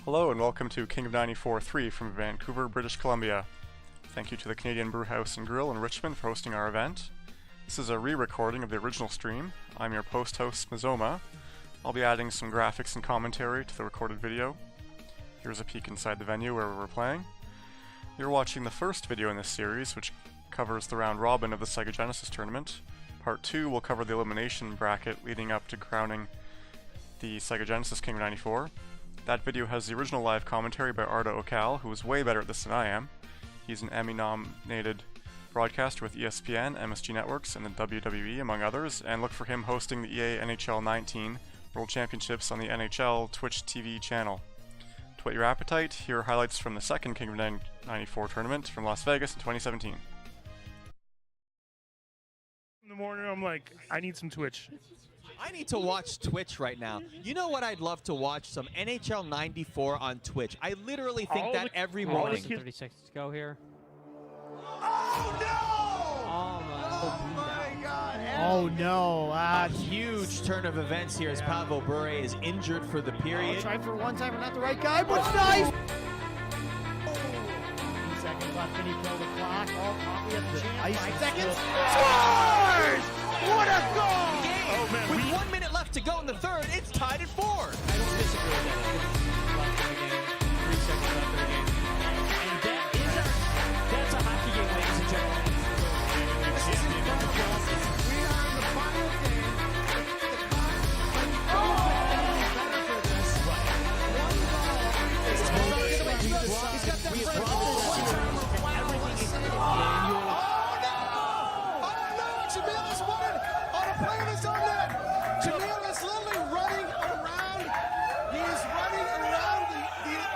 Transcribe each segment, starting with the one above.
Hello and welcome to King of 94.3 from Vancouver, British Columbia. Thank you to the Canadian Brewhouse and Grill in Richmond for hosting our event. This is a re-recording of the original stream. I'm your post-host, Mizoma. I'll be adding some graphics and commentary to the recorded video. Here's a peek inside the venue where we're playing. You're watching the first video in this series, which covers the round robin of the Sega Genesis tournament. Part 2 will cover the elimination bracket leading up to crowning the Sega Genesis King of 94. That video has the original live commentary by Arda Okal, who is way better at this than I am. He's an Emmy-nominated broadcaster with ESPN, MSG Networks, and the WWE, among others, and look for him hosting the EA NHL 19 World Championships on the NHL Twitch TV channel. To whet your appetite, here are highlights from the second King of 94 tournament from Las Vegas in 2017. In the morning, I'm like, I need some Twitch. I need to watch Twitch right now. You know what I'd love to watch? Some NHL 94 on Twitch. I literally think that every morning. 30 seconds to go here. Oh no! Oh, my God! Oh no, Huge turn of events here as Pavel Bure is injured for the period. Tried for one time, not the right guy, but it's nice! 2 seconds left, can he kill the clock? Oh, probably at the ice. 5 seconds. Scores! What a goal! Oh, man, With 1 minute left to go in the third, it's tied at 4. I don't disagree with that. Left in the game. 3 seconds left in the game. And that's a hockey game, ladies and gentlemen. This is incredible. We are in the final game. The clock better for this. One goal. He's got that right ball. Jamil's won it on a play of his own net. Jamil is literally running around. He is running around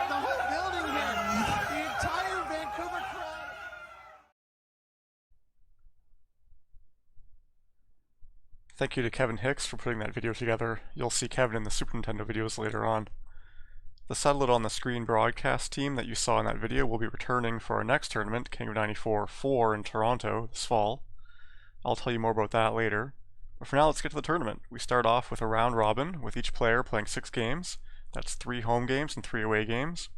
the whole building here. The entire Vancouver crowd. Thank you to Kevin Hicks for putting that video together. You'll see Kevin in the Super Nintendo videos later on. The Settle It on the Screen broadcast team that you saw in that video will be returning for our next tournament, King of 94 4 in Toronto this fall. I'll tell you more about that later. But for now, let's get to the tournament. We start off with a round robin, with each player playing 6 games. That's 3 home games and 3 away games.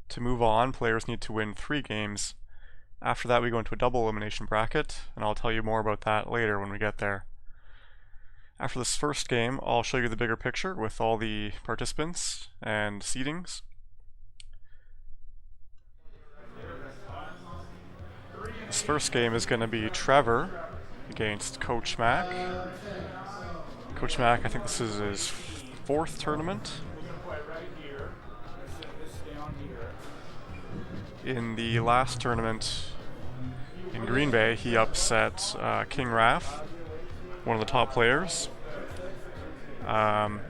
To move on, players need to win 3 games. After that, we go into a double elimination bracket, and I'll tell you more about that later when we get there. After this first game, I'll show you the bigger picture with all the participants and seedings. This first game is going to be Trevor against Coach Mac. Coach Mac, I think this is his 4th tournament. In the last tournament in Green Bay, he upset King Raph, one of the top players,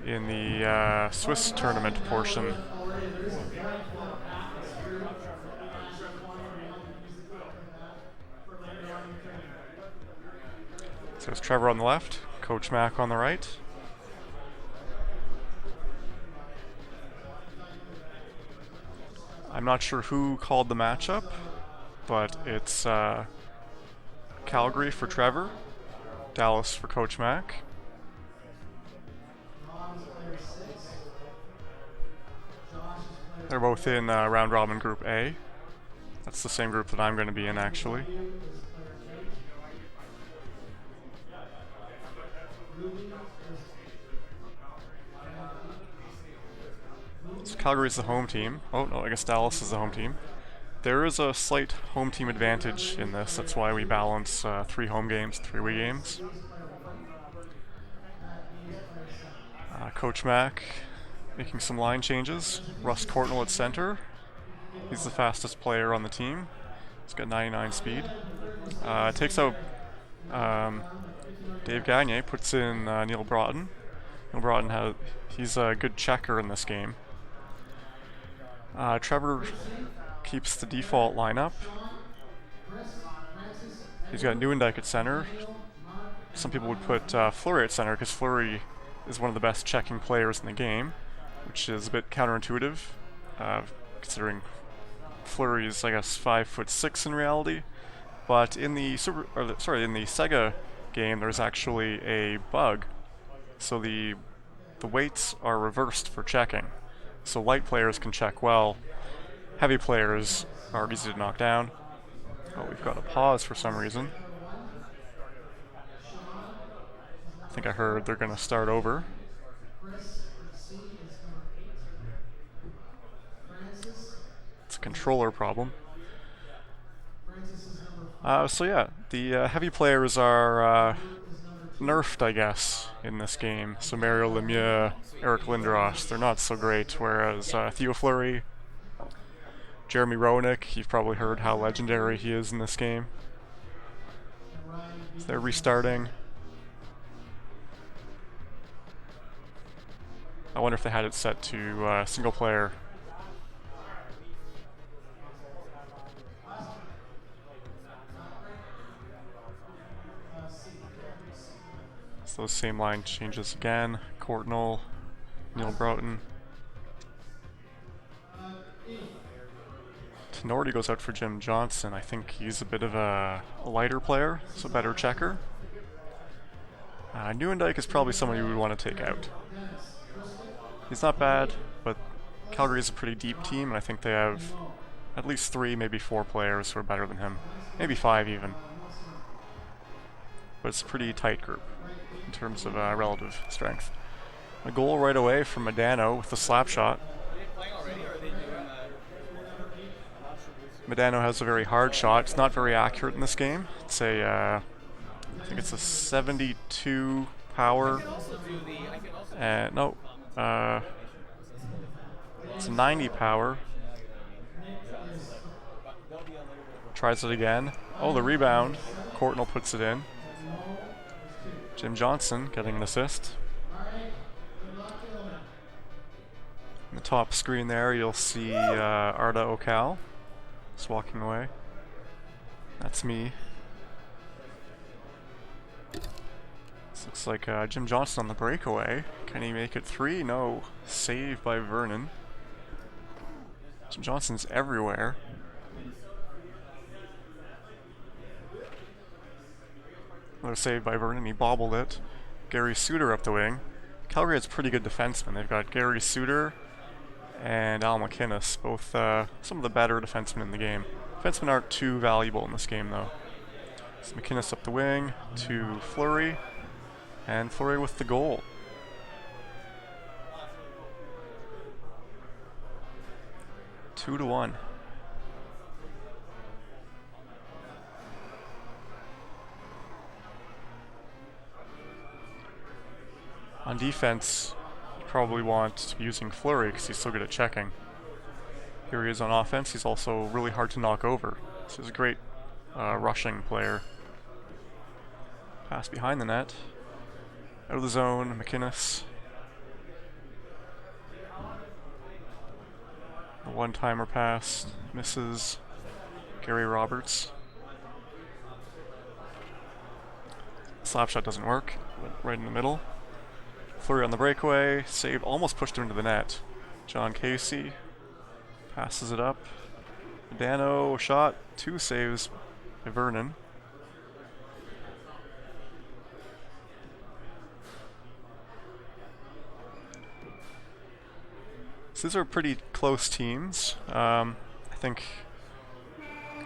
in the Swiss tournament portion. So it's Trevor on the left, Coach Mac on the right. I'm not sure who called the matchup, but it's Calgary for Trevor, Dallas for Coach Mac. They're both in round robin group A. That's the same group that I'm going to be in, actually. So Calgary's the home team. Oh no, I guess Dallas is the home team. There is a slight home team advantage in this. That's why we balance 3 home games, 3 away games. Coach Mac making some line changes. Russ Courtnall at center. He's the fastest player on the team. He's got 99 speed. Takes out Dave Gagne, puts in Neil Broughton. Neil Broughton he's a good checker in this game. Trevor keeps the default lineup. He's got Nieuwendyk at center. Some people would put Fleury at center because Fleury is one of the best checking players in the game, which is a bit counterintuitive, considering Fleury is, I guess, 5'6" in reality. But in the in the Sega game, there's actually a bug, so the weights are reversed for checking. so light players can check well. Heavy players are easy to knock down. Oh, we've got a pause for some reason. I think I heard they're going to start over. It's a controller problem. So yeah, the heavy players are nerfed, I guess, in this game. So Mario Lemieux, Eric Lindros, they're not so great, whereas Theo Fleury, Jeremy Roenick, you've probably heard how legendary he is in this game. So they're restarting. I wonder if they had it set to single player. So those same line changes again. Courtnall, Neil Broughton. Tenorti goes out for Jim Johnson. I think he's a bit of a lighter player, so better checker. Nieuwendyk is probably someone you would want to take out. He's not bad, but Calgary is a pretty deep team, and I think they have at least 3, maybe 4 players who are better than him. Maybe 5 even. But it's a pretty tight group in terms of relative strength. A goal right away from Modano with the slap shot. Modano has a very hard shot. It's not very accurate in this game. It's a, I think it's a 72 power. No, it's a 90 power. Tries it again. Oh, the rebound. Courtnall puts it in. Jim Johnson getting an assist. In the top screen there, you'll see Arda Okal just walking away. That's me. This looks like Jim Johnson on the breakaway. Can he make it 3? No. Saved by Vernon. Jim Johnson's everywhere. Another save by Vernon. He bobbled it. Gary Suter up the wing. Calgary has pretty good defensemen. They've got Gary Suter and Al McInnes, both some of the better defensemen in the game. Defensemen aren't too valuable in this game, though. So McInnes up the wing to Fleury, and Fleury with the goal. Two to 1. On defense, you probably want to be using Fleury because he's so good at checking. Here he is on offense. He's also really hard to knock over. So he's a great rushing player. Pass behind the net. Out of the zone, McInnes. A one-timer pass. Misses Gary Roberts. Slap shot doesn't work. Went right in the middle. Fleury on the breakaway. Saved. Almost pushed him into the net. John Casey passes it up. Dano shot. 2 saves by Vernon. So these are pretty close teams. I think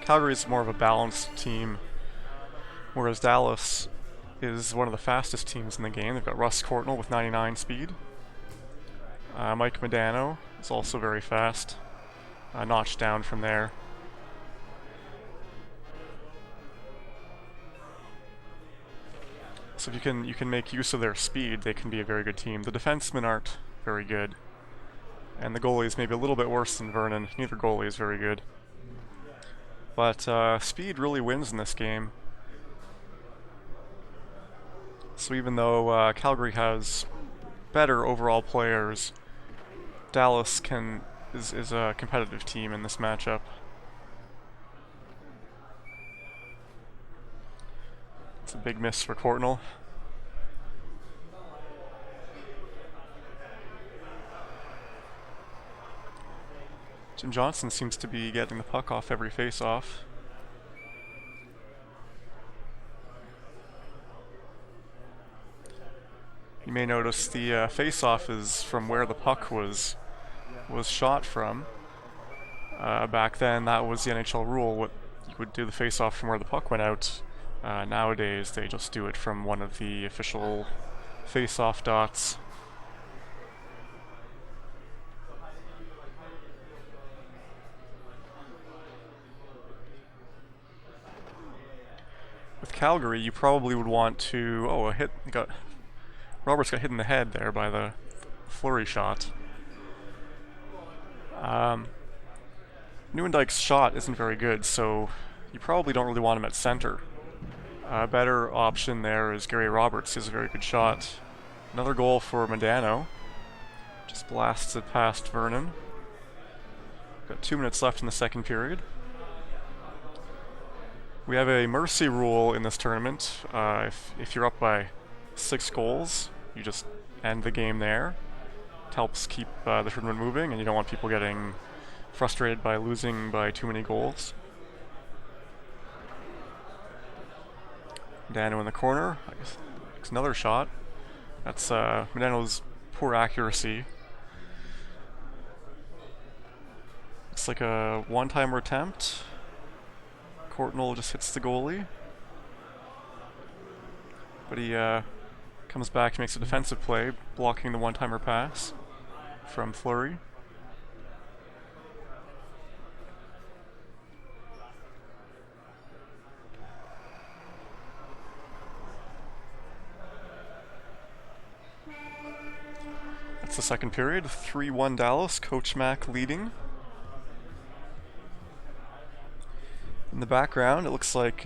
Calgary is more of a balanced team, whereas Dallas is one of the fastest teams in the game. They've got Russ Courtnall with 99 speed. Mike Modano is also very fast. Notched down from there. So if you can make use of their speed, they can be a very good team. The defensemen aren't very good. And the goalie is maybe a little bit worse than Vernon. Neither goalie is very good. But speed really wins in this game. So even though Calgary has better overall players, Dallas is a competitive team in this matchup. It's a big miss for Courtnall. Jim Johnson seems to be getting the puck off every face-off. You may notice the face-off is from where the puck was was shot from. Back then, that was the NHL rule. You would do the face-off from where the puck went out. Nowadays, they just do it from one of the official face-off dots. With Calgary, you probably would want to... Oh, a hit. Roberts got hit in the head there by the Fleury shot. Nieuwendyk's shot isn't very good, so you probably don't really want him at center. A better option there is Gary Roberts. He has a very good shot. Another goal for Modano. Just blasts it past Vernon. Got 2 minutes left in the second period. We have a mercy rule in this tournament. If you're up by 6 goals, you just end the game there. It helps keep the tournament moving, and you don't want people getting frustrated by losing by too many goals. Modano in the corner. I guess it's another shot. That's Modano's poor accuracy. It's like a one-timer attempt. Courtnall just hits the goalie. But he comes back and makes a defensive play, blocking the one-timer pass from Fleury. That's the second period. 3-1 Dallas. Coach Mack leading. In the background, it looks like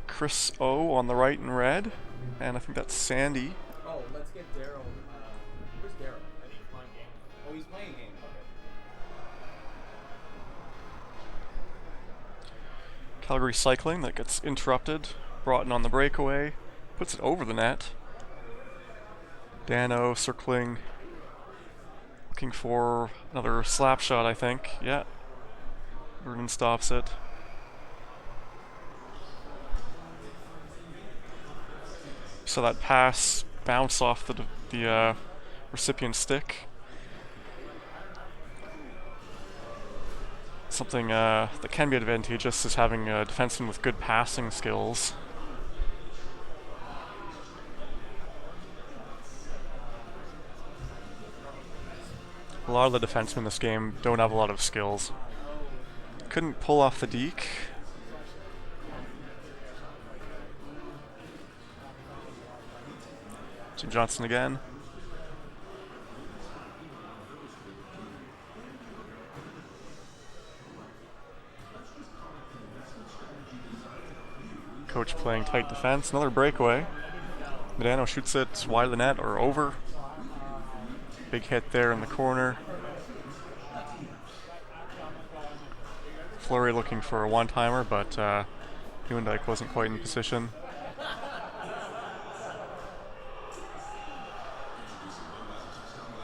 Chris O on the right in red, and I think that's Sandy. Oh, let's get Daryl. Where's Daryl? I think he's playing game. Oh, he's playing game. Okay. Calgary cycling that gets interrupted. Broughton on the breakaway, puts it over the net. Dano circling, looking for another slap shot, I think. Yeah. Vernon stops it. So that pass bounced off the recipient's stick. Something that can be advantageous is having a defenseman with good passing skills. A lot of the defensemen in this game don't have a lot of skills. Couldn't pull off the deke. Jim Johnson again. Coach playing tight defense. Another breakaway. Modano shoots it wide of the net or over. Big hit there in the corner. Fleury looking for a one-timer, but Nieuwendyk wasn't quite in position.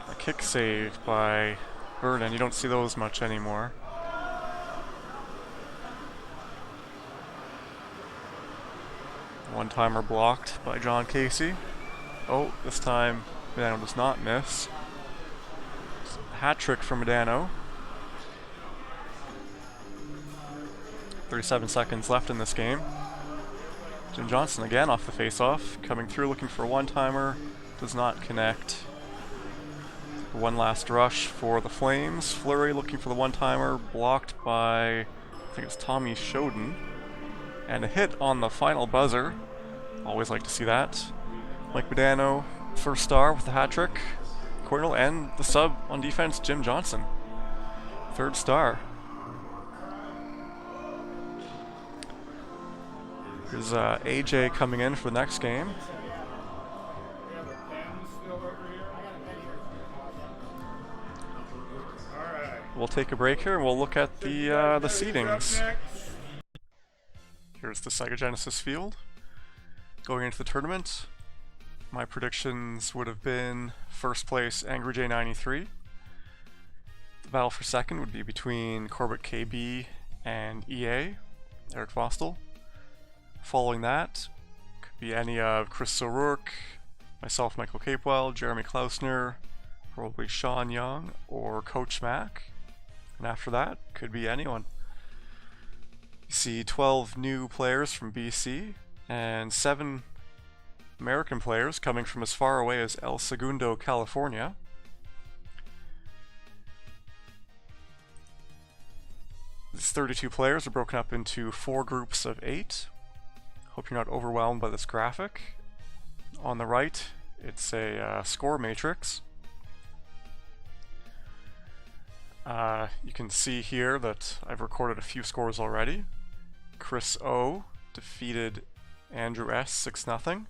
A kick save by Vernon. You don't see those much anymore. One-timer blocked by John Casey. Oh, this time Modano does not miss. Hat trick from Modano. 37 seconds left in this game. Jim Johnson again off the face-off, coming through looking for a one-timer. Does not connect. One last rush for the Flames. Fleury looking for the one-timer, blocked by, I think it's Tommy Shoden. And a hit on the final buzzer. Always like to see that. Mike Modano, first star with the hat trick. Courtnall and the sub on defense, Jim Johnson. Third star. Here's AJ coming in for the next game. We'll take a break here and we'll look at the seedings. Here's the Sega Genesis field. Going into the tournament, my predictions would have been first place Angry J 93. The battle for second would be between Corbett KB and EA, Eric Vostel. Following that, could be any of Chris O'Rourke, myself, Michael Capewell, Jeremy Klausner, Probably Sean Young or Coach Mac. And after that, could be anyone. You see 12 new players from BC and 7 American players coming from as far away as El Segundo, California. These 32 players are broken up into 4 groups of 8. Hope you're not overwhelmed by this graphic. On the right, it's a score matrix. You can see here that I've recorded a few scores already. Chris O defeated Andrew S 6-0.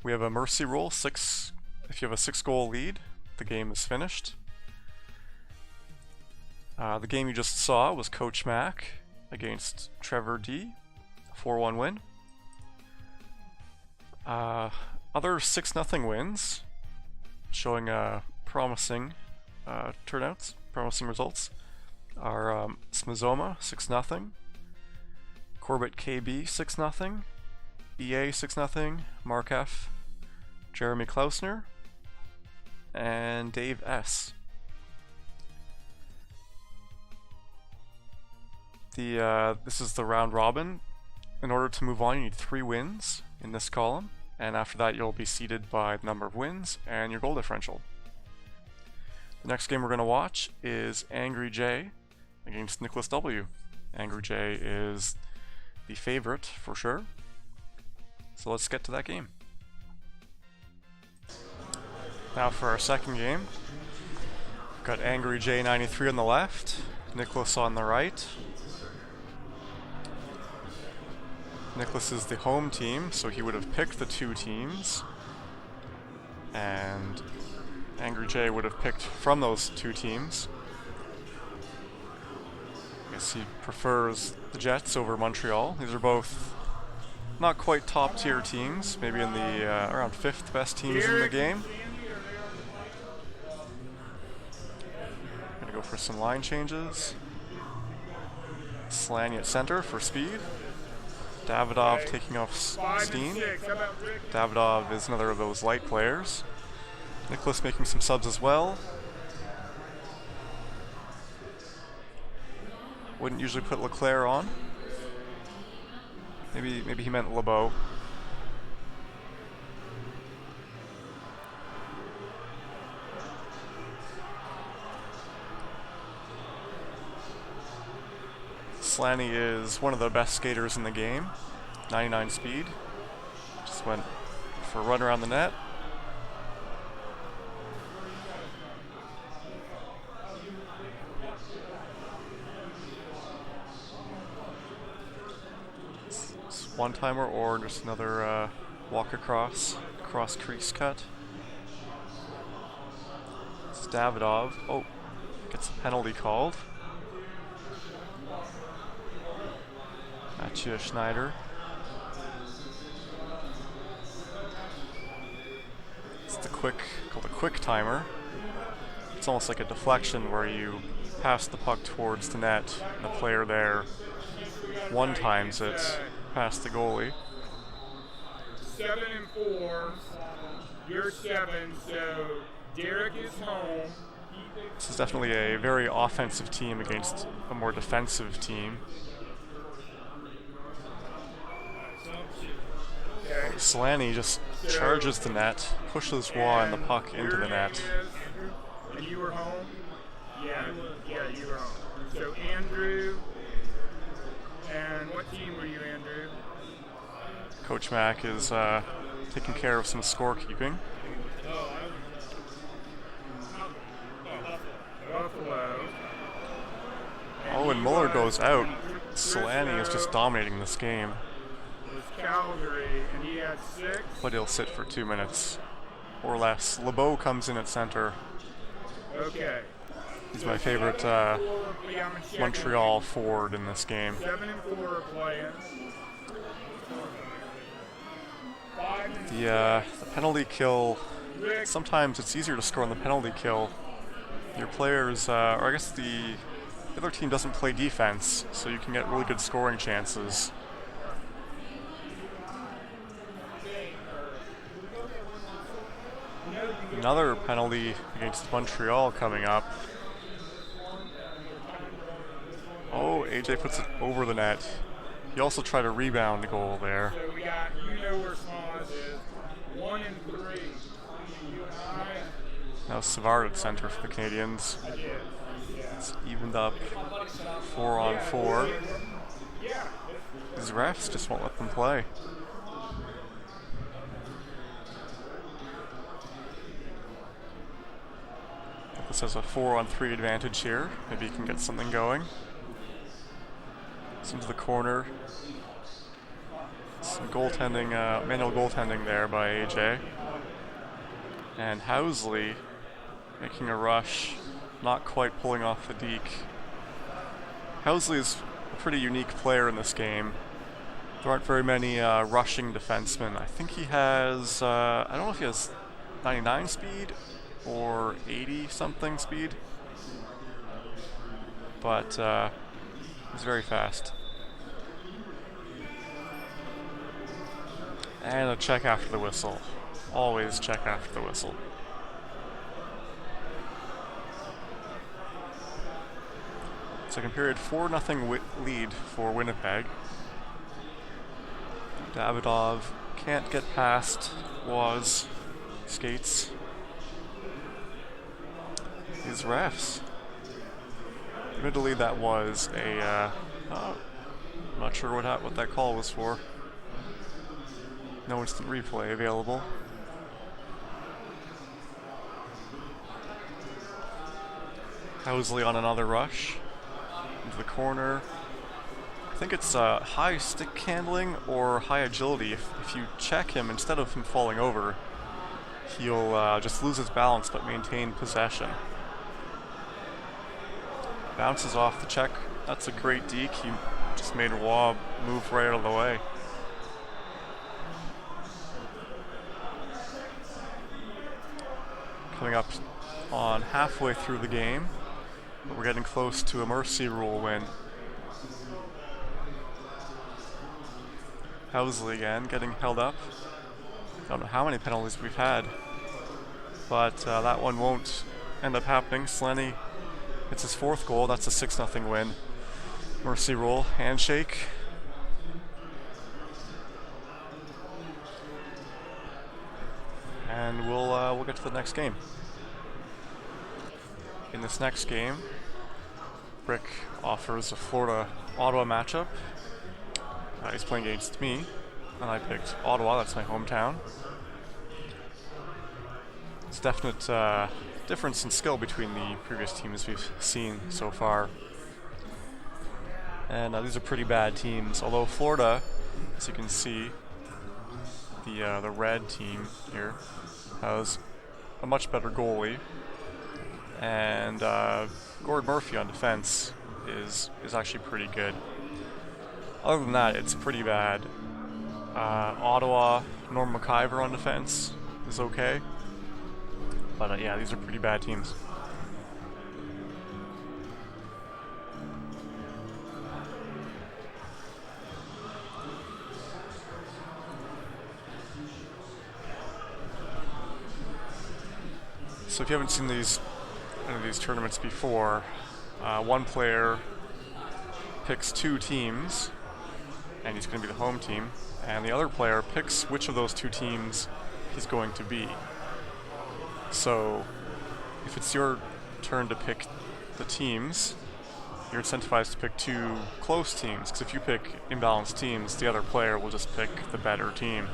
We have a mercy rule, if you have a 6-goal lead, the game is finished. The game you just saw was Coach Mac against Trevor D, 4-1 win. Other 6-0 wins, showing promising turnouts, promising results, are Smizoma 6-0, Corbett KB 6-0, EA 6-0, Mark F, Jeremy Klausner, and Dave S. This is the round robin. In order to move on, you need 3 wins in this column, and after that you'll be seeded by the number of wins and your goal differential. The next game we're going to watch is Angry J against Nicholas W. Angry J is the favorite for sure. So let's get to that game. Now for our second game. We've got Angry J 93 on the left, Nicholas on the right. Nicholas is the home team, so he would have picked the 2 teams. And Angry J would have picked from those 2 teams. I guess he prefers the Jets over Montreal. These are both not quite top tier teams, maybe in the around 5th best teams in the game. Gonna go for some line changes. Slaney at center for speed. Davidov taking off Steen. Davidov is another of those light players. Nicholas making some subs as well. Wouldn't usually put Leclerc on. Maybe he meant LeBeau. Slaney is one of the best skaters in the game. 99 speed. Just went for a run around the net. One-timer or just another walk across crease cut. It's Davidov. Oh, gets a penalty called. Mathieu Schneider. It's called a quick timer. It's almost like a deflection where you pass the puck towards the net and the player there one-times it past the goalie. 7 and 4. You're 7, so Derek is home. This is definitely a very offensive team against a more defensive team. Slaney just charges the net, pushes Waugh and the puck into the net. And you were home? Yeah, you were home. So Andrew, and what team were you, Andrew? Coach Mac is taking care of some scorekeeping. Buffalo. Oh, and Muller goes out. Slaney is just dominating this game. Was Calgary, and he had 6. But he'll sit for 2 minutes or less. LeBeau comes in at center. Okay. He's my favorite Montreal forward in this game. 7 and 4 are playing. The penalty kill, sometimes it's easier to score on the penalty kill. Your players, or I guess the other team doesn't play defense, so you can get really good scoring chances. Another penalty against Montreal coming up. Oh, AJ puts it over the net. He also tried a rebound goal there. So we got, you know where Smoz is. 1 and 3. Now Savard at center for the Canadians. It's evened up 4-on-4. These refs just won't let them play. This has a 4-on-3 advantage here. Maybe he can get something going. It's into the corner. Some goaltending, manual goaltending there by AJ. And Housley making a rush, not quite pulling off the deke. Housley is a pretty unique player in this game. There aren't very many rushing defensemen. I think he has, I don't know if he has 99 speed or 80 something speed, but he's very fast. And a check after the whistle. Always check after the whistle. Second period, 4-0 lead for Winnipeg. Davidov can't get past Waz skates. These refs. Admittedly, that was a. I'm not sure what that call was for. No instant replay available. Housley on another rush into the corner. I think it's high stick handling or high agility. If you check him, instead of him falling over, he'll just lose his balance but maintain possession. Bounces off the check. That's a great deke. He just made Waugh move right out of the way. Coming up on halfway through the game, but we're getting close to a mercy rule win. Housley again getting held up. Don't know how many penalties we've had, but that one won't end up happening. Slenny hits his 4th goal. That's a 6-0 win. Mercy rule, handshake. And we'll get to the next game. In this next game, Rick offers a Florida-Ottawa matchup. He's playing against me, and I picked Ottawa. That's my hometown. It's definite difference in skill between the previous teams we've seen so far. And these are pretty bad teams. Although Florida, as you can see, the red team here has a much better goalie, and Gord Murphy on defense is actually pretty good. Other than that, it's pretty bad. Ottawa, Norm McIver on defense is okay, but yeah, these are pretty bad teams. So if you haven't seen any of these tournaments before, one player picks 2 teams, and he's going to be the home team, and the other player picks which of those 2 teams he's going to be. So if it's your turn to pick the teams, you're incentivized to pick 2 close teams, because if you pick imbalanced teams, the other player will just pick the better team.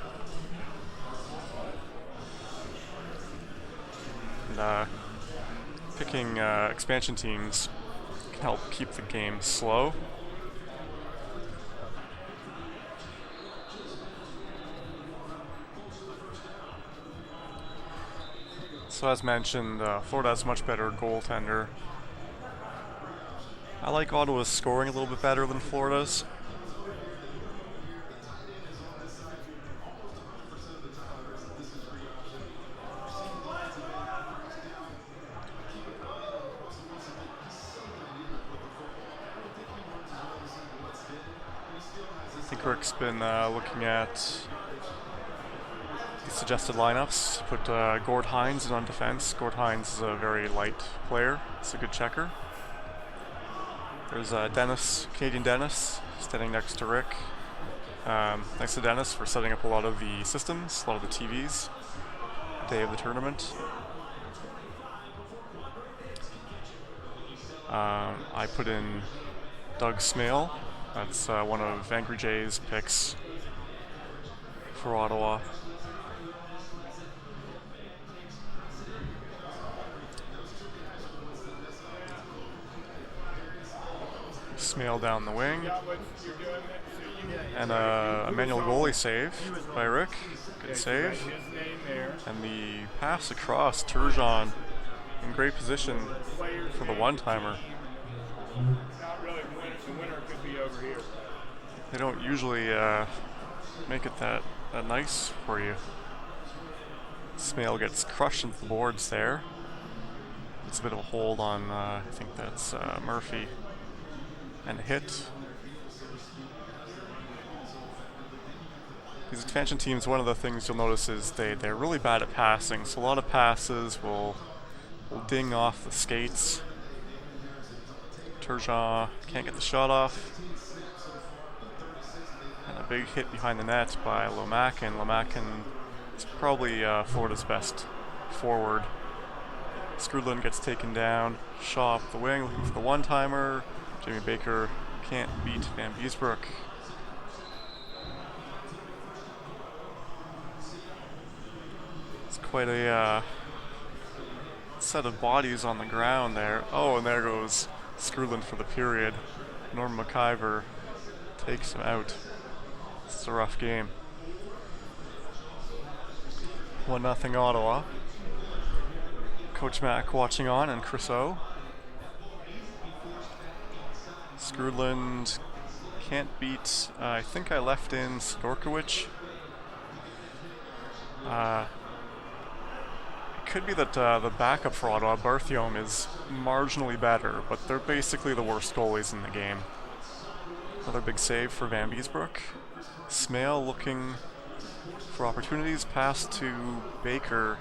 And picking expansion teams can help keep the game slow. So as mentioned, Florida has a much better goaltender. I like Ottawa's scoring a little bit better than Florida's. I think Rick's been looking at the suggested lineups. Put Gord Hines in on defense. Gord Hines is a very light player. It's a good checker. There's Dennis, Canadian Dennis, standing next to Rick. Thanks to Dennis for setting up a lot of the systems, a lot of the TVs, the day of the tournament. I put in Doug Smale. That's one of Angry Jay's picks for Ottawa. Smale down the wing. And a manual goalie save by Rick. Good save. And the pass across, Turgeon in great position for the one-timer. Not really. The winner could be over here. They don't usually make it that nice for you. Smale gets crushed into the boards there. It's a bit of a hold on, I think that's Murphy. And a hit. These expansion teams, one of the things you'll notice is they're really bad at passing, so a lot of passes will ding off the skates. Turgeon can't get the shot off. And a big hit behind the net by Lomakin. Lomakin is probably Florida's best forward. Skrudland gets taken down. Shaw up the wing looking for the one-timer. Jamie Baker can't beat Van Beesbroek. It's quite a set of bodies on the ground there. Oh, and there goes Skrudland for the period. Norm McIver takes him out. It's a rough game. 1-0 Ottawa. Coach Mack watching on, and Chris O. Skrudland can't beat, I think I left in Sidorkiewicz. It could be that the backup for Ottawa, Barthiaume, is marginally better, but they're basically the worst goalies in the game. Another big save for Van Beesbroek. Smale looking for opportunities, pass to Baker.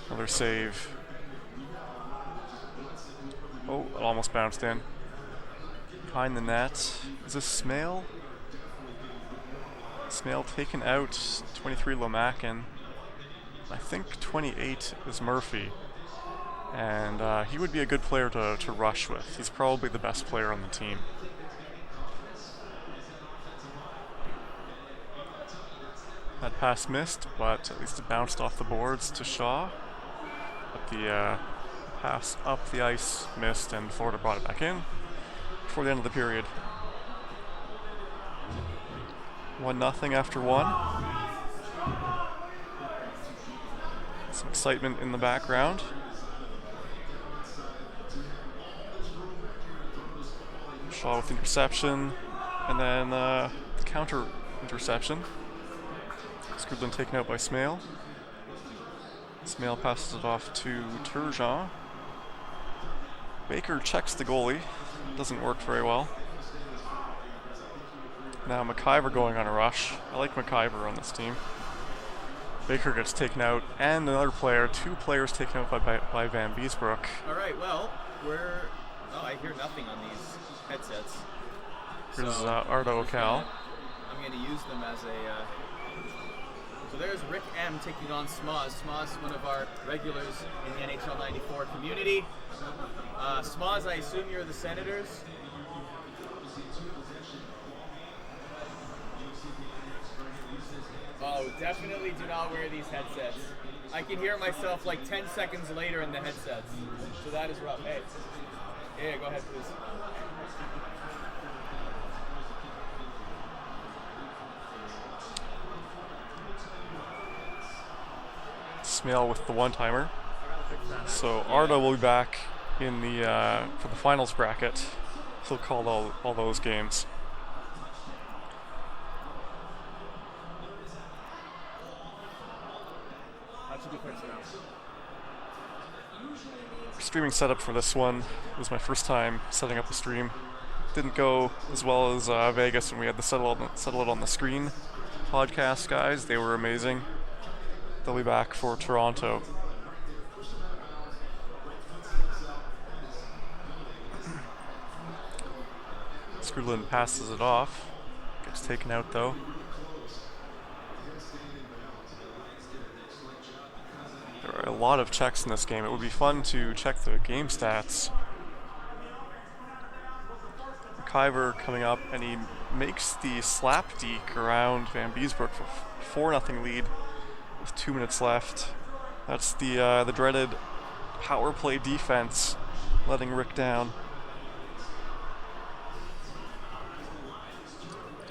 Another save. Oh, it almost bounced in. Behind the net. Is this Smale? Smale taken out. 23 Lomakin. I think 28 is Murphy. And he would be a good player to rush with. He's probably the best player on the team. That pass missed, but at least it bounced off the boards to Shaw. But the pass up the ice missed, and Florida brought it back in before the end of the period. 1-0 after 1. Some excitement in the background. Shaw with interception, and then the counter interception. Skrudland taken out by Smale. Smale passes it off to Turgeon. Baker checks the goalie. Doesn't work very well. Now McIver going on a rush. I like McIver on this team. Baker gets taken out, and another player, 2 players taken out by Van Beesbroek. All right, well, I hear nothing on these headsets. Here's So Ardo Cal. I'm going to use them as a... So there's Rick M taking on Smaz. Smaz, one of our regulars in the NHL 94 community. Smaz, I assume you're the Senators? Oh, definitely do not wear these headsets. I can hear myself like 10 seconds later in the headsets. So that is rough. Hey, yeah, go ahead, please. Smale with the one-timer. So Arda will be back in the for the finals bracket. He'll call all those games. Streaming setup for this one. It was my first time setting up a stream. Didn't go as well as Vegas when we had to settle it on the screen podcast guys. They were amazing. they'll be back for Toronto. Screwland passes it off. Gets taken out though. There are a lot of checks in this game. It would be fun to check the game stats. Kyver coming up, and he makes the slap deke around Van Beesbroek for 4-0 lead with 2 minutes left. That's the dreaded power play defense, letting Rick down.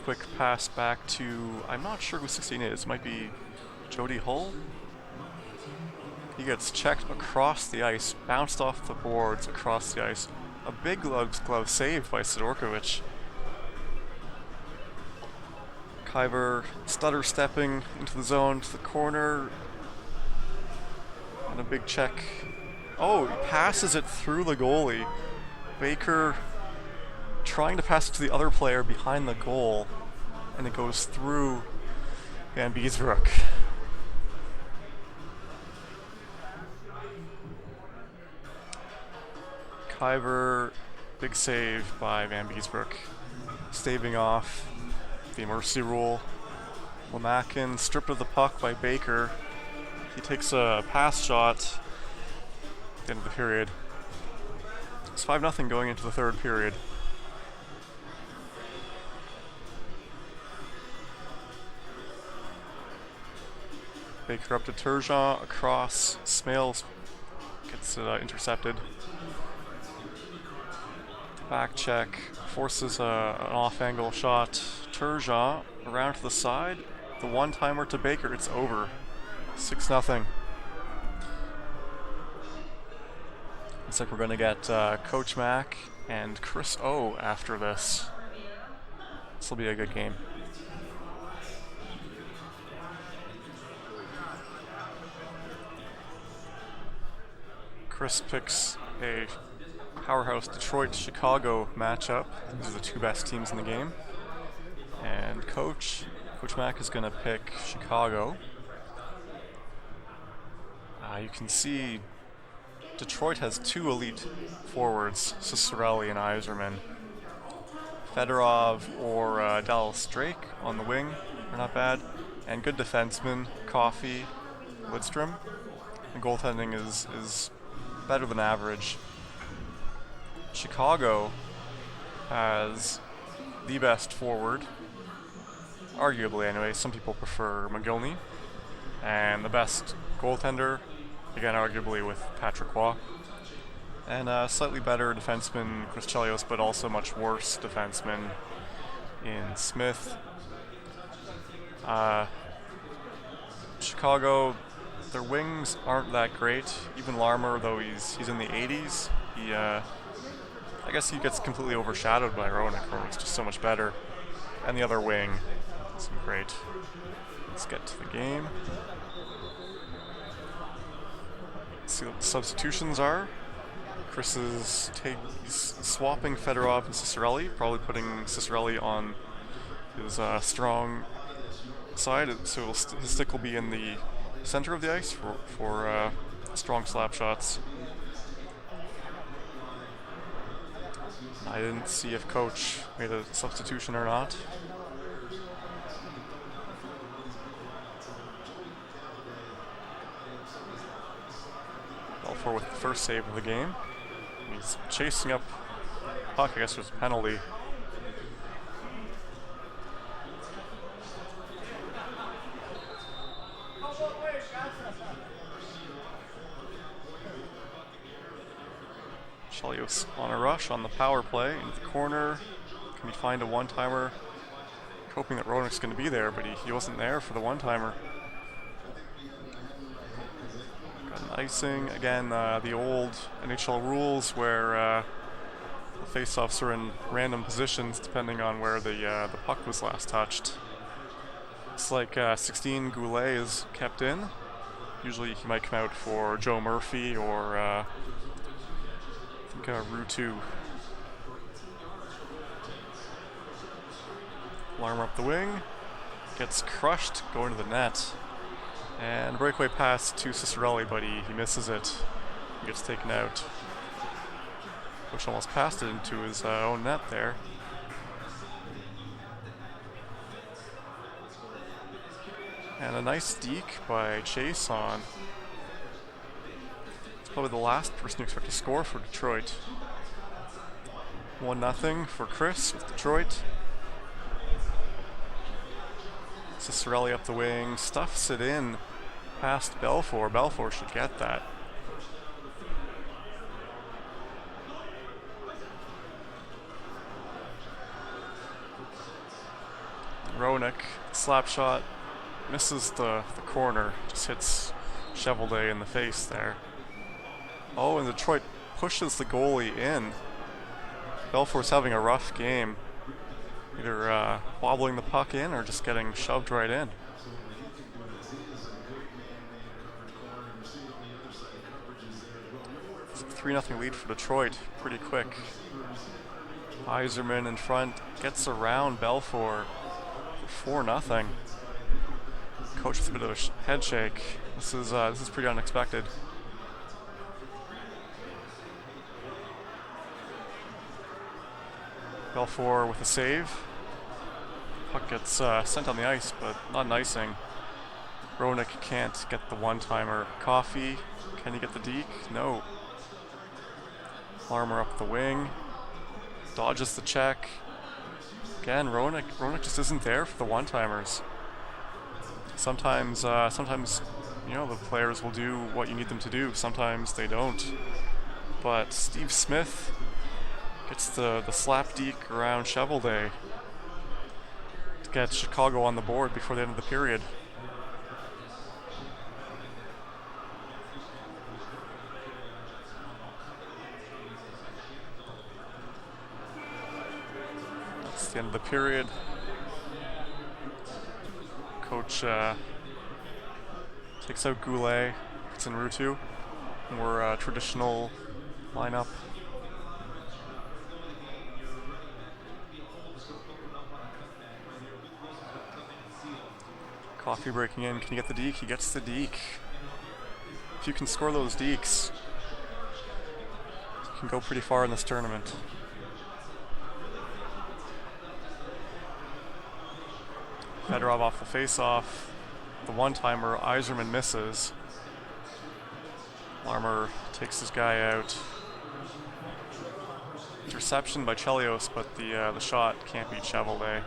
Quick pass back to, I'm not sure who 16 is. It might be Jody Hull. He gets checked across the ice, bounced off the boards across the ice. A big glove save by Sidorkovic. Kyver stutter stepping into the zone to the corner. And a big check. Oh, he passes it through the goalie. Baker trying to pass it to the other player behind the goal. And it goes through Van Beesbroek. Kyver, big save by Van Beesbroek, staving off the mercy rule. Lamakin stripped of the puck by Baker. He takes a pass shot at the end of the period. It's 5-0 going into the third period. Baker up to Turgeon, across, Smales gets it intercepted. Back check, forces an off-angle shot. Turgeon around to the side. The one-timer to Baker, it's over. 6-0. Looks like we're going to get Coach Mack and Chris O after this. This will be a good game. Chris picks a powerhouse Detroit-Chicago matchup. These are the two best teams in the game. And Coach Mack is going to pick Chicago. You can see Detroit has two elite forwards, Cicerelli and Yzerman. Fedorov or Dallas Drake on the wing are not bad. And good defensemen, Coffey, Lidstrom. The goaltending is better than average. Chicago has the best forward, arguably anyway. Some people prefer McGillney. And the best goaltender, again arguably with Patrick Waugh. And a slightly better defenseman, Chris Chelios, but also much worse defenseman in Smith. Chicago, their wings aren't that great. Even Larmer, though he's in the 80s, I guess he gets completely overshadowed by Roenick, who's just so much better. And the other wing isn't great. Let's get to the game. Let's see what the substitutions are. Chris is swapping Fedorov and Cicerelli, probably putting Cicerelli on his strong side, so his stick will be in the center of the ice for strong slap shots. I didn't see if Coach made a substitution or not. Belfour with the first save of the game. He's chasing up puck. I guess there's a penalty. Chelios on a rush on the power play into the corner. Can he find a one-timer? Hoping that Roenick's going to be there, but he wasn't there for the one-timer. Got an icing. Again, the old NHL rules where the face-offs are in random positions depending on where the puck was last touched. It's like 16 Goulet is kept in. Usually he might come out for Joe Murphy or I think Rutu. Larmer up the wing. Gets crushed going to the net. And breakaway pass to Cicerelli, but he misses it. He gets taken out. Which almost passed it into his own net there. And a nice deke by Chase on. It's probably the last person you expect to score for Detroit. 1-0 for Chris with Detroit. Cicerelli up the wing, stuffs it in past Belfour. Belfour should get that. Roenick, slap shot, misses the corner, just hits Cheveldae in the face there. Oh, and Detroit pushes the goalie in. Belfour's having a rough game. Either wobbling the puck in or just getting shoved right in. It's a 3-0 lead for Detroit, pretty quick. Yzerman in front, gets around Belfour for 4-0. Coach with a bit of a head shake. This is pretty unexpected. Belfour with a save. Puck gets sent on the ice, but not an icing. Roenick can't get the one-timer. Coffee, can he get the deke? No. Larmer up the wing. Dodges the check. Again, Roenick just isn't there for the one-timers. Sometimes, you know, the players will do what you need them to do. Sometimes they don't. But Steve Smith gets the slap deke around Cheveldae to get Chicago on the board before the end of the period. That's the end of the period. Coach takes out Goulet, puts in Rutu. More traditional lineup. Coffee breaking in. Can he get the deke? He gets the deke. If you can score those dekes, you can go pretty far in this tournament. Fedorov off the face-off. The one-timer, Yzerman misses. Larmer takes his guy out. Interception by Chelios, but the shot can't beat Cheveldae.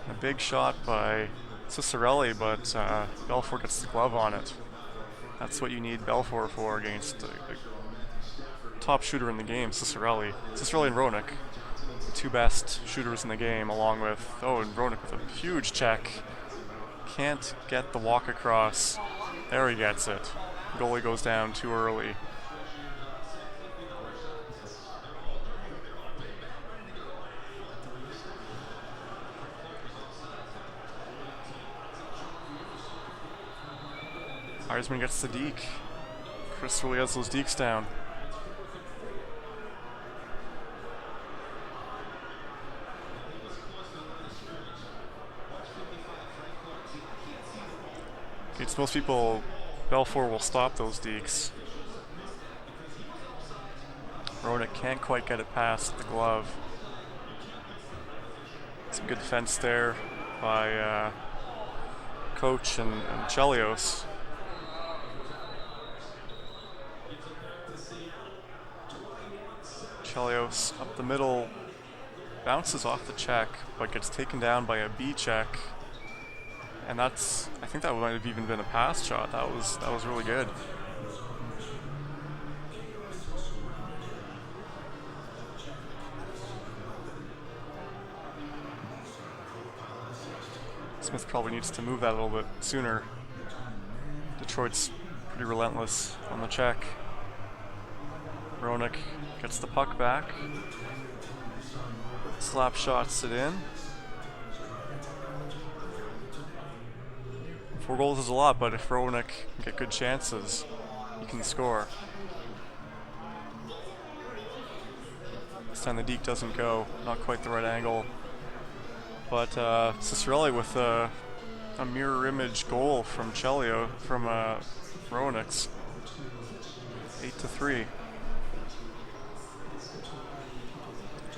A big shot by Cicerelli, but Belfour gets the glove on it. That's what you need Belfour for against the top shooter in the game, Cicerelli. Cicerelli and Roenick, the two best shooters in the game, along with, and Roenick with a huge check. Can't get the walk across. There he gets it. Goalie goes down too early. Yzerman gets the deke. Chris really has those dekes down. Against most people, Belfour will stop those dekes. Roenick can't quite get it past the glove. Some good defense there by Coach and Chelios. Chelios up the middle, bounces off the check, but gets taken down by a B check. And I think that might have even been a pass shot. That was really good. Smith probably needs to move that a little bit sooner. Detroit's pretty relentless on the check. Roenick gets the puck back. Slap shots it in. 4 goals is a lot, but if Roenick can get good chances, he can score. This time the deke doesn't go, not quite the right angle. But Cicerelli with a a mirror image goal from Rowanix. 8-3.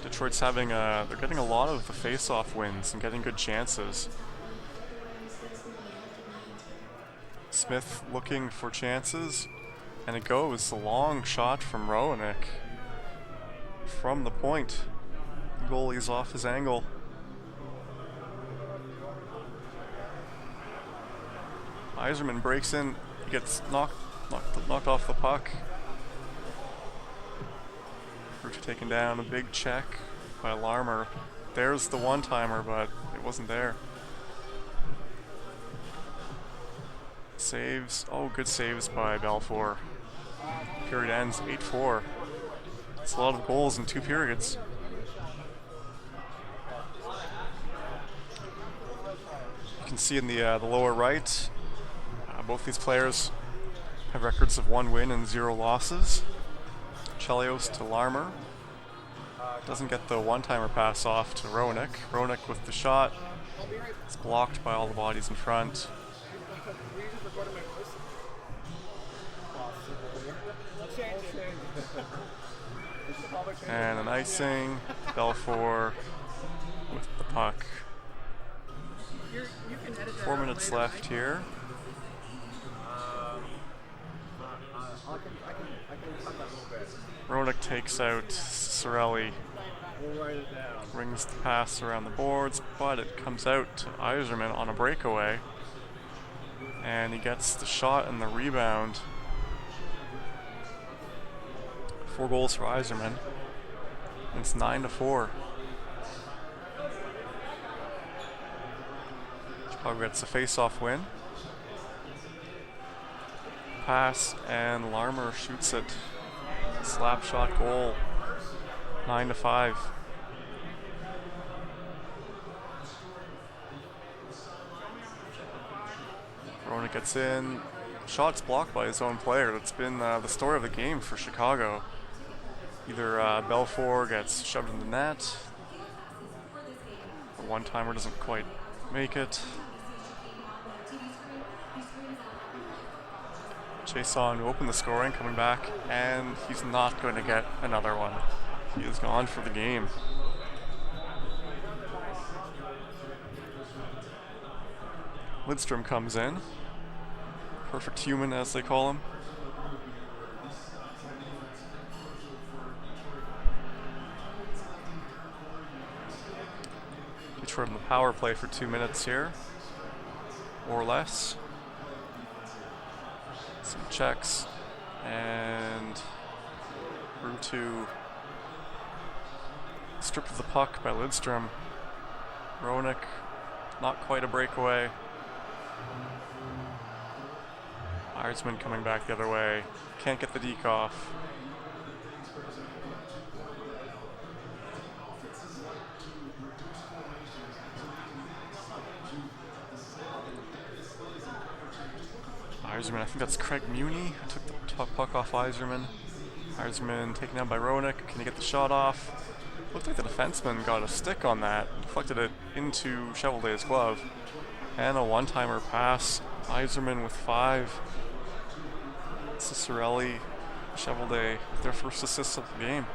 Detroit's having they're getting a lot of the face-off wins and getting good chances. Smith looking for chances, and it goes. A long shot from Rowanix from the point. The goalie's off his angle. Yzerman breaks in. He gets knocked off the puck. Rucha taken down. A big check by Larmer. There's the one-timer, but it wasn't there. Saves. Oh, good saves by Belfour. Period ends 8-4. It's a lot of goals in 2 periods. You can see in the lower right, both these players have records of 1 win and 0 losses. Chelios to Larmer. Doesn't get the one-timer pass off to Rowanix. Rowanix with the shot. It's blocked by all the bodies in front. And an icing. Belfour with the puck. 4 minutes left here. Rowanix takes out Sorelli. Rings the pass around the boards, but it comes out to Yzerman on a breakaway. And he gets the shot and the rebound. 4 goals for Yzerman. It's 9-4. Chicago gets a face-off win. Pass, and Larmer shoots it. Slap shot goal. 9-5. Rowanix gets in. Shot's blocked by his own player. That's been the story of the game for Chicago. Either Belfour gets shoved in the net. The one-timer doesn't quite make it. Jason to open the scoring, coming back, and he's not going to get another one. He is gone for the game. Lidstrom comes in. Perfect human, as they call him. Detroit in the power play for 2 minutes here, or less. Some checks, and Rutu stripped of the puck by Lidstrom. Rowanix, not quite a breakaway. Yzerman coming back the other way. Can't get the deke off. Yzerman, I think that's Craig Muni who took the top puck off Yzerman. Yzerman taken down by Rowanix. Can he get the shot off? Looked like the defenseman got a stick on that and deflected it into Chevelday's glove. And a one-timer pass. Yzerman with 5. Cicerelli, Chevelday with their first assists of the game.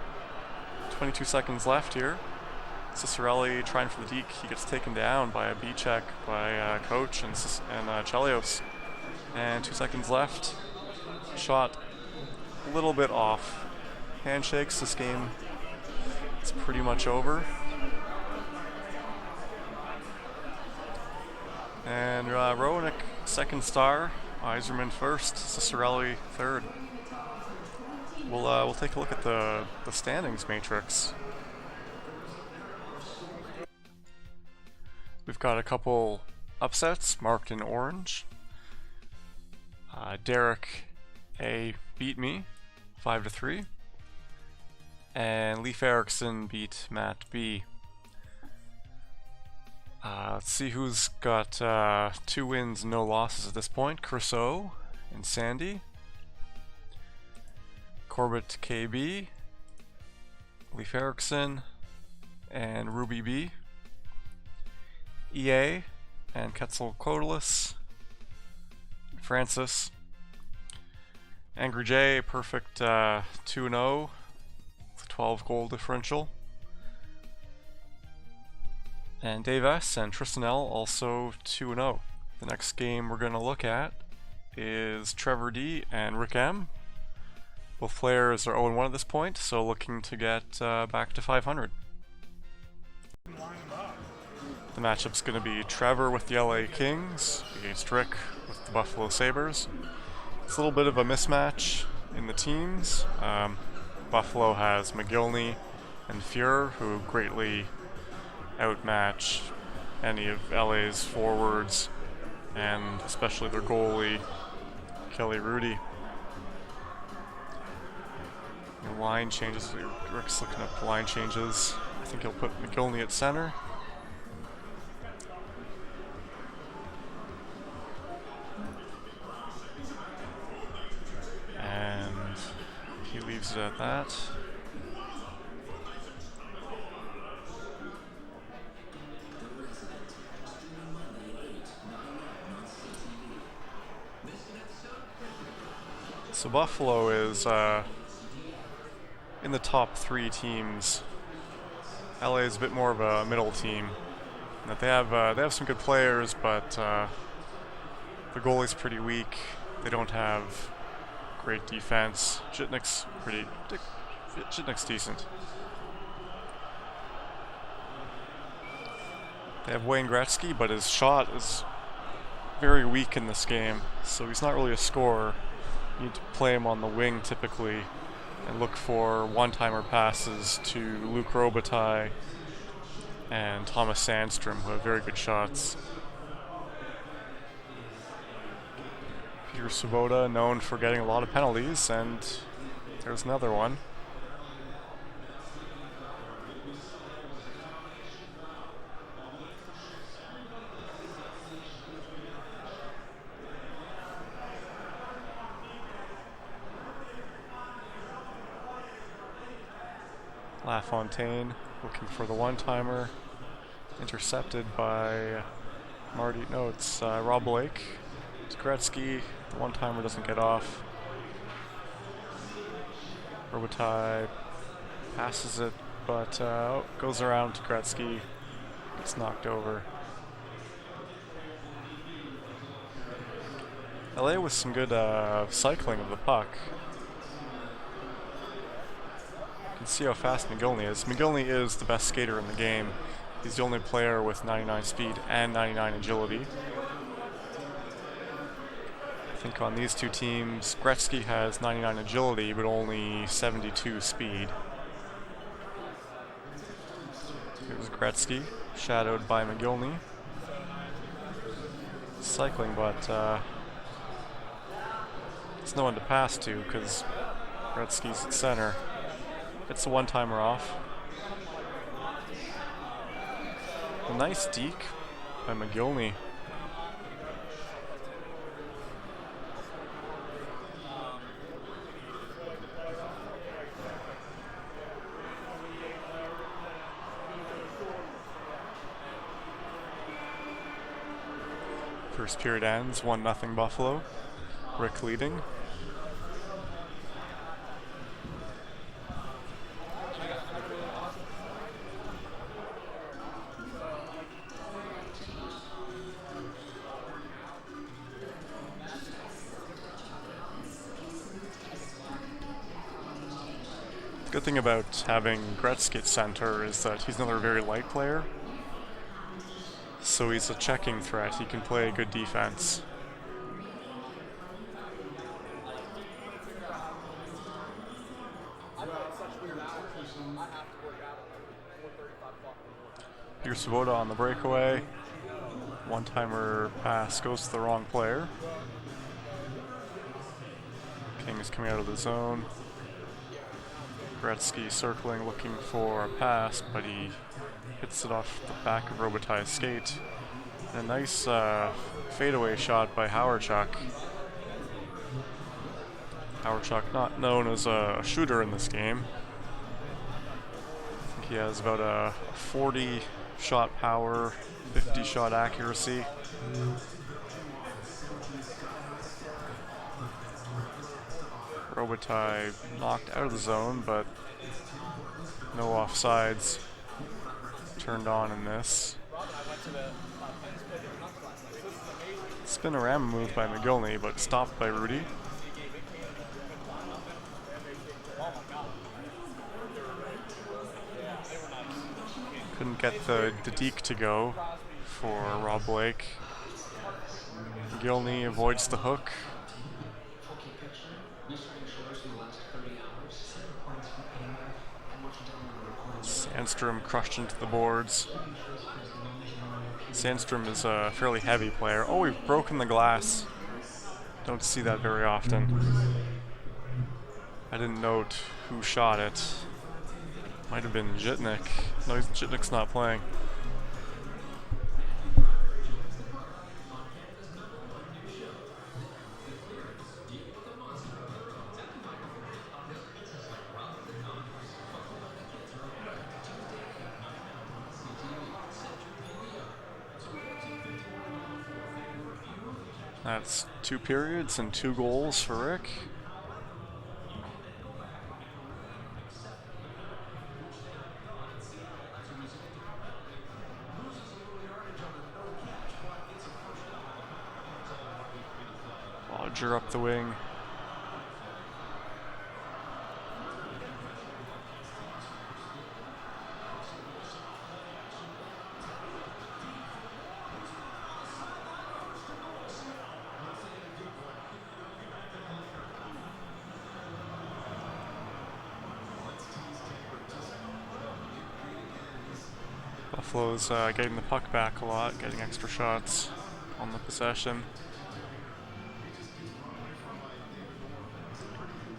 22 seconds left here. Cicerelli trying for the deke. He gets taken down by a B-check by Coach and Chelios. And 2 seconds left. Shot a little bit off. Handshakes, this game is pretty much over. And Rowanix, second star. Yzerman first, Cicerelli third. We'll take a look at the standings matrix. We've got a couple upsets marked in orange. Derek A beat me 5-3, and Leif Erikson beat Matt B. Let's see who's got 2 wins, no losses at this point. Crusoe and Sandy. Corbett KB, Leif Erikson, and Ruby B. EA and Quetzalcoatlus, Francis. Angry J, perfect 2-0 with a 12 goal differential. And Dave S and Tristan L also 2-0. The next game we're going to look at is Trevor D and Rick M. Both players are 0-1 at this point, so looking to get back to 500. The matchup's going to be Trevor with the LA Kings against Rick with the Buffalo Sabres. It's a little bit of a mismatch in the teams. Buffalo has McGillney and Fuhrer, who greatly outmatch any of LA's forwards, and especially their goalie, Kelly Rudy. The line changes. Rick's looking up the line changes. I think he'll put McGillney at center. And he leaves it at that. So Buffalo is in the top 3 teams. LA is a bit more of a middle team. That they have some good players, but the goalie's pretty weak. They don't have great defense. Jitnik's decent. They have Wayne Gretzky, but his shot is very weak in this game, so he's not really a scorer. You need to play him on the wing typically and look for one-timer passes to Luc Robitaille and Thomas Sandstrom, who have very good shots. Peter Svoboda, known for getting a lot of penalties, and there's another one. LaFontaine looking for the one-timer, intercepted by Marty. No, it's Rob Blake. It's Gretzky. The one-timer doesn't get off. Robitaille passes it, but goes around to Gretzky. Gets knocked over. LA with some good cycling of the puck. You can see how fast McGillney is. McGillney is the best skater in the game. He's the only player with 99 speed and 99 agility. I think on these two teams, Gretzky has 99 agility, but only 72 speed. Here's Gretzky, shadowed by McGillney. Cycling, but there's no one to pass to because Gretzky's at center. It's a one-timer off. A nice deke by McGillney. First period ends, 1-0 Buffalo. Rick leading. The good thing about having Gretzky at center is that he's another very light player. So he's a checking threat. He can play good defense. Here's Svoboda on the breakaway. One-timer pass goes to the wrong player. King is coming out of the zone. Gretzky circling, looking for a pass, but he hits it off the back of Robitaille's skate. And a nice fadeaway shot by Hawerchuk. Hawerchuk, not known as a shooter in this game. I think He has about a 40 shot power, 50 shot accuracy. Robitaille knocked out of the zone, but no offsides turned on in this. Spinorama move by McGillney, but stopped by Rudy. Couldn't get the deke to go for Rob Blake. McGillney avoids the hook. Sandstrom crushed into the boards. Sandstrom is a fairly heavy player. Oh, we've broken the glass. Don't see that very often. I didn't note who shot it. Might have been Jitnik. No, Jitnik's not playing. That's 2 periods and 2 goals for Rick. Lodger up the wing. Buffalo's getting the puck back a lot, getting extra shots on the possession.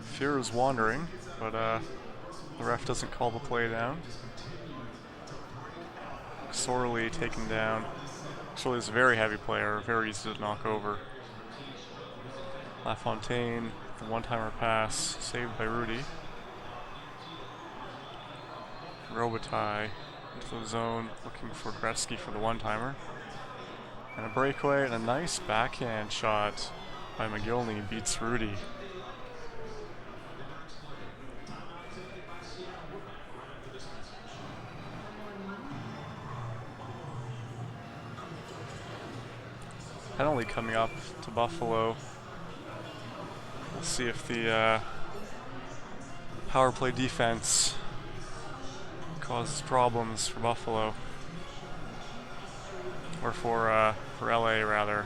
Fear is wandering, but the ref doesn't call the play down. Sorely taken down. Sorely is a very heavy player, very easy to knock over. LaFontaine, the one-timer pass, saved by Rudy. Robitaille into the zone, looking for Gretzky for the one-timer. And a breakaway and a nice backhand shot by McGillney beats Rudy. Penalty coming up to Buffalo. We'll see if the power play defense causes problems for Buffalo, or for LA rather.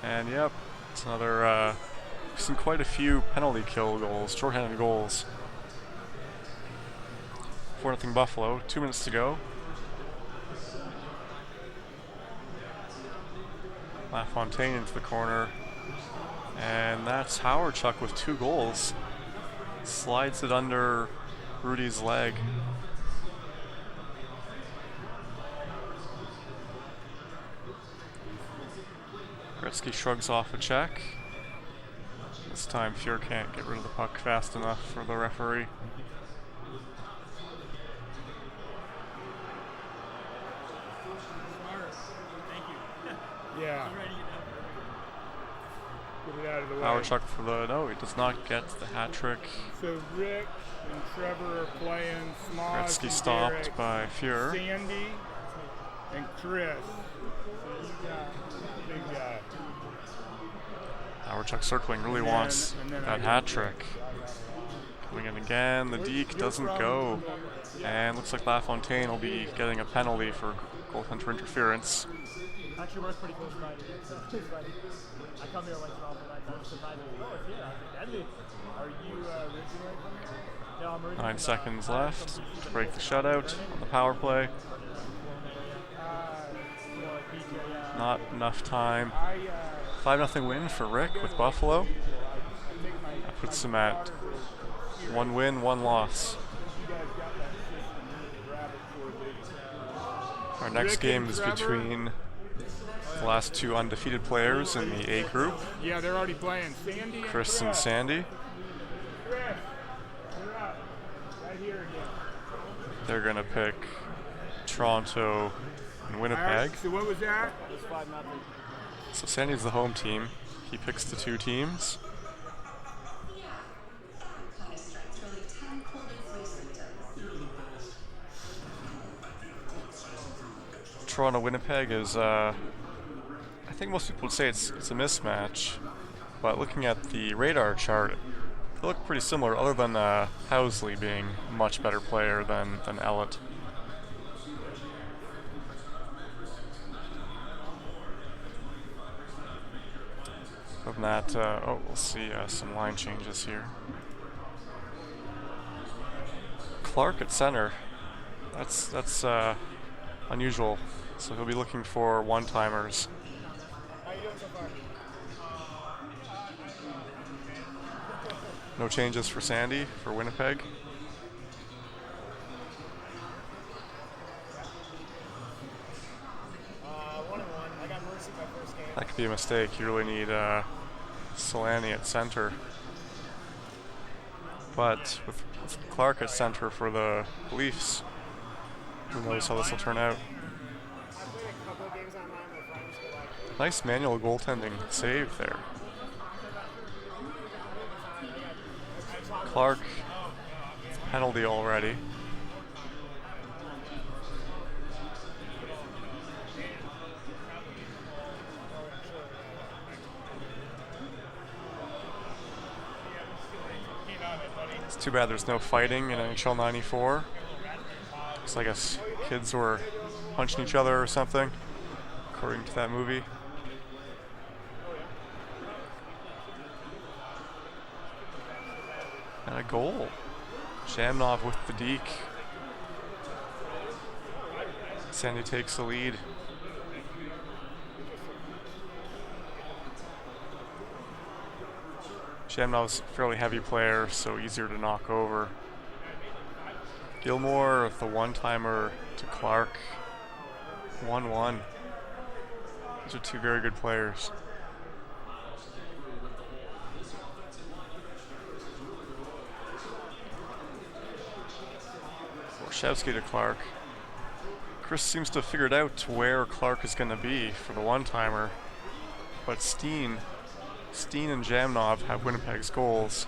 And yep, it's another. We've seen quite a few penalty kill goals, shorthanded goals. 4-0 Buffalo. 2 minutes to go. LaFontaine into the corner, and that's Howardchuk with 2 goals. Slides it under Rudy's leg. Gretzky shrugs off a check. This time Fuhr can't get rid of the puck fast enough for the referee. Yeah. Get it out of the way. Howardchuk for the no, he does not get the hat trick. So Rick and Trevor are playing. Smosh Gretzky and stopped Derek, by Fuhr. Sandy and Chris. So you got big guy. Howardchuk circling, really wants that hat trick. Coming in again, the deke doesn't go. And looks like LaFontaine will be getting a penalty for goaltender interference. Actually works pretty close Friday. I come here once in a while, but I'm surprised. Oh, it's here. I was like, Deadly. Are you originally from here? No, I'm originally 9 seconds left to break the shutout on the power play. Not enough time. 5-0 win for Rick with Buffalo. That puts him at 1 win, 1 loss. Our next game is between the last 2 undefeated players in the A group. Yeah, they're already playing. Sandy and Chris and Sandy. Chris, you're up. Right here again. They're going to pick Toronto and All Winnipeg. right, so what was that? It was 5-0. So Sandy's the home team. He picks the two teams. Toronto Winnipeg is, I think most people would say it's a mismatch, but looking at the radar chart, they look pretty similar, other than Housley being a much better player than Ellett. Other than that, we'll see some line changes here. Clark at center. That's unusual. So he'll be looking for one-timers. How you doing so far? No changes for Sandy for Winnipeg. 1-1. I got Mercy my first game. That could be a mistake. You really need Solani at center. But with Clark at center for the Leafs, who knows how this will turn out. I played a couple of games online with friends, but like, Nice manual goaltending save there. Clark, penalty already. It's too bad there's no fighting in NHL 94. Looks like us kids were punching each other or something, according to that movie. And a goal. Shamnov with the deke. Sandy takes the lead. Shamnov's a fairly heavy player, so easier to knock over. Gilmore with the one-timer to Clark. 1-1. These are two very good players. Borshevsky to Clark. Chris seems to have figured out where Clark is going to be for the one-timer, but Steen and Jamnov have Winnipeg's goals.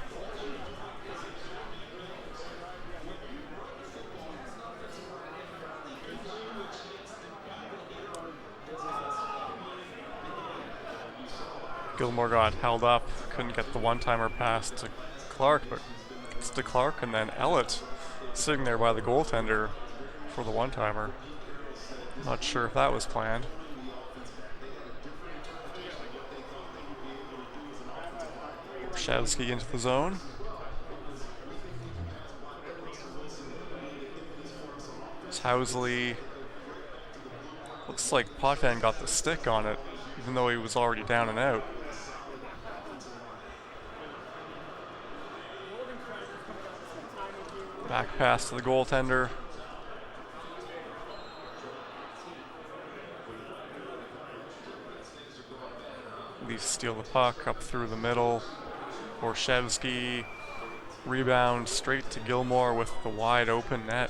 Gilmore got held up, couldn't get the one-timer pass to Clark, but it's to Clark, and then Ellett sitting there by the goaltender for the one-timer. Not sure if that was planned. Borshevsky into the zone. It's Housley. Looks like Potvin got the stick on it, even though he was already down and out. Back pass to the goaltender. Leafs steal the puck up through the middle. Borshevsky, rebound straight to Gilmore with the wide open net.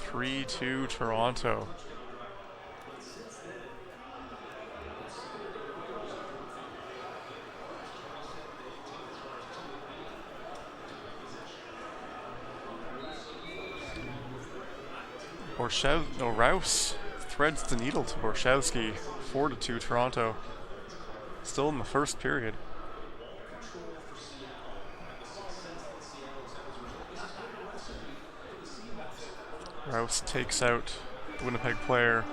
3-2 Toronto. Rouse threads the needle to Borshevsky. 4-2 Toronto. Still in the first period. Rouse takes out the Winnipeg player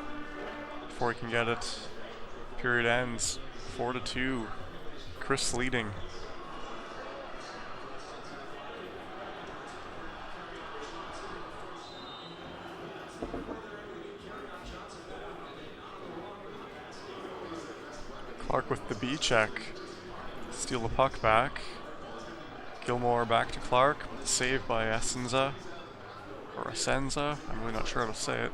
before he can get it. Period ends 4-2. Chris leading. Clark with the B check. Steal the puck back. Gilmore back to Clark. Saved by Essenza. Or Essenza. I'm really not sure how to say it.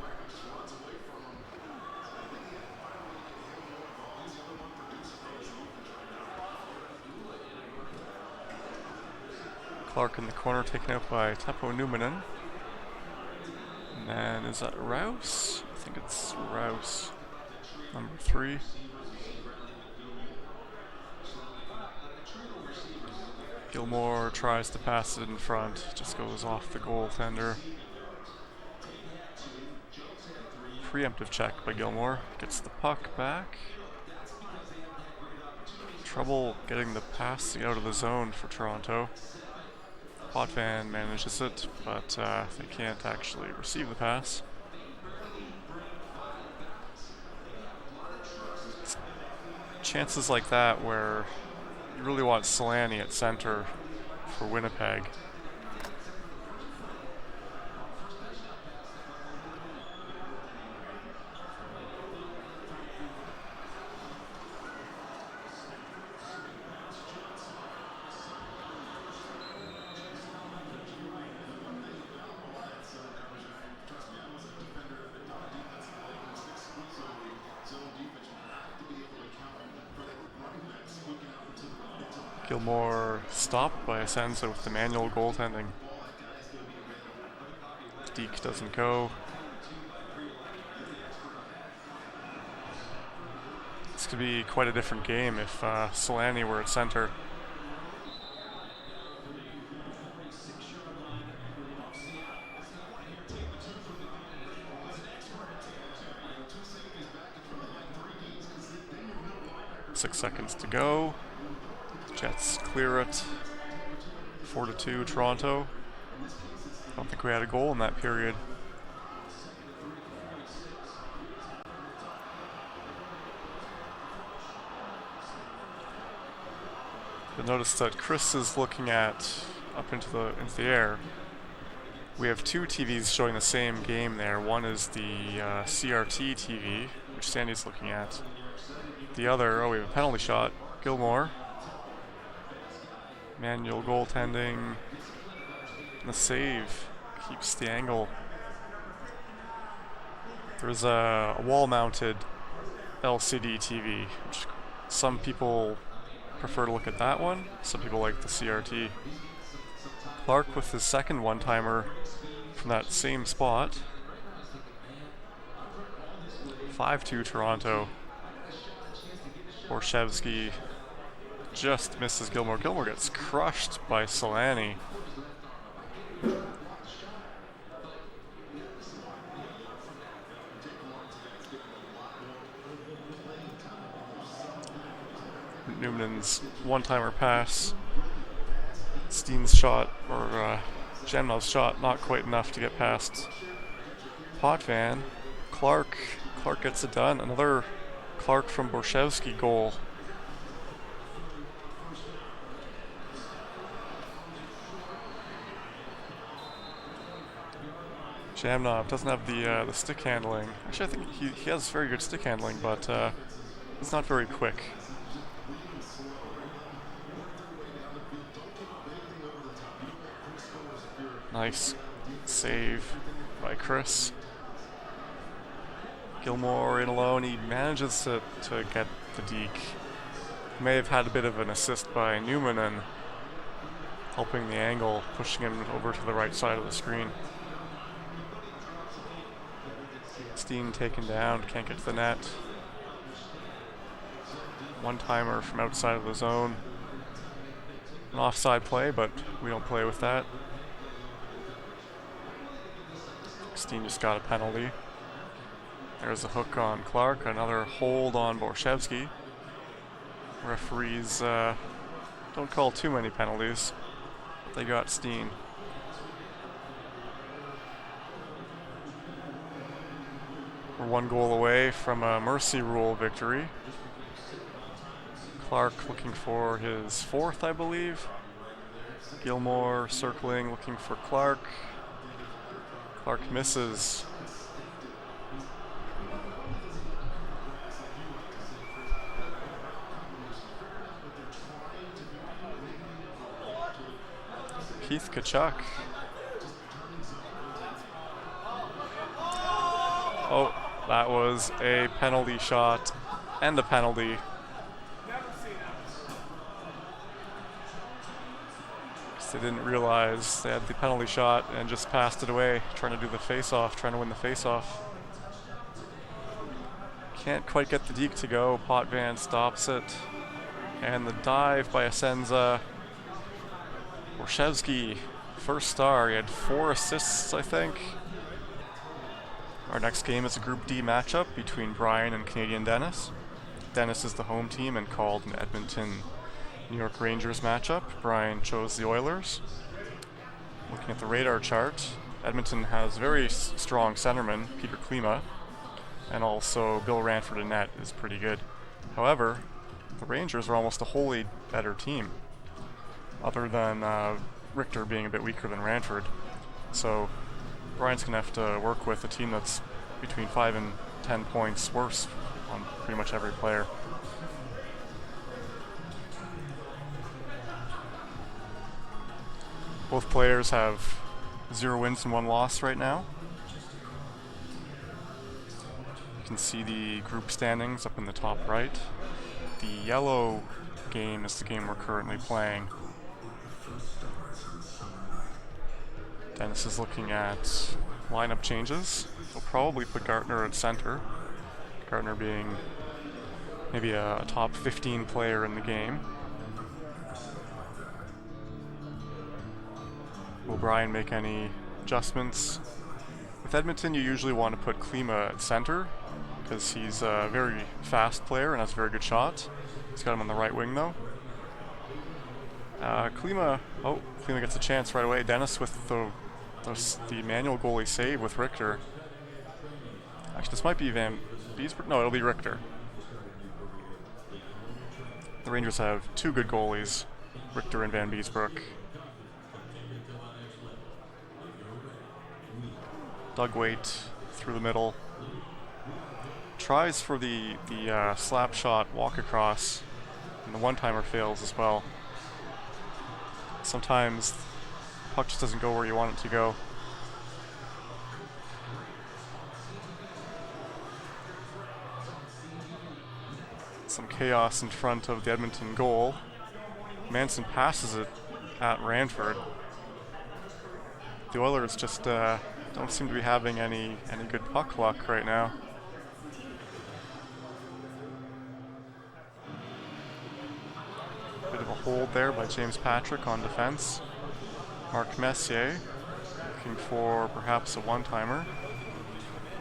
Clark in the corner taken out by Teppo Numminen. And is that Rouse? I think it's Rouse. Number 3. Gilmore tries to pass it in front, just goes off the goaltender. Preemptive check by Gilmore, gets the puck back. Trouble getting the passing out of the zone for Toronto. Potvin manages it, but they can't actually receive the pass. It's chances like that where you really want Solani at center for Winnipeg. Gilmore stopped by Asenza with the manual goaltending. Deke doesn't go. This could be quite a different game if Solani were at center. Six seconds to go. Jets clear it. 4-2 Toronto. I don't think we had a goal in that period. You'll notice that Chris is looking at up into the air. We have 2 TVs showing the same game there. One is the CRT TV, which Sandy's looking at. The other, we have a penalty shot. Gilmore. Manual goaltending. The save keeps the angle. There's a wall-mounted LCD TV, which some people prefer to look at that one. Some people like the CRT. Clark with his second one-timer from that same spot. 5-2 Toronto. Borshevsky just misses Gilmore. Gilmore gets crushed by Solani. Newman's one-timer pass. Steen's shot, or Genmov's shot, not quite enough to get past Potvin. Clark gets it done. Another Clark from Borshevsky goal. Jamnov doesn't have the stick handling. Actually, I think he has very good stick handling, but it's not very quick. Nice save by Chris. Gilmore in alone. He manages to get the deke. May have had a bit of an assist by Newman and helping the angle, pushing him over to the right side of the screen. Steen taken down, can't get to the net. One-timer from outside of the zone. An offside play, but we don't play with that. Steen just got a penalty. There's a hook on Clark, another hold on Borshevsky. Referees don't call too many penalties. They got Steen. We're 1 goal away from a mercy rule victory. Clark looking for his 4th, I believe. Gilmore circling, looking for Clark. Clark misses. Keith Kachuk. Oh, that was a penalty shot and a penalty. They didn't realize they had the penalty shot and just passed it away, trying to do the face-off, trying to win the face-off. Can't quite get the deke to go. Potvin stops it. And the dive by Asenza. Borshevsky, first star. He had 4 assists, I think. Our next game is a Group D matchup between Brian and Canadian Dennis. Dennis is the home team and called an Edmonton New York Rangers matchup. Brian chose the Oilers. Looking at the radar chart, Edmonton has very strong centerman, Peter Klima, and also Bill Ranford in net is pretty good. However, the Rangers are almost a wholly better team, other than Richter being a bit weaker than Ranford. So Brian's going to have to work with a team that's between 5 and 10 points worse on pretty much every player. Both players have 0 wins and 1 loss right now. You can see the group standings up in the top right. The yellow game is the game we're currently playing. Dennis is looking at lineup changes. He'll probably put Gartner at center. Gartner being maybe a top 15 player in the game. Will Brian make any adjustments? With Edmonton, you usually want to put Klima at center because he's a very fast player and has a very good shot. He's got him on the right wing though. Klima gets a chance right away. Dennis with the manual goalie save with Richter. Actually, this might be Van Beesbrook. No, it'll be Richter. The Rangers have 2 good goalies, Richter and Van Beesbrook. Doug Waite through the middle. Tries for the slap shot walk across, and the one-timer fails as well. Sometimes the puck just doesn't go where you want it to go. Some chaos in front of the Edmonton goal. Manson passes it at Ranford. The Oilers just don't seem to be having any good puck luck right now. Bit of a hold there by James Patrick on defense. Mark Messier looking for perhaps a one-timer.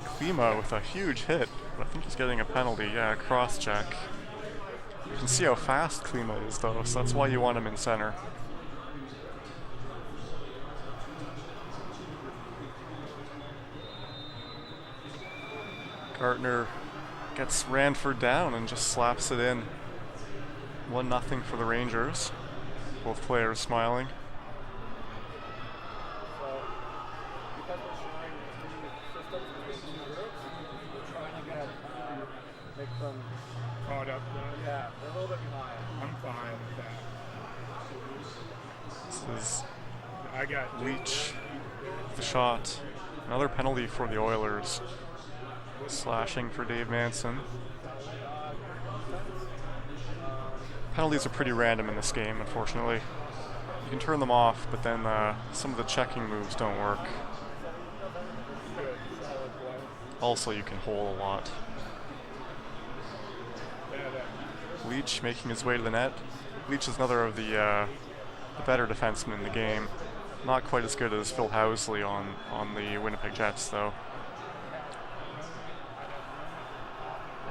Klima with a huge hit, but I think he's getting a penalty. Yeah, cross-check. You can see how fast Klima is though, so that's why you want him in center. Gartner gets Ranford down and just slaps it in. 1-0 for the Rangers. Both players smiling. Because we're trying 3 systems between 2 groups, we're trying to make them, Caught up. yeah, they're a little bit behind. I'm fine with that. This is I got Leach, the shot. Another penalty for the Oilers. Slashing for Dave Manson. Penalties are pretty random in this game, unfortunately. You can turn them off, but then some of the checking moves don't work. Also, you can hole a lot. Leach making his way to the net. Leach is another of the better defensemen in the game. Not quite as good as Phil Housley on the Winnipeg Jets, though.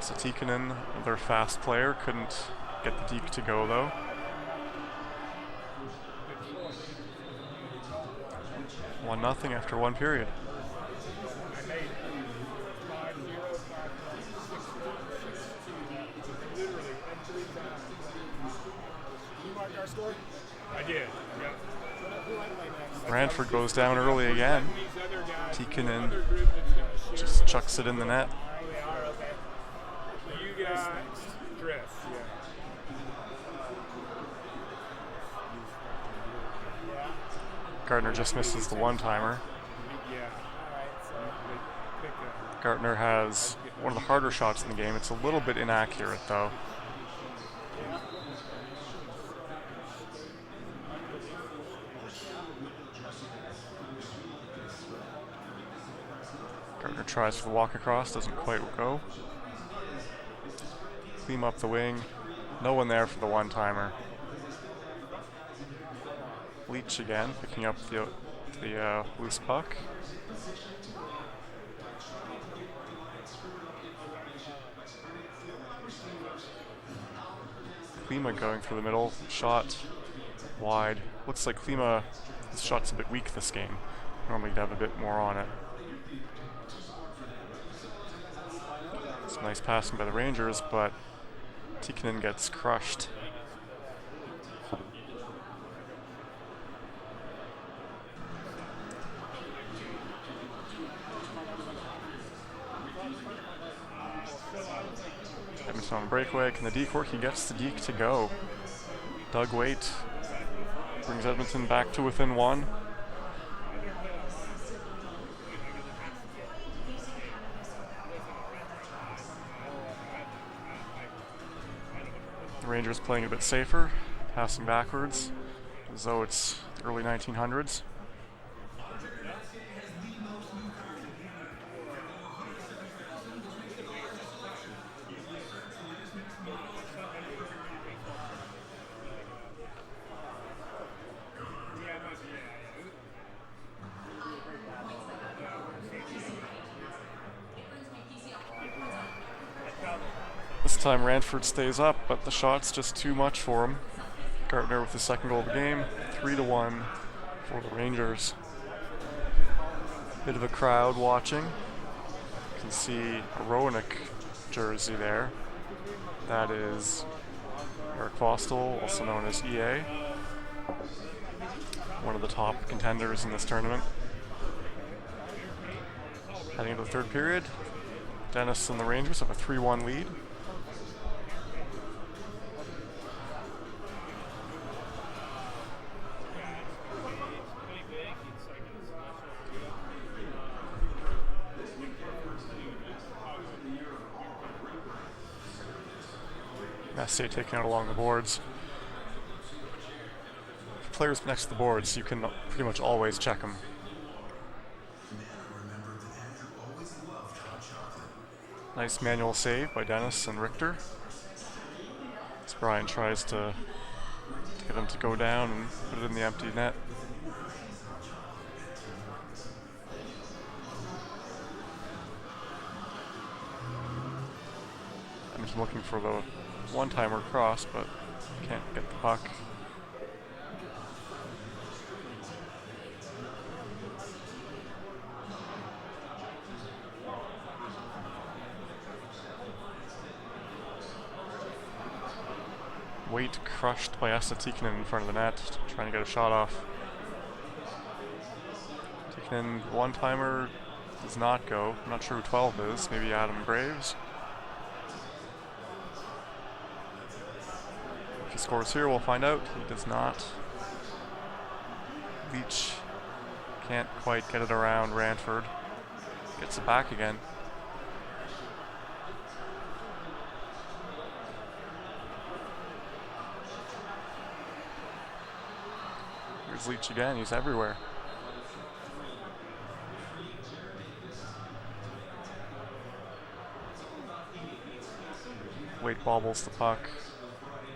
Satikkanen, another fast player, couldn't get the deke to go though. One nothing after 1 period. I did. Yeah. Ranford goes down early again. Tikkanen just chucks it in the net. You got dress. Gardner just misses the one-timer. Gartner has one of the harder shots in the game. It's a little bit inaccurate though. Gartner tries for the walk across, doesn't quite go. Klima up the wing. No one there for the one-timer. Leach again, picking up the loose puck. Klima going through the middle, shot wide. Looks like Klima, his shot's a bit weak this game. Normally he'd have a bit more on it. Some nice passing by the Rangers, but Tikkanen gets crushed. Edmonton on a breakaway. Can the deke work? He gets the deke to go. Doug Waite brings Edmonton back to within one. The Rangers playing a bit safer, passing backwards, as though it's the early 1900s. This time Ranford stays up, but the shot's just too much for him. Gartner with his second goal of the game, 3-1 for the Rangers. Bit of a crowd watching. You can see a Roenick jersey there. That is Eric Vostel, also known as EA. One of the top contenders in this tournament. Heading into the third period, Dennis and the Rangers have a 3-1 lead. Messier taking out along the boards. Players next to the boards, you can pretty much always check them. Nice manual save by Dennis and Richter. As Brian tries to get him to go down and put it in the empty net. I'm just looking for the one-timer cross, but can't get the puck. Waite crushed by Esa Tikkanen in front of the net, trying to get a shot off. Tikkanen one-timer does not go. I'm not sure who 12 is, maybe Adam Graves. If he scores here, we'll find out. He does not. Leach can't quite get it around Ranford. Gets it back again. Here's Leach again, he's everywhere. Waite bobbles the puck.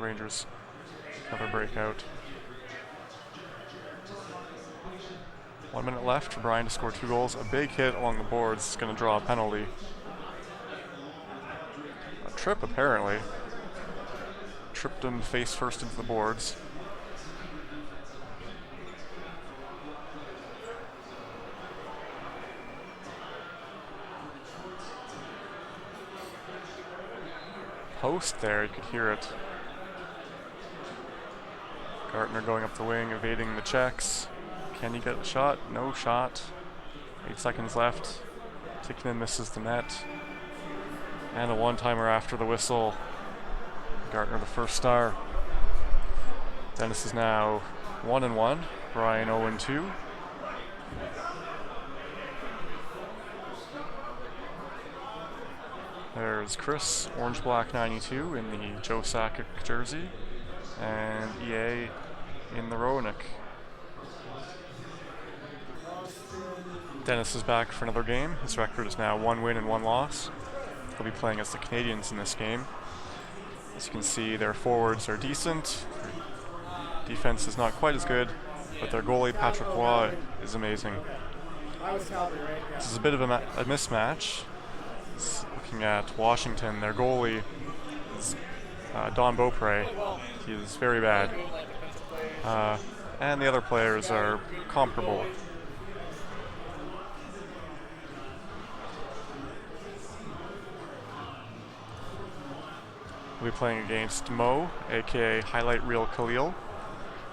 Rangers another breakout. 1 minute left for Brian to score 2 goals. A big hit along the boards is going to draw a penalty. A trip apparently. Tripped him face first into the boards. Post there, you could hear it. Gartner going up the wing, evading the checks. Can he get a shot? No shot. 8 seconds left. Tikkanen misses the net. And a one-timer after the whistle. Gartner the first star. Dennis is now 1-1. Brian 0-2. There's Chris, orange-black 92 in the Joe Sakic jersey. And EA in the Roenick. Dennis is back for another game. His record is now 1 win and 1 loss. He'll be playing as the Canadians in this game. As you can see, their forwards are decent. Their defense is not quite as good, but their goalie, Patrick Roy, is amazing. This is a bit of a mismatch. Looking at Washington, their goalie is Don Beaupre. He is very bad. And the other players are comparable. We'll be playing against Mo, aka Highlight Reel Khalil.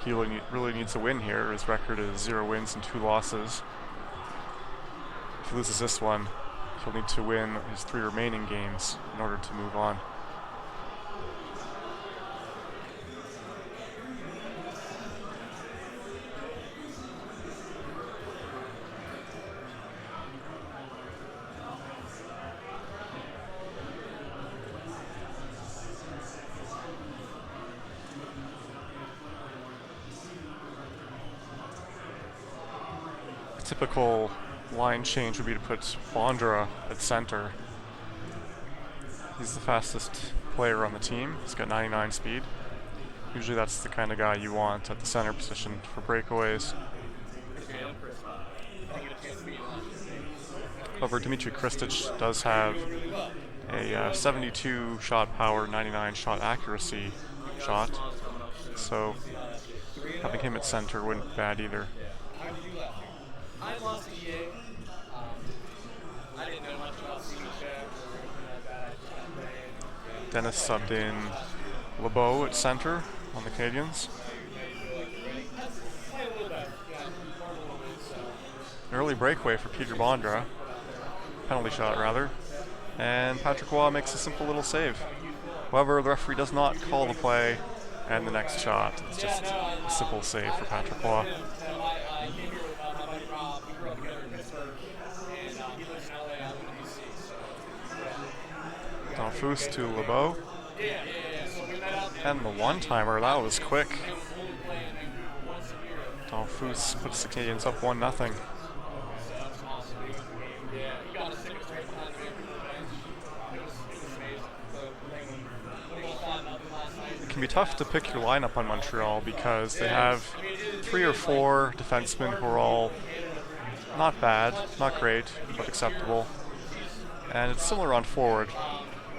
He really needs a win here. His record is 0 wins and 2 losses. If he loses this one, he'll need to win his 3 remaining games in order to move on. Typical line change would be to put Bondra at center. He's the fastest player on the team. He's got 99 speed. Usually that's the kind of guy you want at the center position for breakaways. However, Dmitry Kristich does have a 72 shot power, 99 shot accuracy shot, so having him at center wouldn't be bad either. I lost EA. I didn't know much about Sega Dennis subbed in LeBeau at center on the Canadians. An early breakaway for Peter Bondra. Penalty shot, rather. And Patrick Roy makes a simple little save. However, the referee does not call the play, and the next shot is just a simple save for Patrick Roy. Donfus to LeBeau. And the one-timer, that was quick. Donfus puts the Canadians up 1-0. It can be tough to pick your lineup on Montreal because they have 3 or 4 defensemen who are all not bad, not great, but acceptable. And it's similar on forward,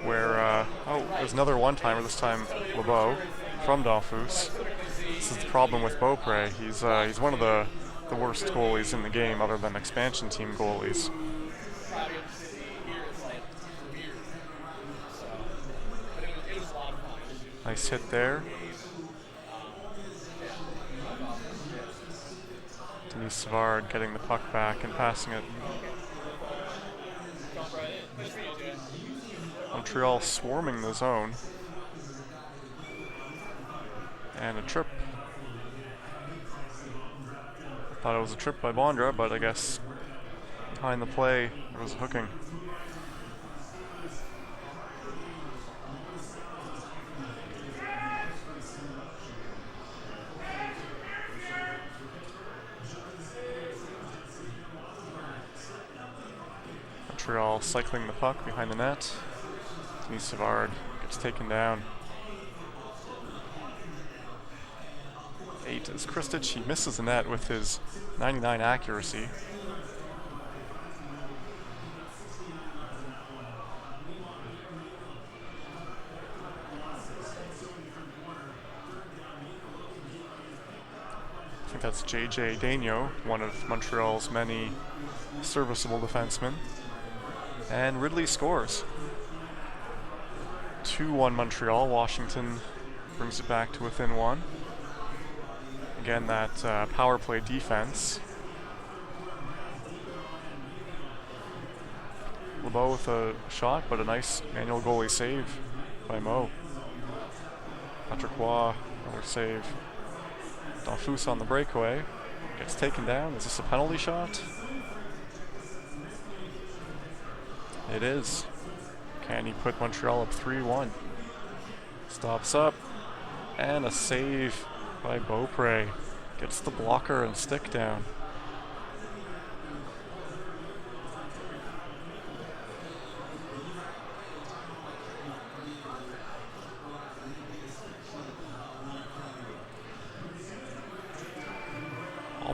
where, there's another one-timer, this time LeBeau, from Donfus. This is the problem with Beaupre. He's one of the worst goalies in the game, other than expansion team goalies. Nice hit there. Denis Savard getting the puck back and passing it. Montreal swarming the zone. And a trip. I thought it was a trip by Bondra, but I guess behind the play there was hooking. Montreal cycling the puck behind the net. Denis Savard gets taken down. 8 is Kristich. He misses the net with his 99 accuracy. I think that's JJ Daigneault, one of Montreal's many serviceable defensemen. And Ridley scores. 2-1 Montreal. Washington brings it back to within 1. Again, that power play defense. LeBeau with a shot, but a nice manual goalie save by Mo. Patrick Roy, another save. Donfus on the breakaway. Gets taken down. Is this a penalty shot? It is. Can he put Montreal up 3-1? Stops up. And a save by Beaupre. Gets the blocker and stick down.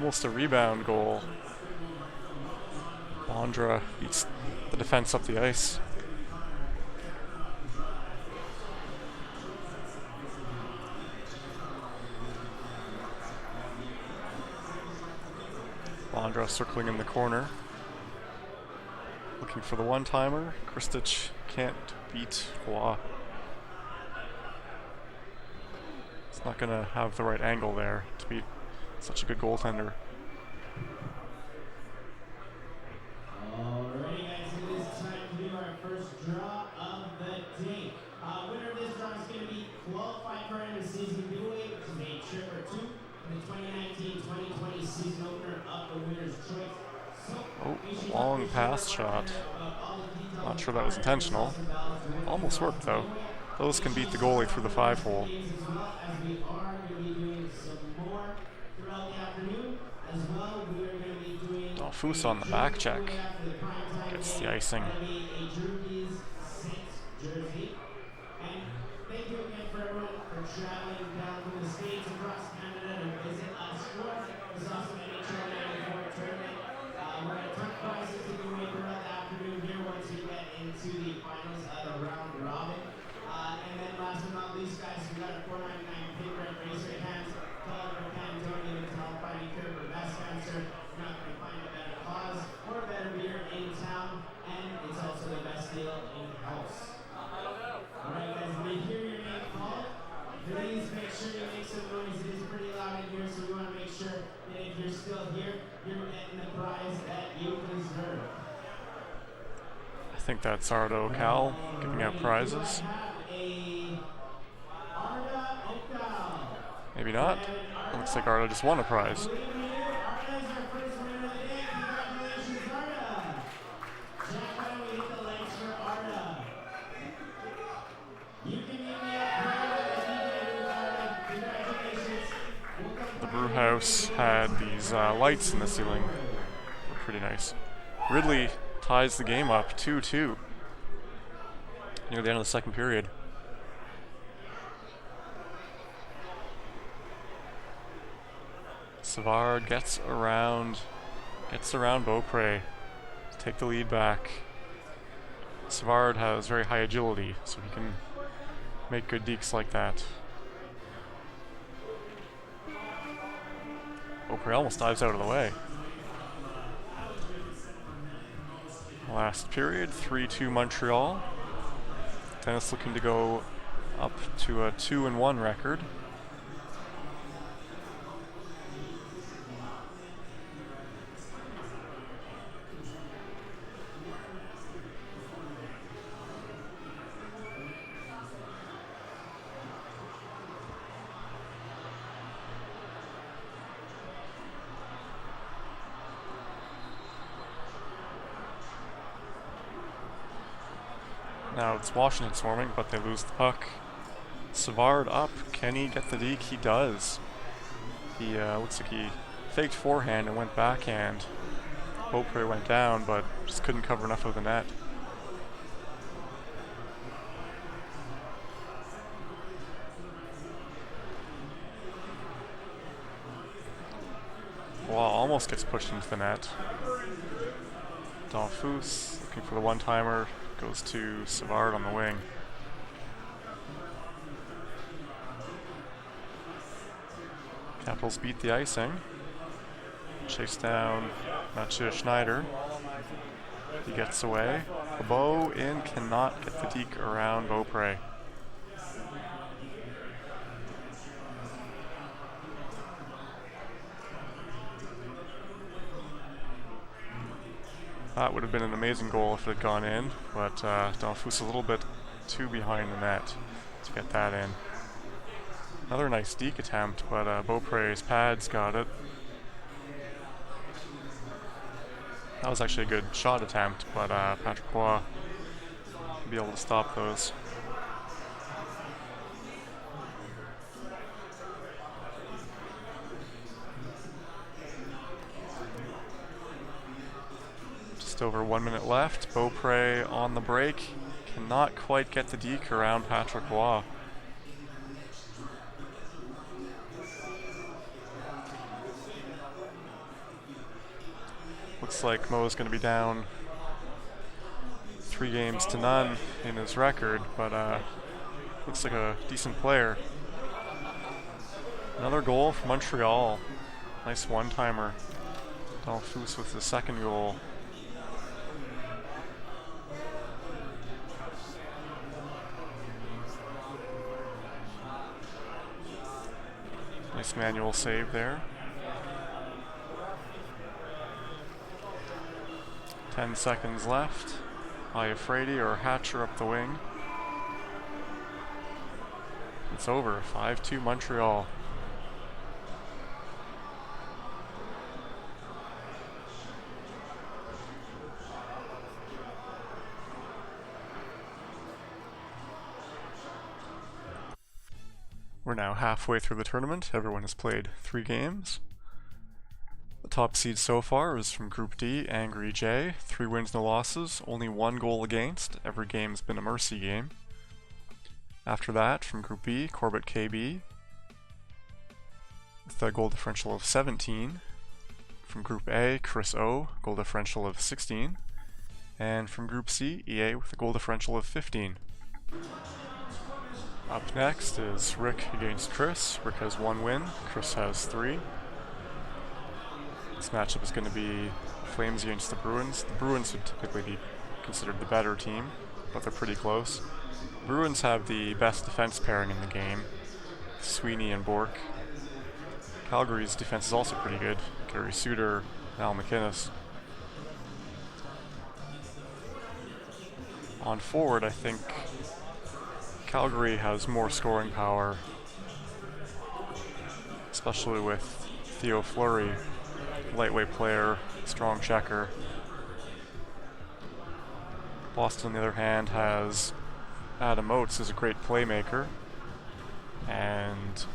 almost a rebound goal. Bondra beats the defense up the ice. Bondra circling in the corner, looking for the one-timer. Kristich can't beat Roy. He's not going to have the right angle there to beat such a good goaltender. Alrighty guys, it is time to do our first draw of the day. Winner of this draw is going to be qualified for end of season giveaway, which is a Trevor 2 for the 2019-2020 season opener of the Winner's Choice. Oh, long pass shot. Not sure that was intentional. Almost worked though. Those can beat the goalie through the 5-hole. Foose on the back check. Gets the icing. Thank you again for everyone for traveling down from the States across Canada to visit us for this awesome NHL 94 tournament. We're going to ton of prizes to give away throughout the afternoon here once we get into the finals of the round robin. And then last but not least, guys, we got a $4.99 paper and razor hands. Call it Pantone to help fighting cure for best cancer. You're not going to find a better cause or a better beer in town, and it's also the best deal in house. Alright guys, when you hear your name called, please make sure you make some noise. It is pretty loud in here, so we want to make sure that if you're still here, you're getting the prize that you deserve. I think that's Ardo Cal giving out prizes. Maybe not. Looks like Ardo just won a prize. The brew house had these lights in the ceiling. They're pretty nice. Ridley ties the game up 2-2 near the end of the second period. Savard gets around Beaupre to take the lead back. Savard has very high agility, so he can make good dekes like that. Beaupre almost dives out of the way. Last period, 3-2 Montreal. Dennis looking to go up to a 2-1 record. Now it's Washington swarming, but they lose the puck. Savard up. Can he get the deke? He does. He looks like he faked forehand and went backhand. Beaupre went down, but just couldn't cover enough of the net. Wow, almost gets pushed into the net. Donfus looking for the one-timer. Goes to Savard on the wing. Capitals beat the icing. Chase down Mathieu Schneider. He gets away. Lebeau in, cannot get the deke around Beaupre. That would have been an amazing goal if it had gone in, but Donfus a little bit too behind the net to get that in. Another nice deke attempt, but Beaupre's pads got it. That was actually a good shot attempt, but Patrick Roy will be able to stop those. Just over 1 minute left. Beaupre on the break. Cannot quite get the deke around Patrick Roy. Looks like Mo's going to be down 3-0 in his record, but looks like a decent player. Another goal for Montreal. Nice one-timer. Dalfus with the second goal. Nice manual save there. 10 seconds left. Iafredi or Hatcher up the wing. It's over. 5-2 Montreal. We're now halfway through the tournament. Everyone has played 3 games. The top seed so far is from Group D, Angry J. 3 wins, no losses, only 1 goal against. Every game's been a mercy game. After that, from Group B, Corbett KB with a goal differential of 17. From Group A, Chris O, goal differential of 16. And from Group C, EA with a goal differential of 15. Up next is Rick against Chris. Rick has 1 win, Chris has 3. This matchup is going to be Flames against the Bruins. The Bruins would typically be considered the better team, but they're pretty close. Bruins have the best defense pairing in the game, Sweeney and Bork. Calgary's defense is also pretty good, Gary Suter, Al McInnes. On forward, I think Calgary has more scoring power, especially with Theo Fleury, lightweight player, strong checker. Boston, on the other hand, has Adam Oates, is a great playmaker, and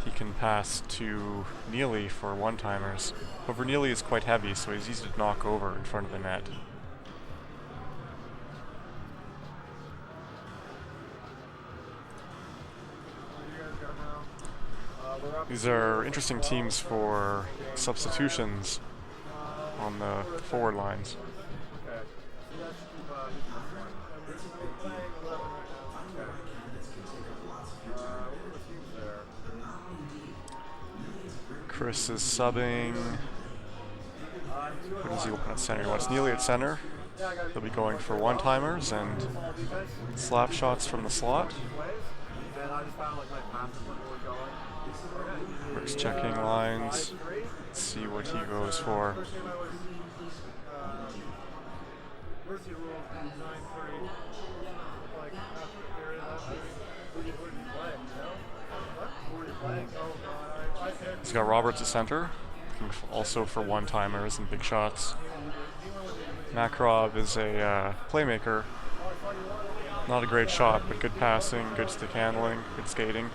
he can pass to Neely for one-timers. However, Neely is quite heavy, so he's easy to knock over in front of the net. These are interesting teams for substitutions on the forward lines. Chris is subbing. Who does he open at center? He wants Neely at center. They'll be going for one-timers and slap shots from the slot. Rick's checking lines. Let's see what he goes for. He's got Roberts at center, also for one-timers and big shots. Makarov is a playmaker. Not a great shot, but good passing, good stick handling, good skating.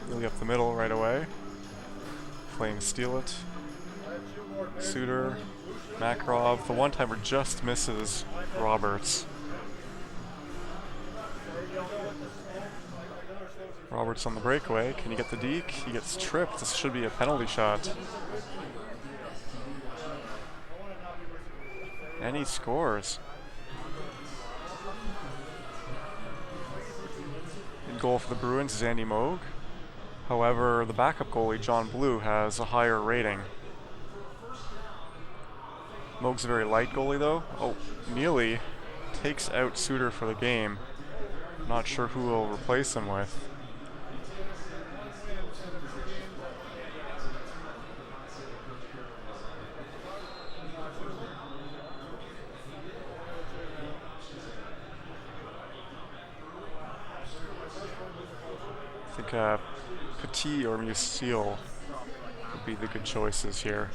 Really up the middle right away. Flames steal it. Suter, Makarov. The one-timer just misses Roberts. Roberts on the breakaway. Can he get the deke? He gets tripped. This should be a penalty shot. And he scores. In goal for the Bruins is Andy Moog. However, the backup goalie, John Blue, has a higher rating. Moog's a very light goalie, though. Oh, Neely takes out Suter for the game. Not sure who will replace him with. I think Petit or Musil would be the good choices here.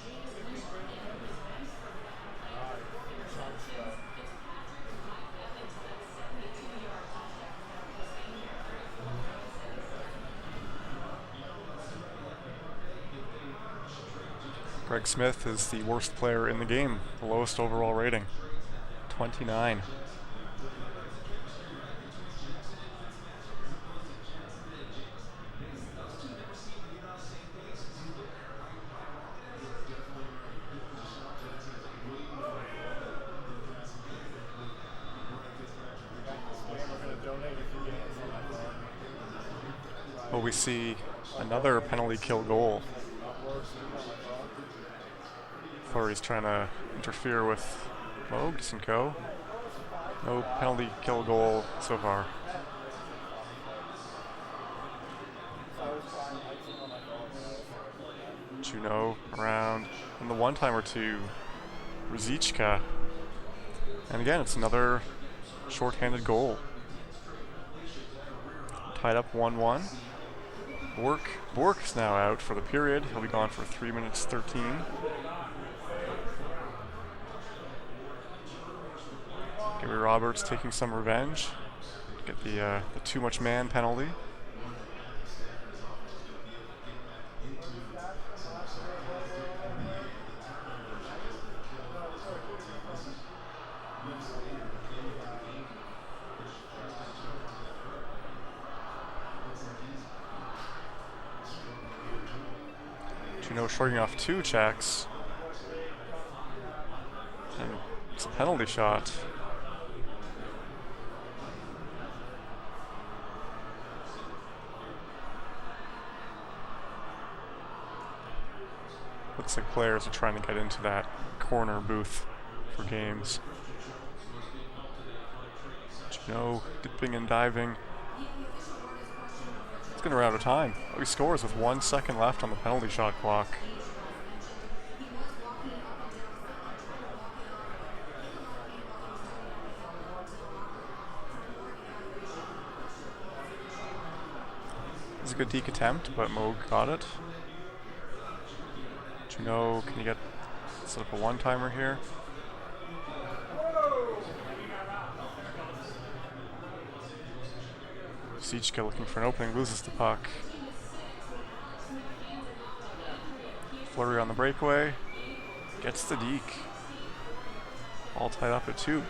Greg Smith is the worst player in the game, the lowest overall rating, 29. Well, we see another penalty kill goal. Fleury's trying to interfere with Moog, doesn't go. No penalty kill goal so far. Juno around, and the one-timer to Rzichka. And again, it's another shorthanded goal. Tied up 1-1. Bork's now out for the period. He'll be gone for 3 minutes 13. Gary Roberts taking some revenge. Get the too much man penalty. Juno shrugging off 2 checks. And it's a penalty shot. Looks like players are trying to get into that corner booth for games. Juno dipping and diving. It's going to run out of time. He scores with 1 second left on the penalty shot clock. It was a good deke attempt, but Moog got it. Juno, can you get set up a one-timer here? Rzichka looking for an opening, loses the puck. Fleury on the breakaway, gets the deke. All tied up at 2.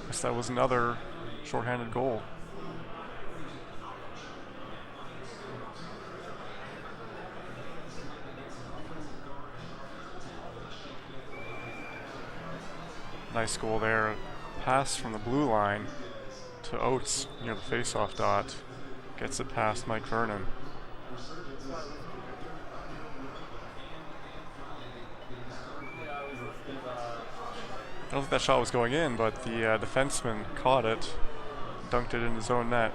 Guess that was another shorthanded goal. Nice goal there. Pass from the blue line to Oates near the face-off dot. Gets it past Mike Vernon. I don't think that shot was going in, but the defenseman caught it, dunked it in his own net.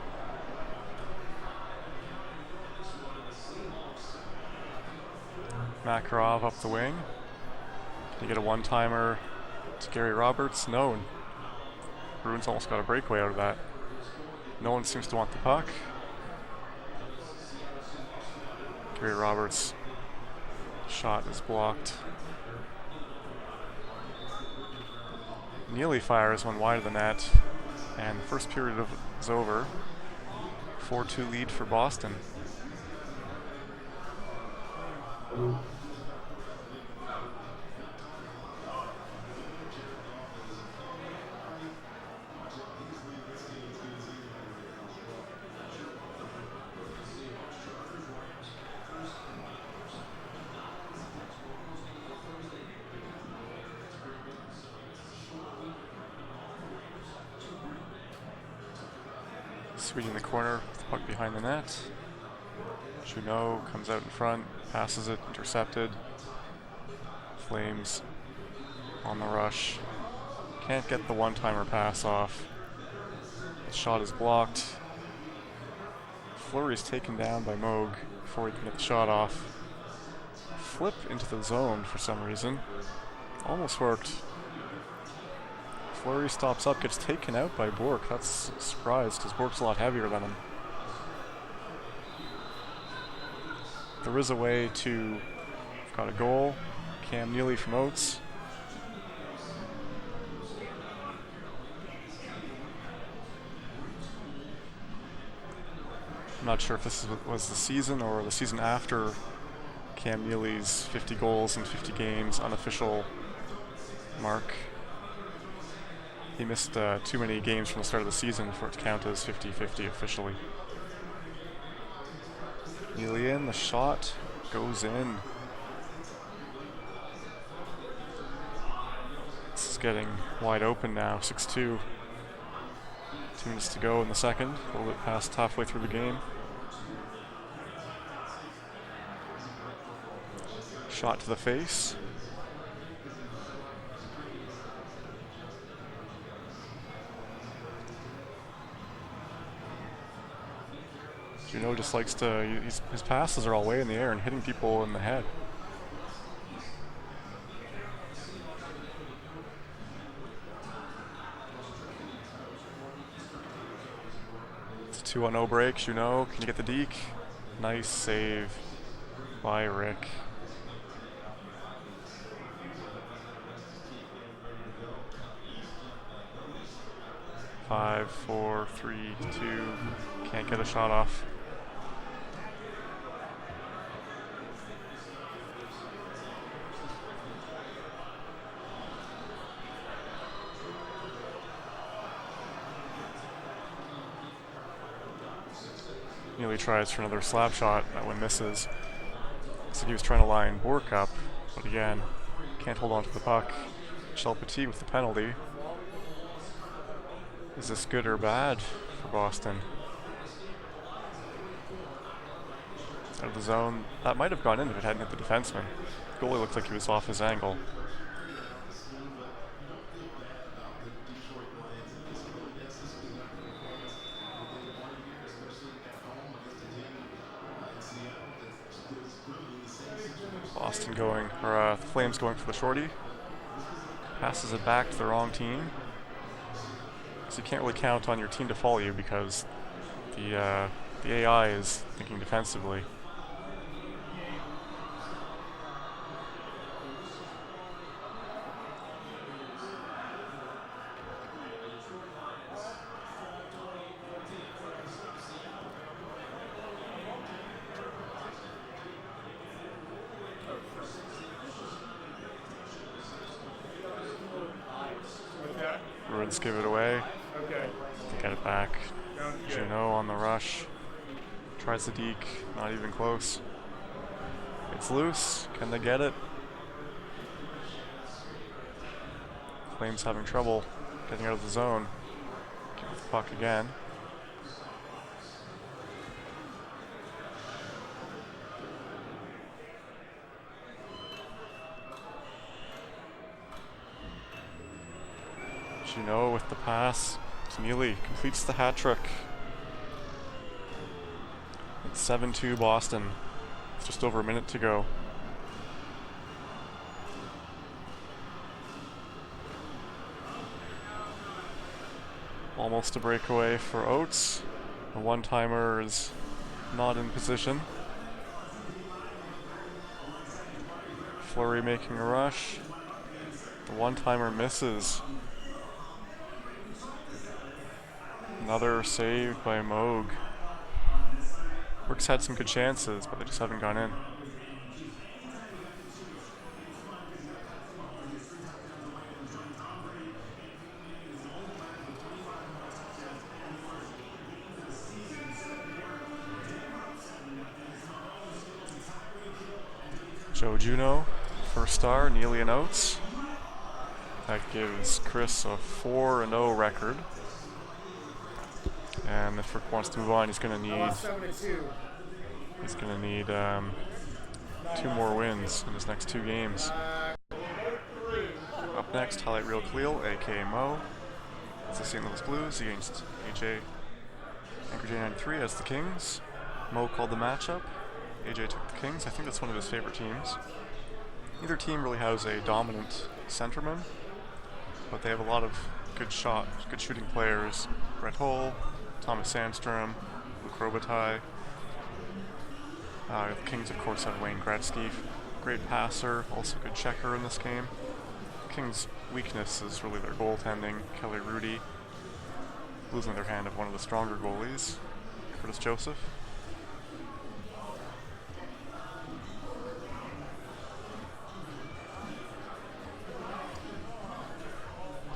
Makarov up the wing. Can you get a one-timer to Gary Roberts? No. Bruins almost got a breakaway out of that. No one seems to want the puck. Gary Roberts' shot is blocked. Neely fires one wide of the net, and the first period is over. 4-2 lead for Boston. Sweeting the corner with the puck behind the net. Juno comes out in front, passes it, intercepted. Flames on the rush. Can't get the one-timer pass off. The shot is blocked. Fleury is taken down by Moog before he can get the shot off. Flip into the zone for some reason. Almost worked. Fleury stops up, gets taken out by Bork. That's a surprise, because Bork's a lot heavier than him. There is a way to... Got a goal. Cam Neely from Oates. I'm not sure if this was the season or the season after Cam Neely's 50 goals in 50 games unofficial mark. He missed too many games from the start of the season for it to count as 50-50 officially. Neely in, the shot goes in. It's getting wide open now, 6-2. 2 minutes to go in the second, a little bit past halfway through the game. Shot to the face. Juno just likes to, his passes are all way in the air and hitting people in the head. It's a 2-on-0 break, Juno, can you get the deke? Nice save by Rick. Five, 4, 3, 2, can't get a shot off. Nearly tries for another slap shot, that one misses. Looks like he was trying to line Bork up, but again, can't hold on to the puck. Shell Petit with the penalty. Is this good or bad for Boston? Out of the zone. That might have gone in if it hadn't hit the defenseman. The goalie looked like he was off his angle. Boston going, or the Flames going for the shorty. Passes it back to the wrong team. So you can't really count on your team to follow you because the AI is thinking defensively. Bruins give it away. Okay. They get it back. Sounds good. Juno on the rush. Tries the deke, not even close. It's loose. Can they get it? Flames having trouble getting out of the zone. Get with the puck again. Juno with the pass. Neely completes the hat trick. It's 7-2 Boston. It's just over a minute to go. Almost a breakaway for Oates. The one-timer is not in position. Fleury making a rush. The one-timer misses. Another save by Moog. Works had some good chances, but they just haven't gone in. Joe Juno, first star, Neely and Oates. That gives Chris a 4-0 record. And if Rick wants to move on, he's going to need 2 more wins in his next 2 games. Up next, highlight reel Khalil, aka Mo. It's the St. Louis Blues against AJ Anchor J93 as the Kings. Mo called the matchup. AJ took the Kings. I think that's one of his favorite teams. Neither team really has a dominant centerman, but they have a lot of good shooting players. Brett Hull, Thomas Sandstrom, Luke Robitaille. The Kings, of course, have Wayne Gretzky, great passer, also good checker in this game. The Kings' weakness is really their goaltending. Kelly Rudy. Blues, on the other hand, have one of the stronger goalies, Curtis Joseph.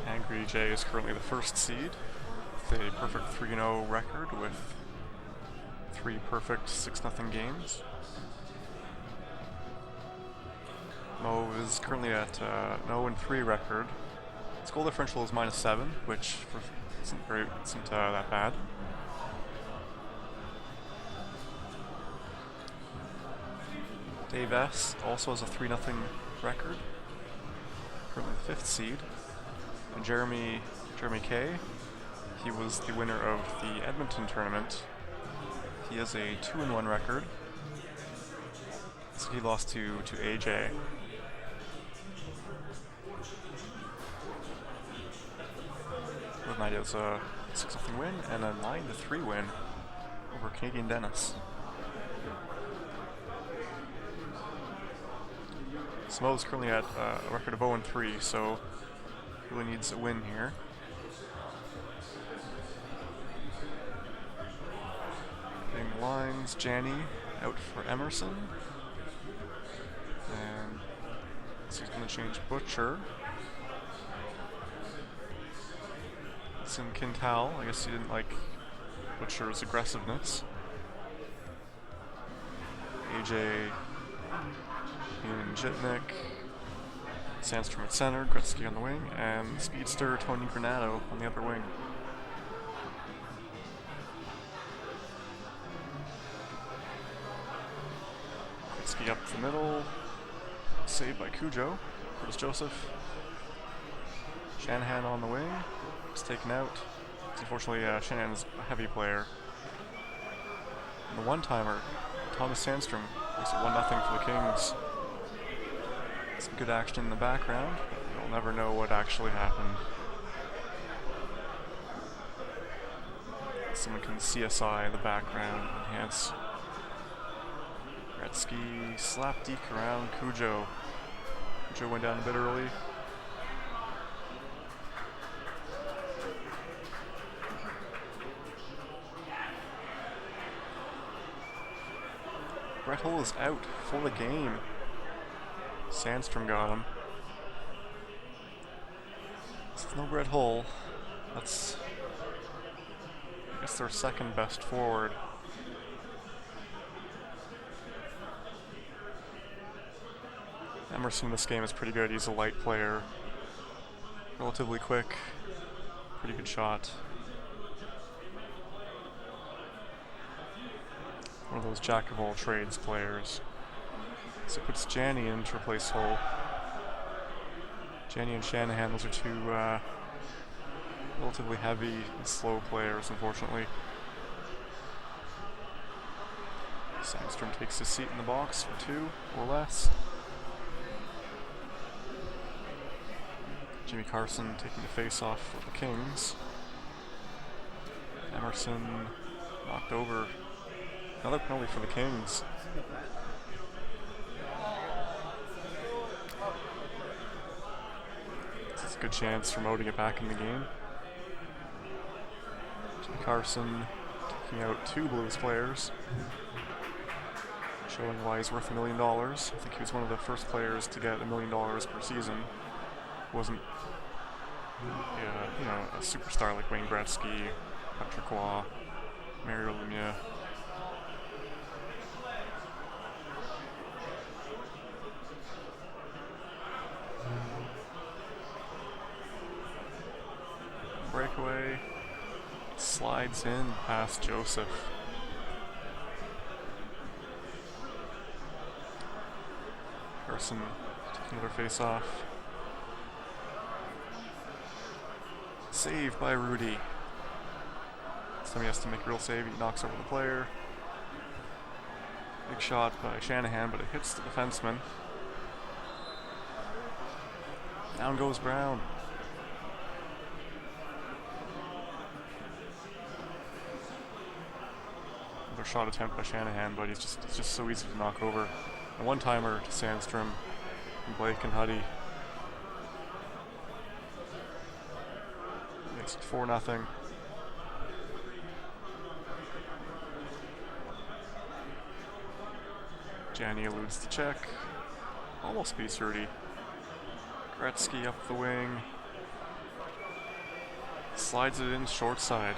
Angry J is currently the first seed with a perfect 3-0 record with 3 perfect 6-0 games. Mo is currently at 0-3 record His goal differential is -7, which isn't that bad. Dave S. also has a 3-0 record, currently the 5th seed. And Jeremy K. He was the winner of the Edmonton tournament. He has a 2-1 record. So he lost to AJ. With night, it was a 6-0 win and a 9-3 win over Canadian Dennis. Smo's currently at a record of 0-3, so really needs a win here. Getting the lines, Janny out for Emerson. And so he's going to change Butcher. It's in Quintal. I guess he didn't like Butcher's aggressiveness. AJ in Jitnik. Sandstrom at center, Gretzky on the wing, and speedster Tony Granato on the other wing. Gretzky up the middle, saved by Cujo. Curtis Joseph. Shanahan on the wing, is taken out. Unfortunately, Shanahan's a heavy player. And the one-timer, Thomas Sandstrom, makes it 1-0 for the Kings. Some good action in the background. You'll never know what actually happened. Someone can CSI the background, enhance. Gretzky slap deke around Cujo. Cujo went down a bit early. Brett Hull is out for the game. Sandstrom got him. So no Brett Hull. That's, I guess, their second best forward. Emerson in this game is pretty good. He's a light player. Relatively quick. Pretty good shot. One of those jack of all trades players. So it puts Janny in to replace Hull. Janny and Shanahan, those are two relatively heavy and slow players, unfortunately. Sandstrom takes his seat in the box for 2 or less. Jimmy Carson taking the face-off for the Kings. Emerson knocked over. Another penalty for the Kings. This is a good chance for Mo to get back in the game. Jimmy Carson taking out 2 Blues players, showing why he's worth $1 million. I think he was one of the first players to get $1 million per season. Wasn't, a superstar like Wayne Gretzky, Patrick Roy, Mario Lemieux. Breakaway, slides in past Joseph. Carson taking another face-off. Save by Rudy. So he has to make a real save. He knocks over the player. Big shot by Shanahan, but it hits the defenseman. Down goes Brown. Another shot attempt by Shanahan, but it's just so easy to knock over. A one-timer to Sandstrom and Blake and Huddy. Makes it 4-0. Janny eludes the check. Almost beats Rudy. Gretzky up the wing. Slides it in short side.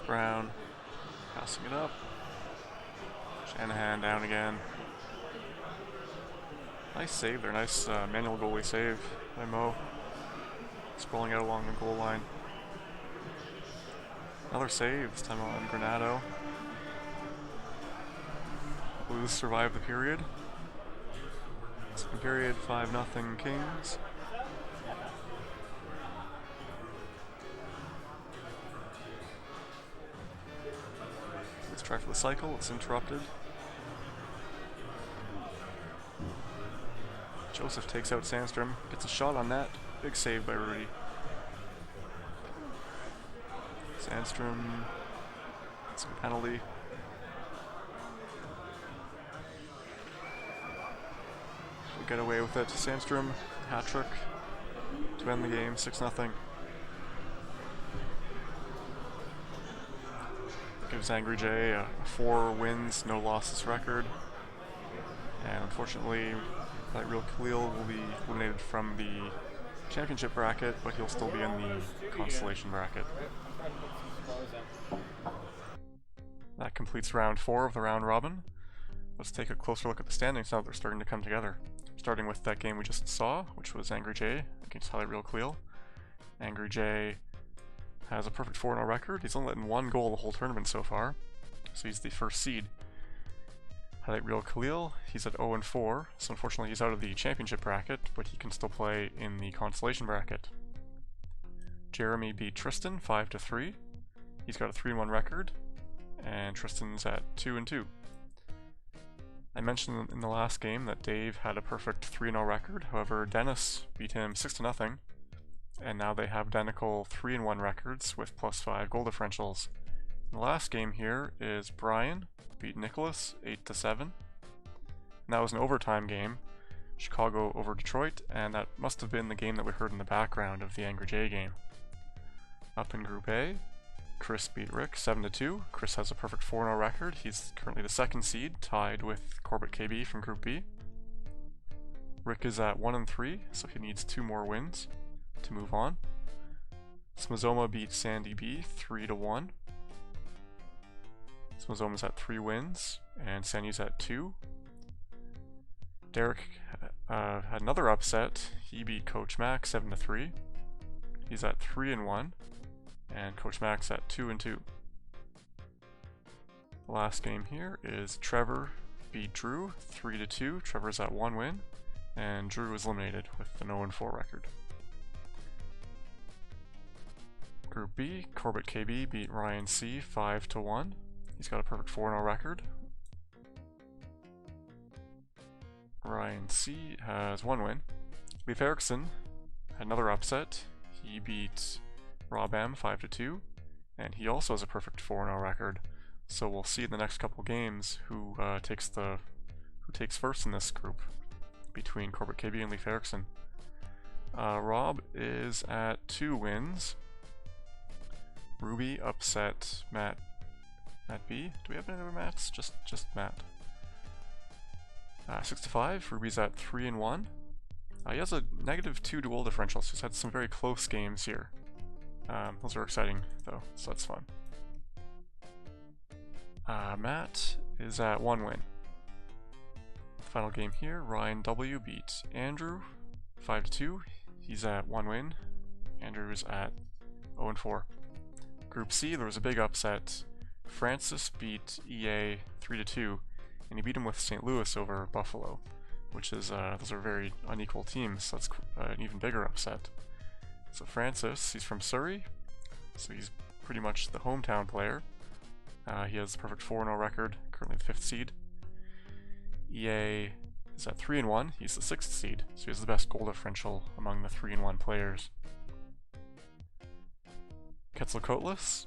Brown passing it up. Shanahan down again. Nice save there, nice manual goalie save by Mo. Scrolling out along the goal line. Another save, this time on Granado. Blues survive the period. Second period, 5-0 Kings. Let's try for the cycle, it's interrupted. Joseph takes out Sandstrom, gets a shot on net. Big save by Rudy. Sandstrom, some penalty. We get away with it. Sandstrom, hat trick to end the game, 6-0. Gives Angry J a 4 wins, no losses record. And unfortunately, Real Khalil will be eliminated from the championship bracket, but he'll still be in the consolation bracket. That completes round 4 of the round robin. Let's take a closer look at the standings now that they're starting to come together. Starting with that game we just saw, which was Angry J against Highlight Real Khalil. Angry J has a perfect 4-0 record. He's only letting 1 goal the whole tournament so far, so he's the first seed. Highlight Real Khalil, he's at 0-4, so unfortunately he's out of the championship bracket, but he can still play in the consolation bracket. Jeremy beat Tristan 5-3. He's got a 3-1 record, and Tristan's at 2-2. I mentioned in the last game that Dave had a perfect 3-0 record, however Dennis beat him 6-0, and now they have identical 3-1 records with +5 goal differentials. The last game here is Brian beat Nicholas 8-7. And that was an overtime game, Chicago over Detroit, and that must have been the game that we heard in the background of the Angry J game. Up in Group A, Chris beat Rick 7-2. Chris has a perfect 4-0 record. He's currently the 2nd seed, tied with Corbett KB from Group B. Rick is at 1-3, so he needs 2 more wins to move on. Smazoma beat Sandy B 3-1. Smazoma's at 3 wins, and Sandy's at 2. Derek had another upset. He beat Coach Max 7-3. He's at 3-1, and Coach Max at 2-2. The last game here is Trevor beat Drew 3-2. Trevor's at 1 win, and Drew is eliminated with an 0-4 record. Group B, Corbett KB beat Ryan C 5-1. He's got a perfect 4-0 record. Ryan C has 1 win. Leif Erikson had another upset. He beat Rob M 5-2, and he also has a perfect 4-0 record. So we'll see in the next couple games who takes first in this group between Corbett KB and Leif Erikson. Rob is at 2 wins. Ruby upset Matt B. Do we have any other Matts? Just Matt. 6-5. Ruby's at 3-1. He has a -2 goal differential, so he's had some very close games here. Those are exciting though, so that's fun. Matt is at 1 win. Final game here, Ryan W beat Andrew 5-2. He's at 1 win. Andrew's at 0-4. Group C, there was a big upset. Francis beat EA 3-2, and he beat him with St. Louis over Buffalo, which is those are very unequal teams, so that's an even bigger upset. So Francis, he's from Surrey, so he's pretty much the hometown player. He has a perfect 4-0 record, currently the 5th seed. EA is at 3-1, he's the 6th seed, so he has the best goal differential among the 3-1 players. Quetzalcoatlus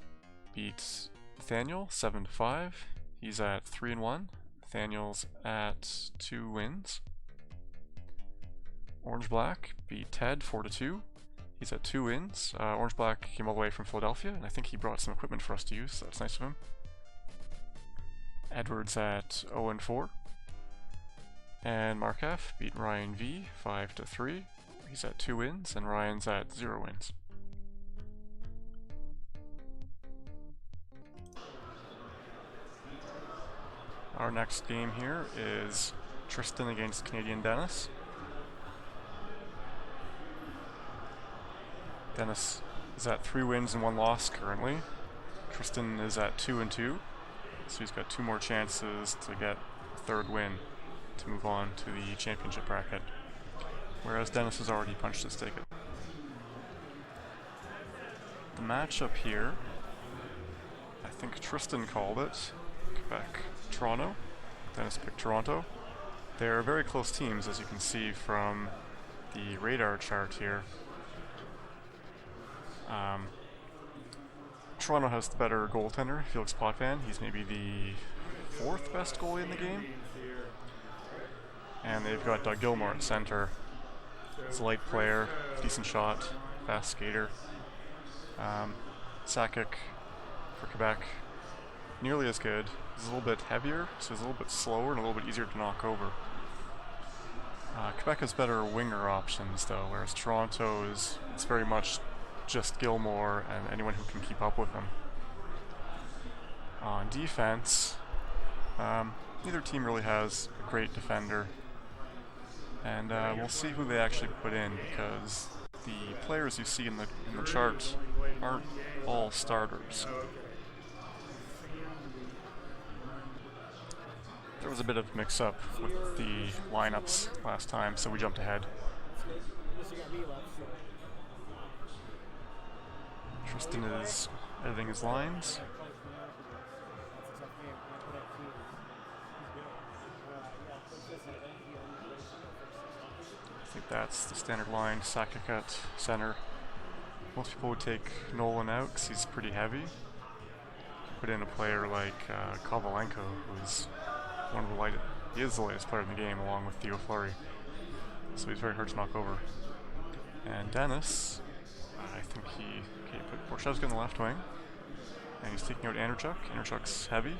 beat Nathaniel 7-5. He's at 3-1. Nathaniel's at 2 wins. Orange Black beat Ted 4-2. He's at 2 wins. Orange Black came all the way from Philadelphia, and I think he brought some equipment for us to use, so that's nice of him. Edward's at 0-4. And Mark F beat Ryan V 5-3. He's at 2 wins, and Ryan's at 0 wins. Our next game here is Tristan against Canadian Dennis. Dennis is at 3 wins and 1 loss currently. Tristan is at 2-2, so he's got 2 more chances to get a 3rd win to move on to the championship bracket, whereas Dennis has already punched his ticket. The matchup here, I think Tristan called it, Quebec, Toronto. Dennis picked Toronto. They're very close teams, as you can see from the radar chart here. Toronto has the better goaltender, Felix Potvin. He's maybe the 4th best goalie in the game. And they've got Doug Gilmour at center. He's a light player, decent shot, fast skater. Sakic for Quebec, nearly as good. He's a little bit heavier, so he's a little bit slower and a little bit easier to knock over. Quebec has better winger options though, whereas Toronto is very much just Gilmour and anyone who can keep up with him. On defense, neither team really has a great defender, and we'll see who they actually put in, because the players you see in the chart aren't all starters. There was a bit of mix-up with the lineups last time, so we jumped ahead. Tristan is editing his lines. I think that's the standard line. Sakic at center. Most people would take Nolan out because he's pretty heavy. Put in a player like Kovalenko, who's one of the lightest. He is the lightest player in the game, along with Theo Fleury. So he's very hard to knock over. And Dennis, I think he put Borchevsky on the left wing, and he's taking out Andrechuk. Andrechuk's heavy.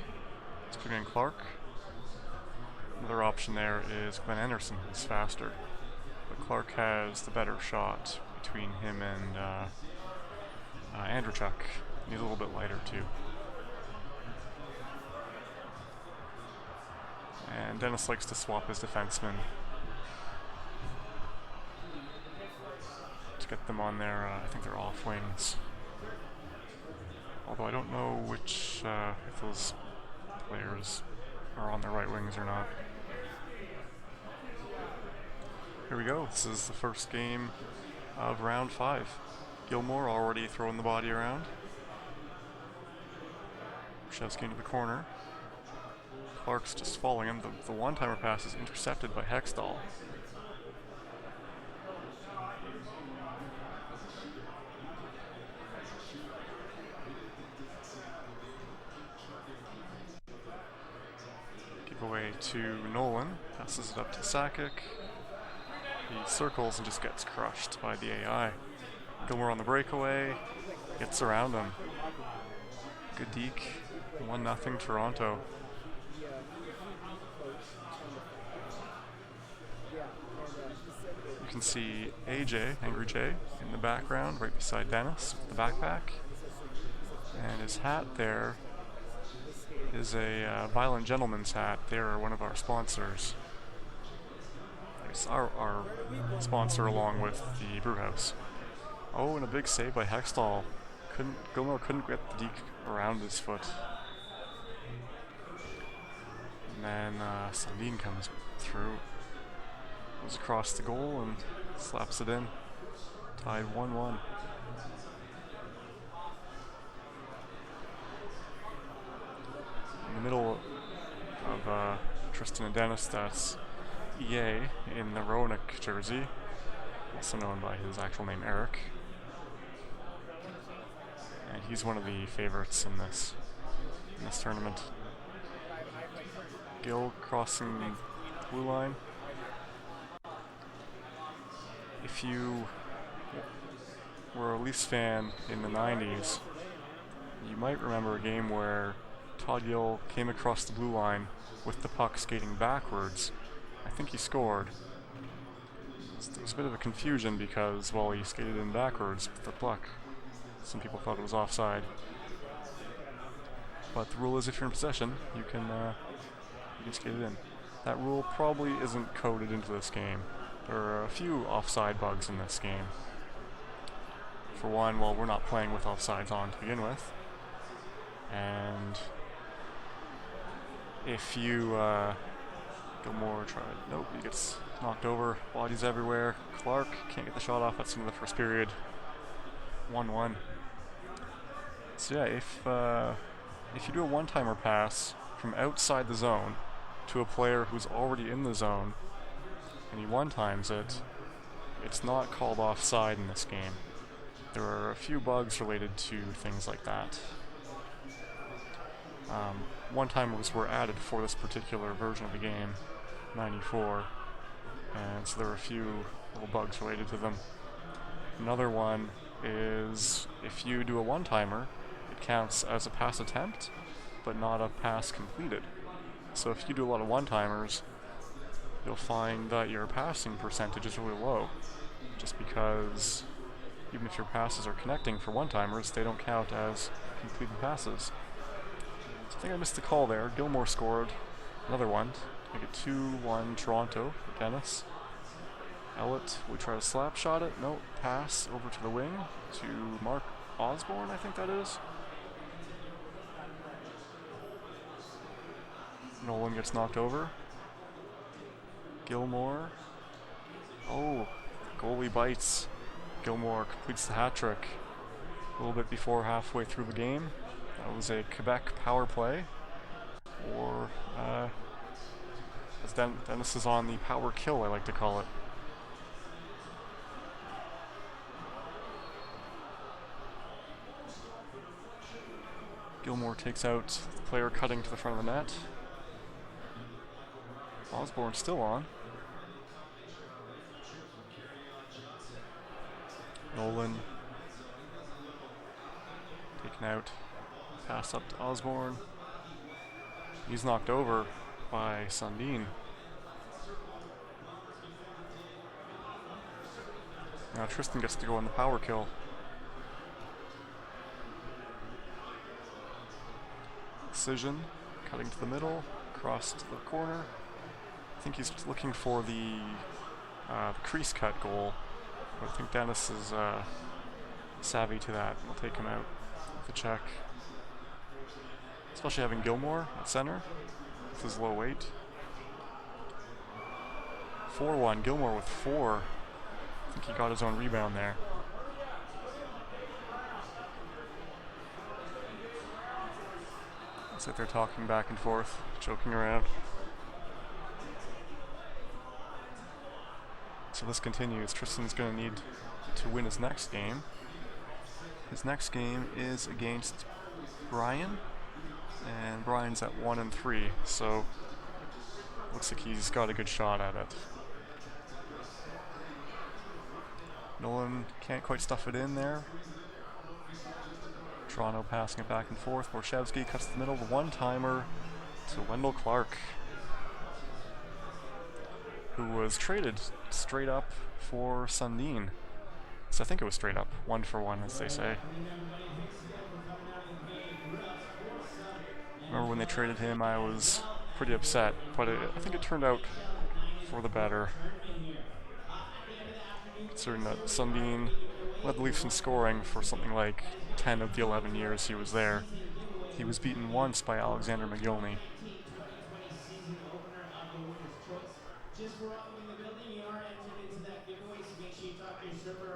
He's putting in Clark. Another option there is Glenn Anderson, who's faster. But Clark has the better shot between him and Andrechuk. He's a little bit lighter too. And Dennis likes to swap his defensemen to get them on their, I think they're off wings. Although I don't know which, if those players are on their right wings or not. Here we go. This is the first game of round 5. Gilmour already throwing the body around. Borchevsky into the corner. Clark's just following him. The one-timer pass is intercepted by Hextall. Giveaway to Nolan. Passes it up to Sakic. He circles and just gets crushed by the AI. Gilmour on the breakaway. Gets around him. Good deke. 1-0 Toronto. You can see AJ, Angry J, in the background, right beside Dennis with the backpack. And his hat there is a Violent Gentleman's hat. They're one of our sponsors. It's our sponsor along with the brewhouse. Oh, and a big save by Hextall. Gilmour couldn't get the deke around his foot. And then Sandin comes through. Goes across the goal and slaps it in. Tied 1-1. In the middle of Tristan and Dennis, that's EA in the Roanoke jersey, also known by his actual name Eric. And he's one of the favorites in this tournament. Gil crossing the blue line. If you were a Leafs fan in the 90s, you might remember a game where Todd Gill came across the blue line with the puck skating backwards. I think he scored. There was a bit of a confusion because, well, he skated in backwards with the puck. Some people thought it was offside. But the rule is if you're in possession, you can you can skate it in. That rule probably isn't coded into this game. There are a few offside bugs in this game. For one, well, we're not playing with offsides on to begin with. And if you Gilmore tried, nope, he gets knocked over, bodies everywhere. Clark can't get the shot off. That's into the first period. 1-1. So yeah, if you do a one-timer pass from outside the zone to a player who's already in the zone and he one-times it, it's not called offside in this game. There are a few bugs related to things like that. One-timers were added for this particular version of the game, 94, and so there are a few little bugs related to them. Another one is if you do a one-timer, it counts as a pass attempt, but not a pass completed. So if you do a lot of one-timers, you'll find that your passing percentage is really low, just because even if your passes are connecting for one-timers, they don't count as completed passes. So I think I missed the call there. Gilmore scored another one. Make it 2-1 Toronto for Dennis. Ellett would try to slap shot it. No, pass over to the wing to Mark Osborne, I think that is. Nolan gets knocked over. Gilmore. Oh, goalie bites. Gilmore completes the hat trick a little bit before halfway through the game. That was a Quebec power play. Or, as Dennis is on the power kill, I like to call it. Gilmore takes out the player cutting to the front of the net. Osborne still on. Nolan taken out. Pass up to Osborne. He's knocked over by Sundin. Now Tristan gets to go on the power kill. Decision, cutting to the middle, across to the corner. I think he's looking for the crease cut goal. But I think Dennis is savvy to that. We'll take him out with a check. Especially having Gilmore at center with his low weight. 4-1, Gilmore with 4. I think he got his own rebound there. Looks like they're talking back and forth, joking around. So this continues. Tristan's going to need to win his next game. His next game is against Brian, and Brian's at 1-3, so looks like he's got a good shot at it. Nolan can't quite stuff it in there. Toronto passing it back and forth. Borshevsky cuts the middle, the one-timer to Wendel Clark, who was traded straight up for Sundin. So I think it was straight up, 1-for-1 as they say. Remember when they traded him, I was pretty upset, but I think it turned out for the better. Considering that Sundin led the Leafs in scoring for something like 10 of the 11 years he was there. He was beaten once by Alexander McGillney.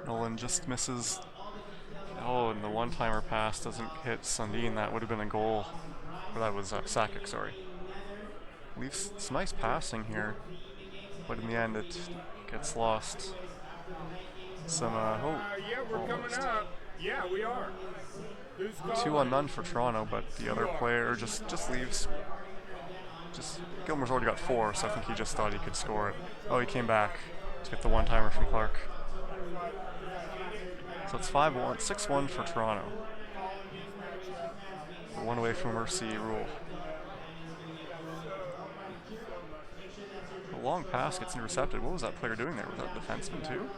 Nolan just misses. Oh, and the one-timer pass doesn't hit Sundin. That would have been a goal. Or that was Sakic, sorry. Leafs, it's nice passing here, but in the end it gets lost. Some, yeah, we're coming up. Yeah, we are. 2-0 for Toronto, but the other player just leaves. Gilmore's already got 4, so I think he just thought he could score it. Oh, he came back to get the one-timer from Clark. So it's 5-1, 6-1 for Toronto. We're one away from mercy rule. A long pass gets intercepted. What was that player doing there? Was that a defenseman too?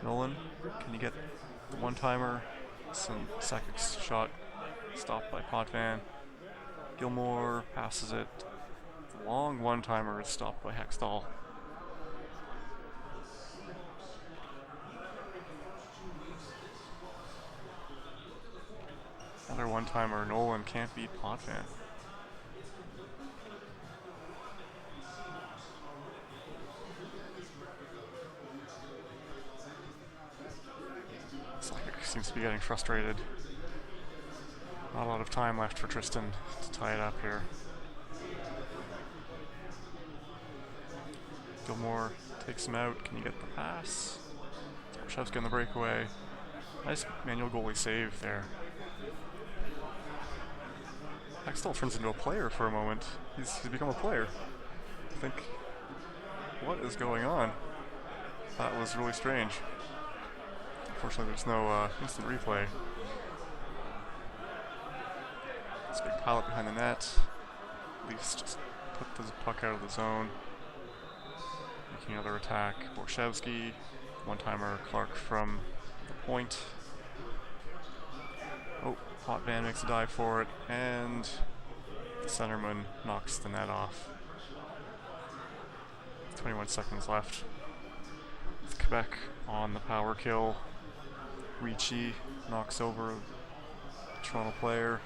Nolan, can you get the one-timer? Some Sakic's shot stopped by Potvin. Gilmore passes it. Long one-timer is stopped by Hextall. Another one-timer. Nolan can't beat Potvin. Slavic seems to be getting frustrated. Not a lot of time left for Tristan to tie it up here. Gilmore takes him out. Can he get the pass? Borshevsky on the breakaway. Nice manual goalie save there. Hextall turns into a player for a moment. He's become a player. I think, what is going on? That was really strange. Unfortunately, there's no instant replay. This big pilot behind the net. Leafs just put the puck out of the zone. Making another attack. Borshevsky. One-timer Clark from the point. Oh, Potvin makes a dive for it, and the centerman knocks the net off. 21 seconds left. With Quebec on the power kill. Ricci knocks over a Toronto player.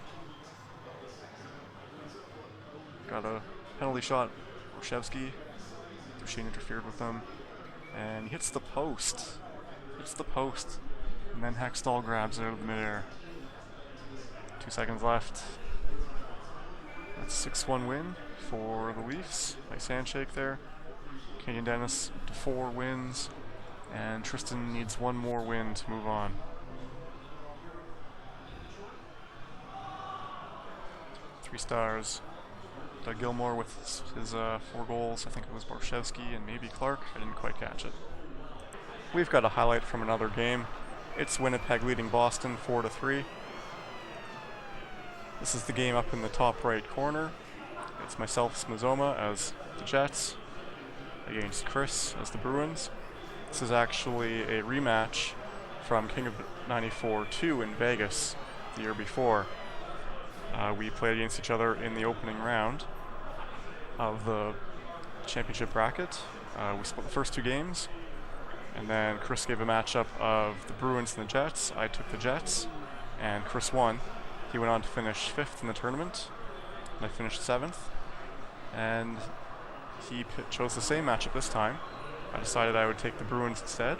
Got a penalty shot. Borshevsky. Duchesne interfered with him. And he hits the post. Hits the post. And then Hextall grabs it out of the midair. 2 seconds left. That's a 6-1 win for the Leafs. Nice handshake there. Canadian Dennis to 4 wins. And Tristan needs 1 more win to move on. Three stars. Doug Gilmore with his 4 goals. I think it was Borshevsky and maybe Clark. I didn't quite catch it. We've got a highlight from another game. It's Winnipeg leading Boston 4-3. This is the game up in the top right corner. It's myself, Smizoma, as the Jets, against Chris as the Bruins. This is actually a rematch from King of 94-2 in Vegas the year before. We played against each other in the opening round of the championship bracket. We split the first 2 games, and then Chris gave a matchup of the Bruins and the Jets. I took the Jets, and Chris won. He went on to finish 5th in the tournament, and I finished 7th. And he chose the same matchup this time. I decided I would take the Bruins instead.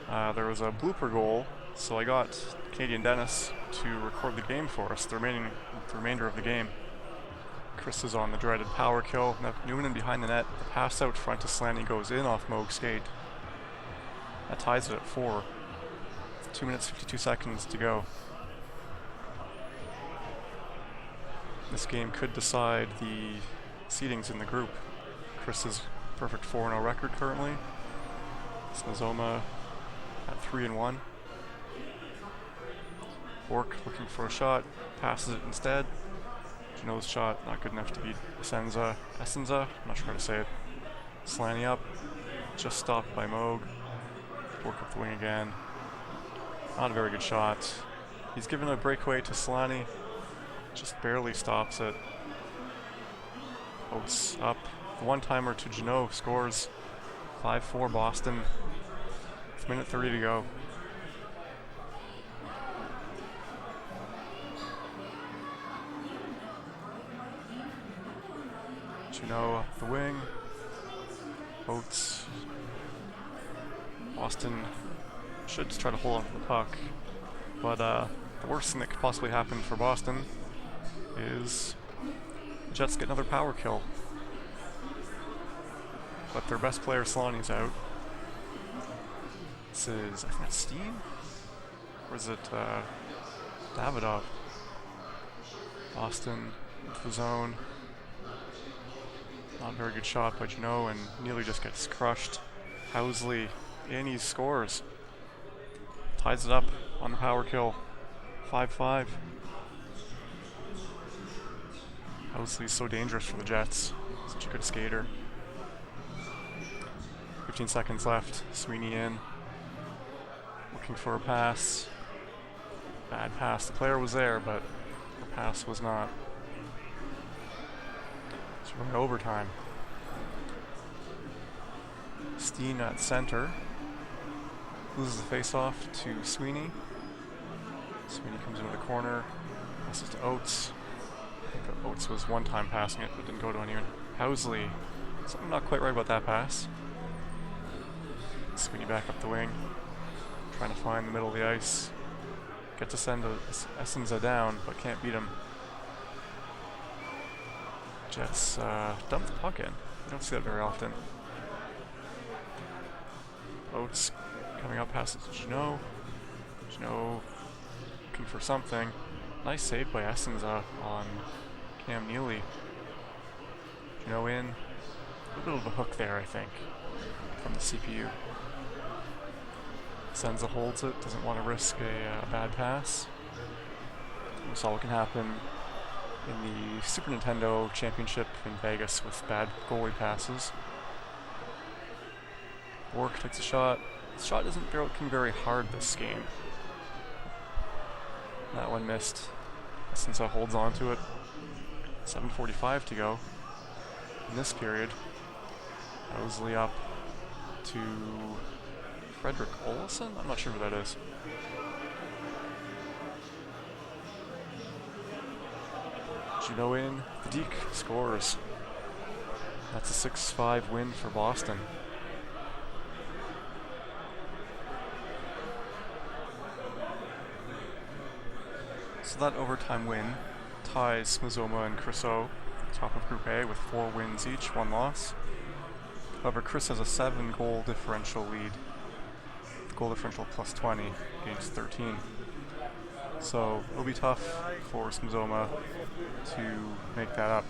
There was a blooper goal, so I got Canadian Dennis to record the game for us, the remainder of the game. Chris is on the dreaded power kill. Noonan behind the net. The pass out front to Slaney goes in off Moog's skate. That ties it at 4. 2 minutes 52 seconds to go. This game could decide the seedings in the group. Chris's perfect 4-0 record currently. Smizoma at 3-1. Bork looking for a shot, passes it instead. Janot's shot, not good enough to beat Essenza, I'm not sure how to say it. Slaney up, just stopped by Moog. Bork up the wing again. Not a very good shot. He's given a breakaway to Slaney, just barely stops it. Oates up, the one-timer to Janot scores. 5-4 Boston, with 1:30 to go. Janot up the wing. Oates. Boston should try to hold on to the puck, but the worst thing that could possibly happen for Boston is the Jets get another power kill. But their best player, Slaney's out. This is, I think that's Steen? Or is it Davidov? Boston into the zone. Not a very good shot by Janot, and nearly just gets crushed. Housley in, he scores. Ties it up on the power kill. 5-5. Housley's so dangerous for the Jets. Such a good skater. 15 seconds left. Sweeney in. Looking for a pass. Bad pass. The player was there, but the pass was not Going to overtime. Steen at center. Loses the face-off to Sweeney. Sweeney comes into the corner. Passes to Oates. I think that Oates was one time passing it, but didn't go to anyone. Housley. Something not quite right about that pass. Sweeney back up the wing. Trying to find the middle of the ice. Gets to send Essenza down, but can't beat him. Jets dump the puck in. You don't see that very often. Oates coming up, passes to Jeannot. Jeannot looking for something. Nice save by Essenza on Cam Neely. Jeannot in. A little bit of a hook there, I think, from the CPU. Senza holds it, doesn't want to risk a bad pass. We saw what can happen in the Super Nintendo Championship in Vegas with bad goalie passes. Bork takes a shot. The shot isn't looking very hard this game. That one missed. Senza holds on to it. 7:45 to go in this period. Housley up to Frederick Olsen? I'm not sure who that is. Jeannot in. The Deke scores. That's a 6-5 win for Boston. So that overtime win ties Mazoma and Crusoe top of Group A with 4 wins each, 1 loss. However, Chris has a 7-goal differential lead. Goal differential plus 20 against 13. So it'll be tough for Smazoma to make that up.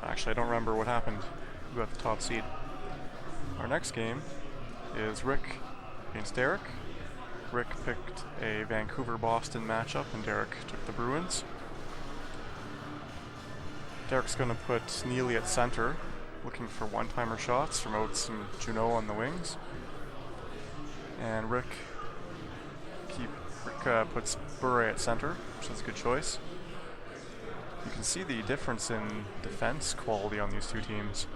Actually, I don't remember what happened. Who got the top seed? Our next game is Rick against Derek. Rick picked a Vancouver-Boston matchup, and Derek took the Bruins. Derek's going to put Neely at center, looking for one-timer shots from Oates and Jeannot on the wings. And Rick puts Bure at center, which is a good choice. You can see the difference in defense quality on these two teams.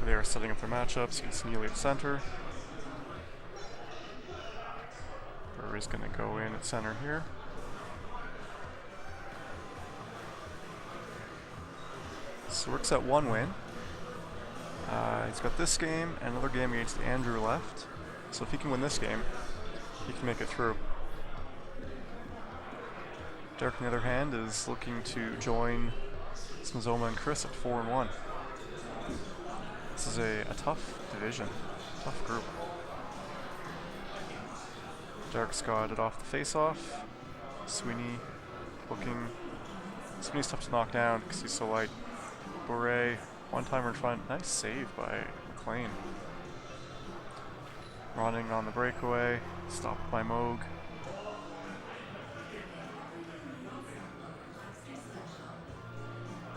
They are setting up their matchups. You can see Neely at center. Bure is going to go in at center here. So Rick's at 1 win. He's got this game and another game against Andrew left. So if he can win this game, he can make it through. Derek, on the other hand, is looking to join Smazoma and Chris at 4-1. This is a tough division, tough group. Derek's got it off the face-off. Sweeney looking. Sweeney's tough to knock down because he's so light. Bure, one-timer in front. Nice save by McLean. Running on the breakaway. Stopped by Moog.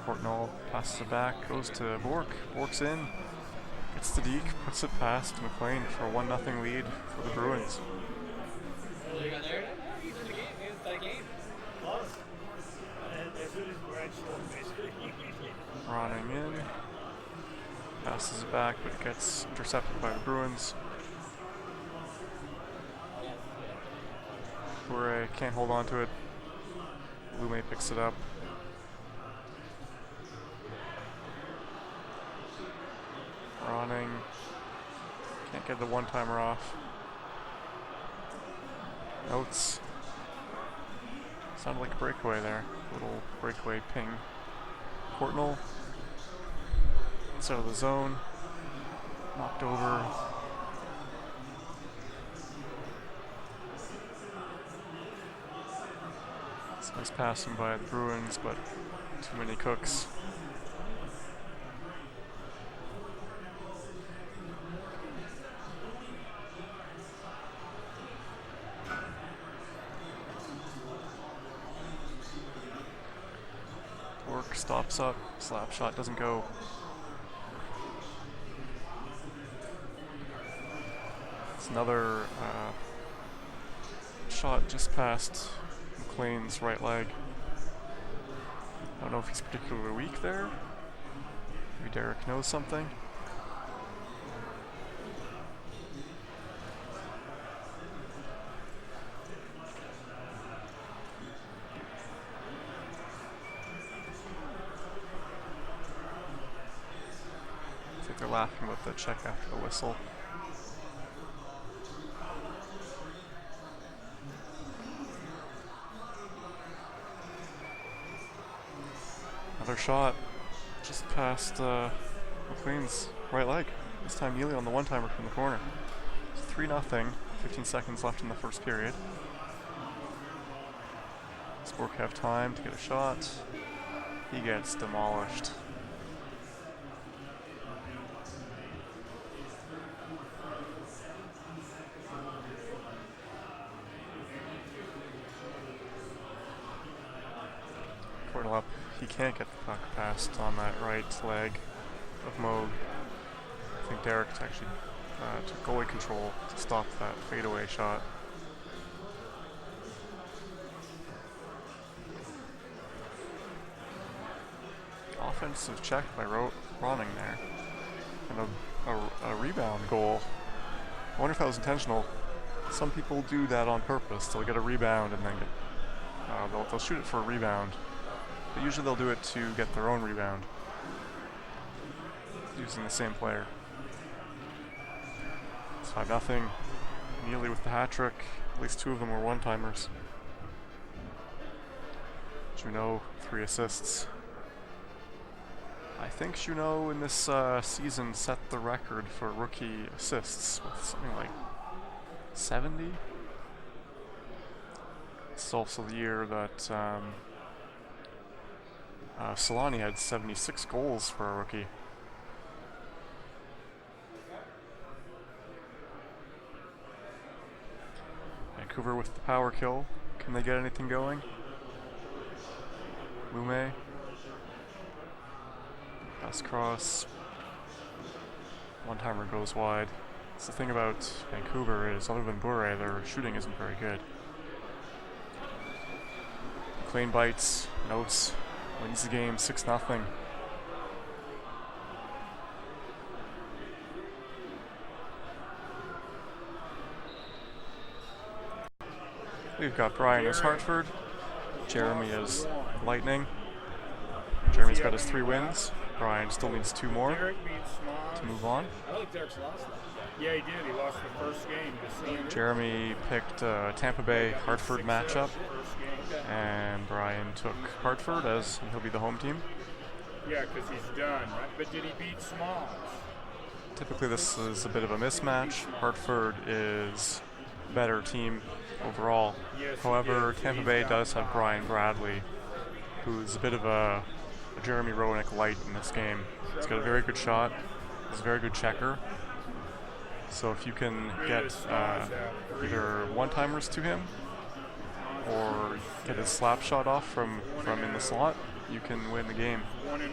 Portnoy passes it back. Goes to Bork. Bork's in. Gets the deke. Puts it past McLean for a 1-0 lead for the Bruins. Running in. Passes it back, but gets intercepted by the Bruins. Bure can't hold on to it. Lume picks it up. Running. Can't get the one-timer off. Oates. Sounded like a breakaway there. Little breakaway ping. Portnoy. It's out of the zone. Knocked over. It's nice passing by the Bruins, but too many cooks. Bork stops up, slap shot doesn't go. It's another shot just past McLean's right leg. I don't know if he's particularly weak there. Maybe Derek knows something. I think they're laughing about the check after the whistle. Another shot just past McLean's right leg. This time Neely on the one-timer from the corner. It's 3-0, 15 seconds left in the first period. Spork have time to get a shot. He gets demolished. Portal up. He can't get the puck passed on that right leg of Moog. I think Derek actually took goalie control to stop that fadeaway shot. Offensive check by Ronning there. And a rebound goal. I wonder if that was intentional. Some people do that on purpose. They'll get a rebound and then get, they'll shoot it for a rebound. But usually they'll do it to get their own rebound using the same player. It's 5-0. Neely with the hat trick. At least 2 of them were one-timers. Junot, 3 assists. I think Junot in this season set the record for rookie assists with something like 70. It's also the year that Solani had 76 goals for a rookie. Vancouver with the power kill. Can they get anything going? Lume. Pass cross. One-timer goes wide. That's the thing about Vancouver is, other than Bure, their shooting isn't very good. McLean bites, notes, wins the game 6-0. We've got Brian as Hartford, Jeremy as Lightning. Jeremy's got his 3 wins. Brian still needs 2 more to move on. I don't think Derek's lost that. Yeah, he did. He lost the first game. Jeremy picked Tampa Bay Hartford matchup, and Brian took Hartford as he'll be the home team. Yeah, because he's done, right? But did he beat Smalls? Typically this is a bit of a mismatch. Hartford is a better team overall. Yes, however, Tampa Bay does have Brian Bradley, who's a bit of a Jeremy Roenick light in this game. He's got a very good shot. He's a very good checker. So if you can get either one-timers to him or get his slap shot off from in the slot, you can win the game. 1-1.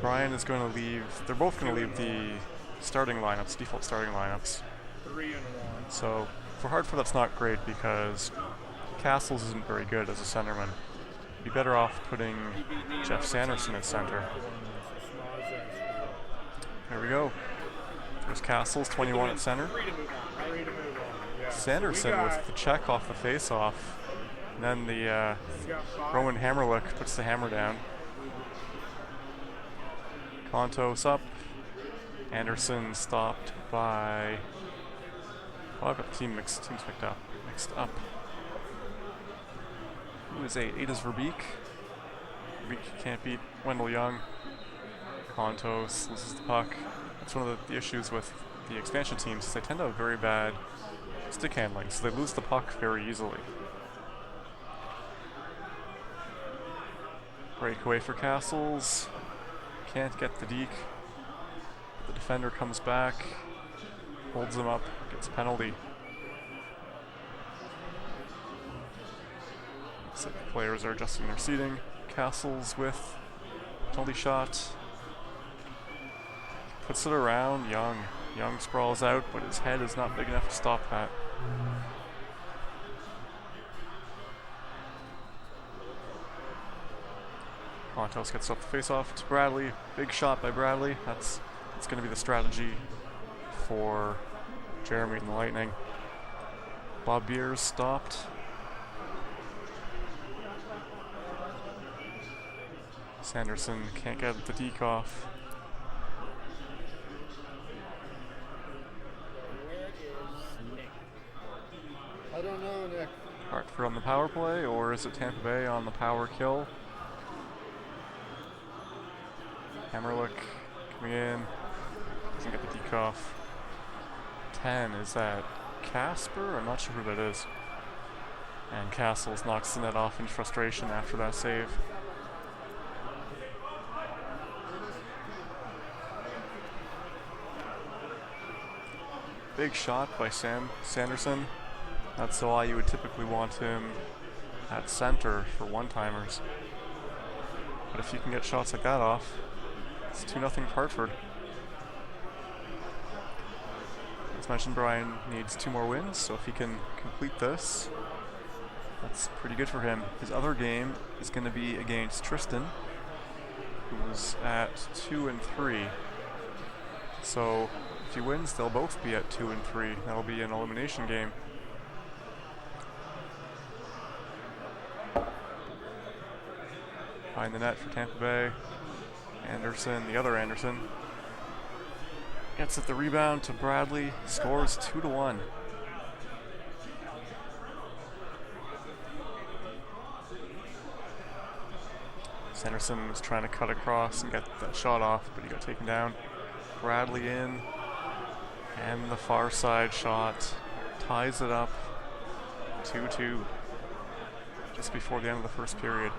Brian is going to leave. They're both going to leave the starting lineups, default starting lineups. 3-1. So for Hartford, that's not great because Castles isn't very good as a centerman. You'd be better off putting Jeff Sanderson at center. There we go. There's Castles, 21 at center. Sanderson with the check off the face-off. And then the Rowan Hammerlick puts the hammer down. Kontos up. Anderson stopped by... Oh, I've got the teams mixed up. Who is 8? 8 is Verbeek. Verbeek can't beat Wendell Young. Kontos loses the puck. That's one of the issues with the expansion teams. They tend to have very bad stick handling, so they lose the puck very easily. Breakaway for Castles. Can't get the deke. The defender comes back, holds him up, gets a penalty. So the players are adjusting their seating. Castles with penalty shot. Puts it around Young. Young sprawls out, but his head is not big enough to stop that. Contos gets up the face-off to Bradley. Big shot by Bradley. That's going to be the strategy for Jeremy and the Lightning. Bob Beers stopped. Sanderson can't get the deke off. I don't know, Nick. Hartford on the power play, or is it Tampa Bay on the power kill? Hammerlick coming in. Doesn't get the deke off. 10, is that Casper? I'm not sure who that is. And Castles knocks the net off in frustration after that save. Big shot by Sanderson. That's why you would typically want him at center for one-timers. But if you can get shots like that off, it's 2-0 Hartford. As mentioned, Brian needs 2 more wins, so if he can complete this, that's pretty good for him. His other game is going to be against Tristan, who's at 2 and 3. So if he wins, they'll both be at 2 and 3. That'll be an elimination game. Behind the net for Tampa Bay. Anderson, the other Anderson, gets at the rebound to Bradley, scores 2-1. Sanderson was trying to cut across and get that shot off, but he got taken down. Bradley in, and the far side shot ties it up 2-2 just before the end of the first period.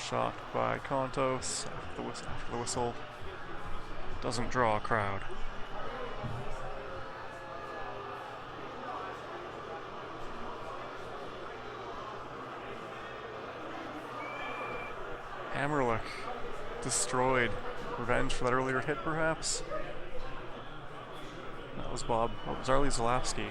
Shot by Contos after the whistle. Doesn't draw a crowd. Hammerlick destroyed. Revenge for that earlier hit, perhaps? That was Bob. Oh, it was Arlie Zalapski.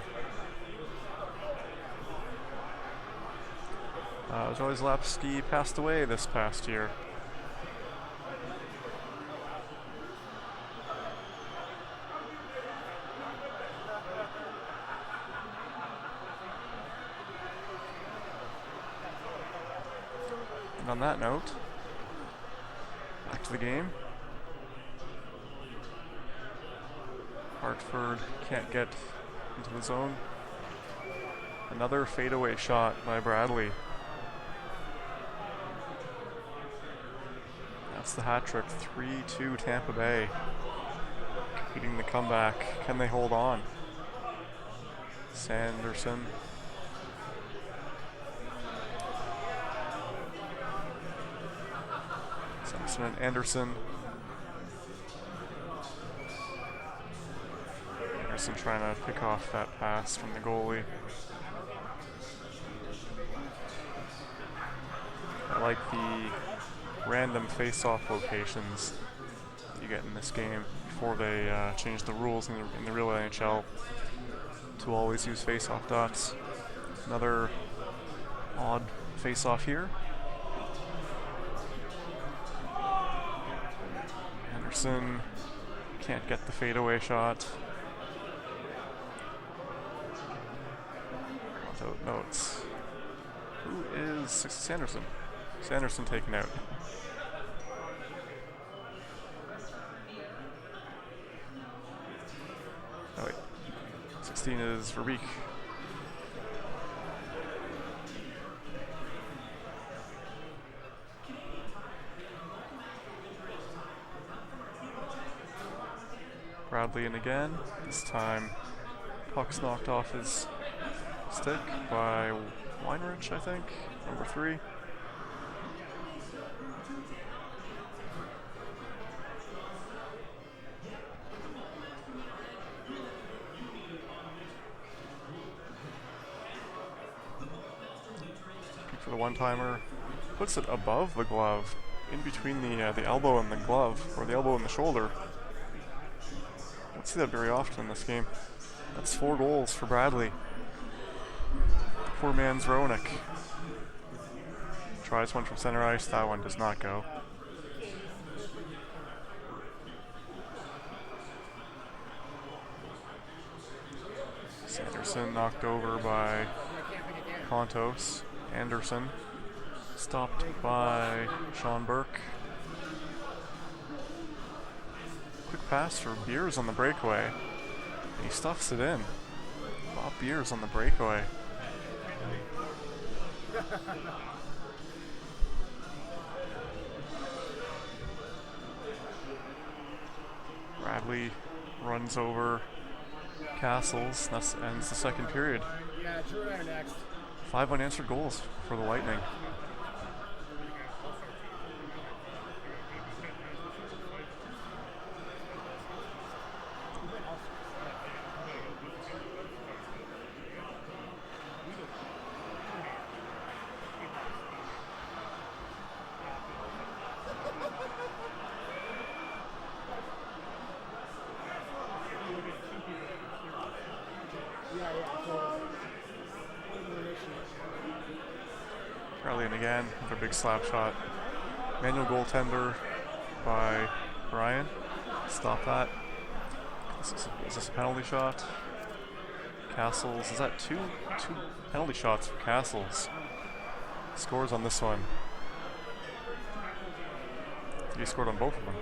Arlie Zalapski passed away this past year. And on that note, back to the game. Hartford can't get into the zone. Another fadeaway shot by Bradley. That's the hat trick. 3-2 Tampa Bay. Completing the comeback. Can they hold on? Sanderson. Sanderson and Anderson. Anderson trying to pick off that pass from the goalie. I like the random face-off locations that you get in this game before they change the rules in the real NHL to always use face-off dots. Another odd face-off here. Anderson can't get the fadeaway shot. Notes. Who is Sanderson? Sanderson taken out. Oh wait. 16 is Verbeek. Bradley in again. This time puck's knocked off his stick by Weinrich, I think. Number 3. For the one-timer. puts it above the glove, in between the elbow and the glove, or the elbow and the shoulder. Don't see that very often in this game. That's 4 goals for Bradley. Poor man's Roenick. Tries one from center ice, that one does not go. Sanderson knocked over by Kontos. Anderson stopped by Sean Burke. Quick pass for Beers on the breakaway. And he stuffs it in. Bob Beers on the breakaway. Bradley runs over Castles. That ends the second period. Yeah, Drew and I are next. 5 unanswered goals for the Lightning. Carlin again with a big slap shot. Manual goaltender by Brian. Stop that. Is this a penalty shot? Castles, is that two penalty shots for Castles? Scores on this one. He scored on both of them.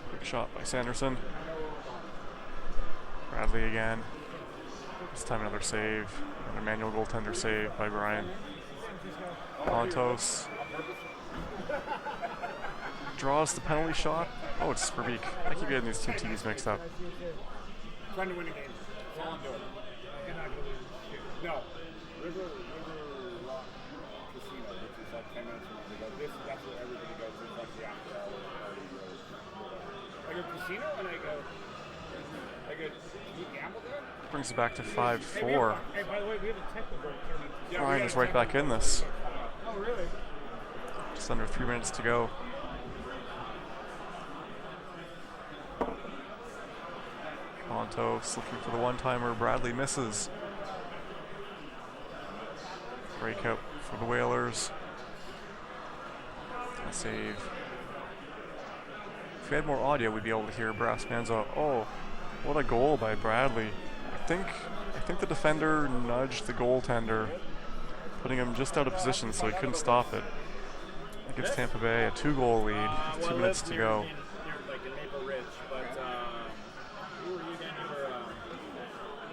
Quick shot by Sanderson. Bradley again. This time another save. Another manual goaltender save by Brian. Kontos draws the penalty shot. Oh, it's Verbeek. I keep getting these two teams mixed up. Trying to win the game. That's all I'm doing. No. River Rock Casino, which is like 10 minutes from where we go. That's where everybody goes. It's like the after hour party goes. I go casino and I go, can you gamble there? Brings it back to 5-4. Hey, by the way, we have a technical tournament. Brian is right back in this. Oh, really? Just under 3 minutes to go. Kontos looking for the one-timer. Bradley misses. Breakout for the Whalers. A save. If we had more audio, we'd be able to hear Brass Manzo. Oh, what a goal by Bradley. I think the defender nudged the goaltender, putting him just out of position so he couldn't stop it. That gives Tampa Bay a 2-goal lead, 2 minutes to go.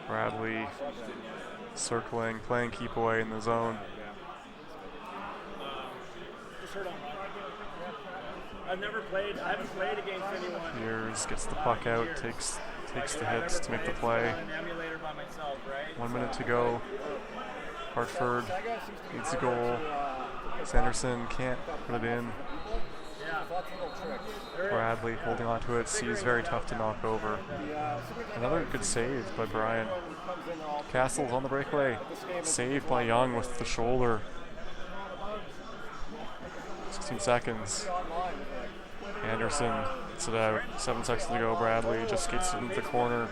Bradley circling, playing keep away in the zone. I haven't played against anyone. Beers gets the puck out, takes the hits to make the play. 1 minute to go. Hartford needs a goal. Sanderson can't put it in. Bradley holding on to it. Sees very tough to knock over. Another good save by Brian. Castles on the breakaway. Saved by Young with the shoulder. 16 seconds. Anderson gets it out. 7 seconds to go. Bradley just gets into the corner.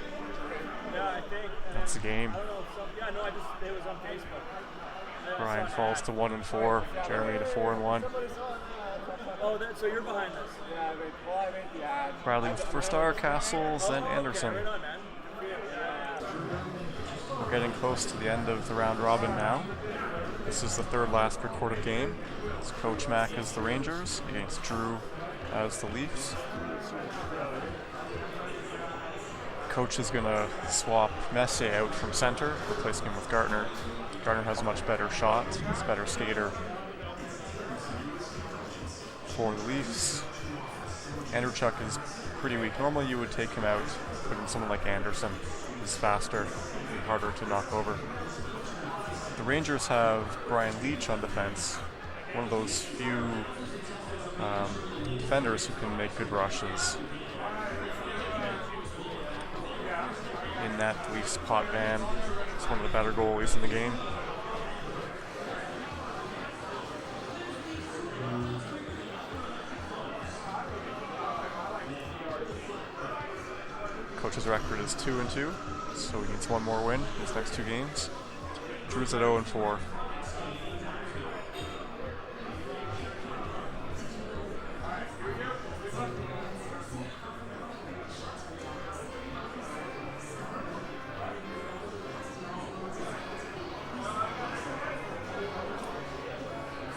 That's the game. Brian falls to 1-4. Jeremy to 4-1. Oh, so you're behind us. Bradley with the first star, Castles, then Anderson. We're getting close to the end of the round robin now. This is the third last recorded game. It's Coach Mack as the Rangers against Drew as the Leafs. Coach is going to swap Messier out from center, replacing him with Gartner. Gartner has a much better shot. He's a better skater. For the Leafs, Andrew Chuck is pretty weak. Normally you would take him out, put in someone like Anderson, who's faster and harder to knock over. The Rangers have Brian Leach on defense, one of those few defenders who can make good rushes. net. The Leafs Pot Van is one of the better goalies in the game. Coach's record is 2-2, so he needs one more win in his next 2 games. Drew's at 0-4.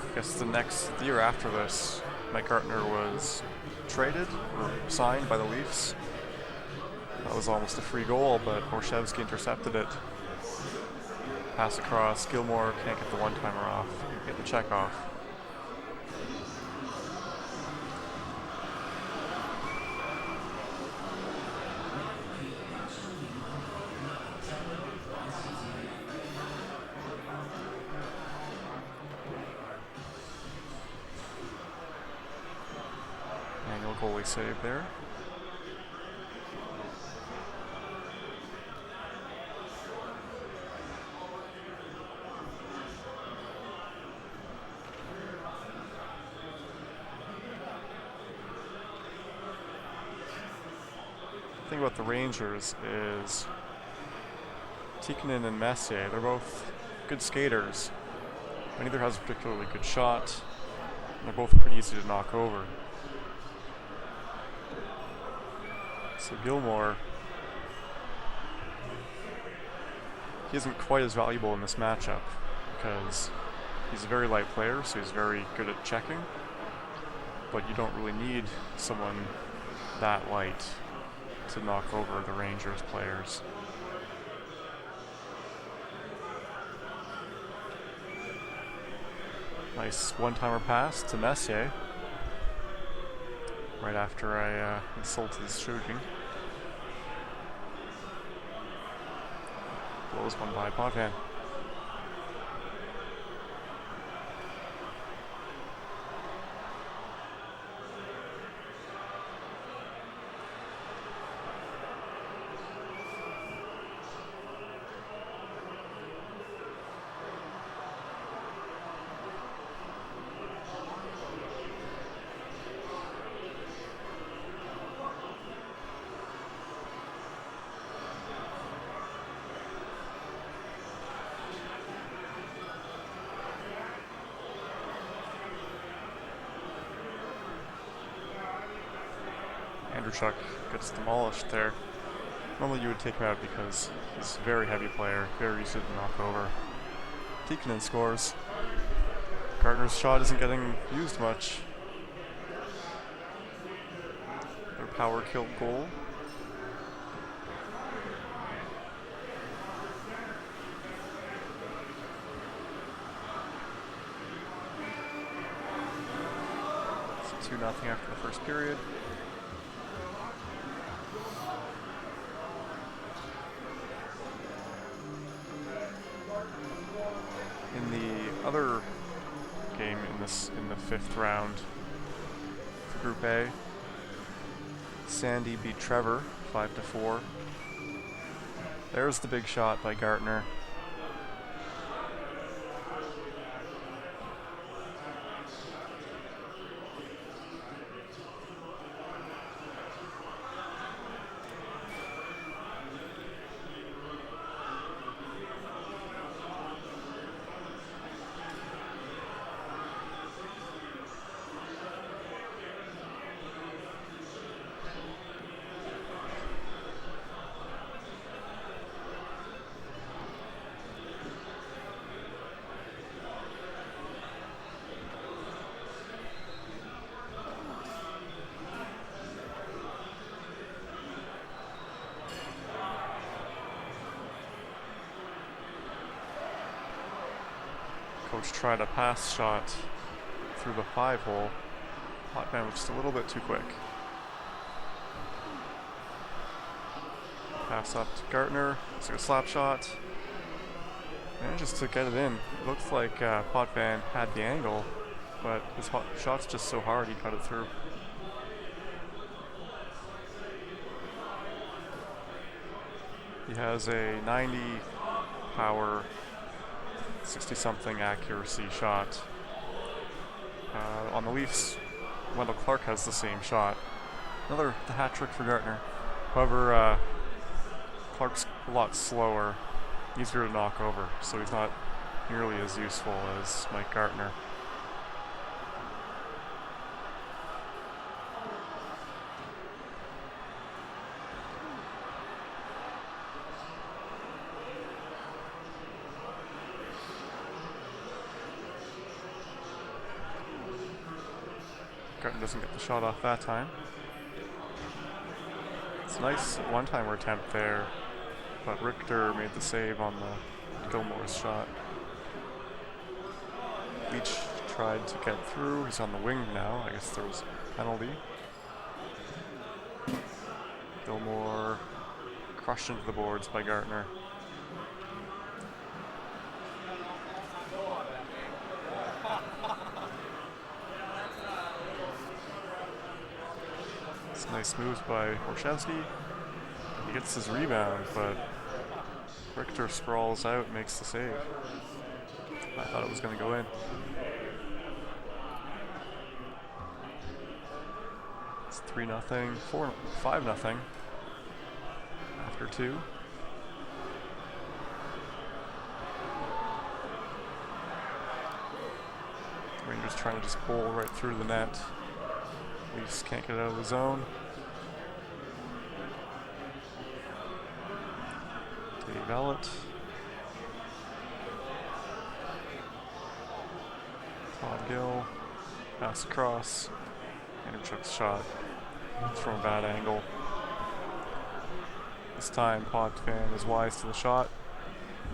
I guess the year after this, Mike Gartner was traded or signed by the Leafs. That was almost a free goal, but Borshevsky intercepted it. Pass across, Gilmore can't get the one-timer off, get the check off. Manual goalie save there. The thing about the Rangers is Tikkanen and Messier, they're both good skaters. But neither has a particularly good shot. And they're both pretty easy to knock over. So Gilmore, he isn't quite as valuable in this matchup because he's a very light player, so he's very good at checking. But you don't really need someone that light to knock over the Rangers players. Nice one-timer pass to Messier right after I insulted his shooting. Blows one by Potvin. Chuck gets demolished there. Normally you would take him out because he's a very heavy player, very easy to knock over. Tikkanen scores. Gardner's shot isn't getting used much. Their power kill goal. It's 2-0 after the first period. Other game in the 5th round for Group A. Sandy beat Trevor 5-4. There's the big shot by Gartner. Coach tried a pass shot through the 5-hole. Hotman was just a little bit too quick. Pass up to Gartner. It's like a slap shot. Manages to get it in. It looks like Potvin had the angle, but his shot's just so hard he cut it through. He has a 90 power, 60-something accuracy shot. On the Leafs, Wendel Clark has the same shot. The hat trick for Gartner. However, Clark's a lot slower, easier to knock over, so he's not nearly as useful as Mike Gartner. Gartner doesn't get the shot off that time. It's a nice one-timer attempt there, but Richter made the save on the Gilmore's shot. Leach tried to get through. He's on the wing now. I guess there was a penalty. Gilmore crushed into the boards by Gartner. Nice moves by Orshevsky. He gets his rebound, but Richter sprawls out and makes the save. I thought it was going to go in. It's 3-0, 5-0 after 2. Rangers trying to just bowl right through the net. Leafs can't get out of the zone. Dave Ellett. Todd Gill. Pass across. Andrewchuk's shot. It's from a bad angle. This time, Potvin is wise to the shot.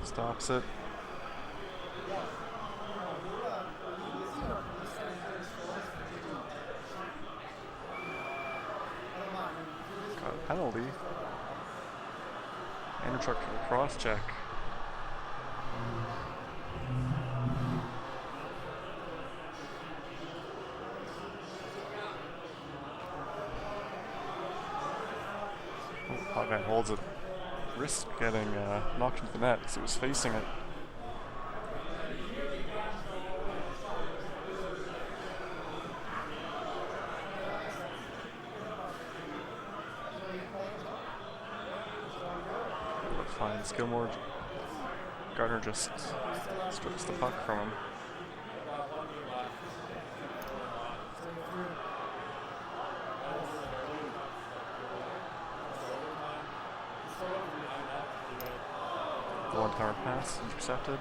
Stops it. Got a penalty. Andrewchuk for the cross check. Potvin holds it. Risk getting knocked into the net because it was facing it. Finds Gilmore. Gartner just strips the puck from him. The one-timer pass intercepted.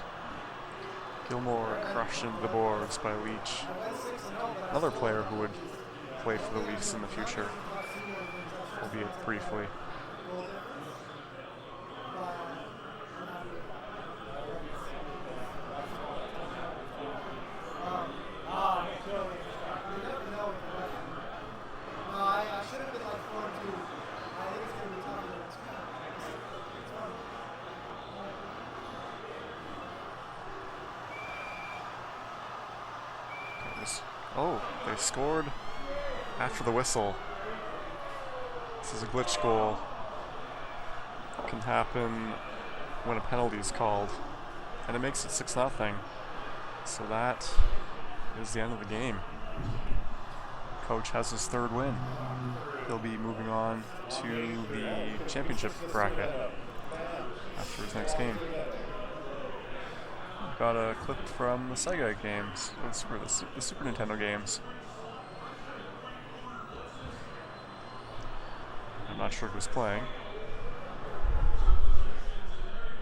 Gilmore crushed into the boards by Leach. Another player who would play for the Leafs in the future, albeit briefly. Oh, they scored after the whistle. This is a glitch goal. It can happen when a penalty is called, and it makes it 6-0. So that is the end of the game. Coach has his third win. He'll be moving on to the championship bracket after his next game. Got a clip from the Sega games, the Super Nintendo games. I'm not sure who's playing.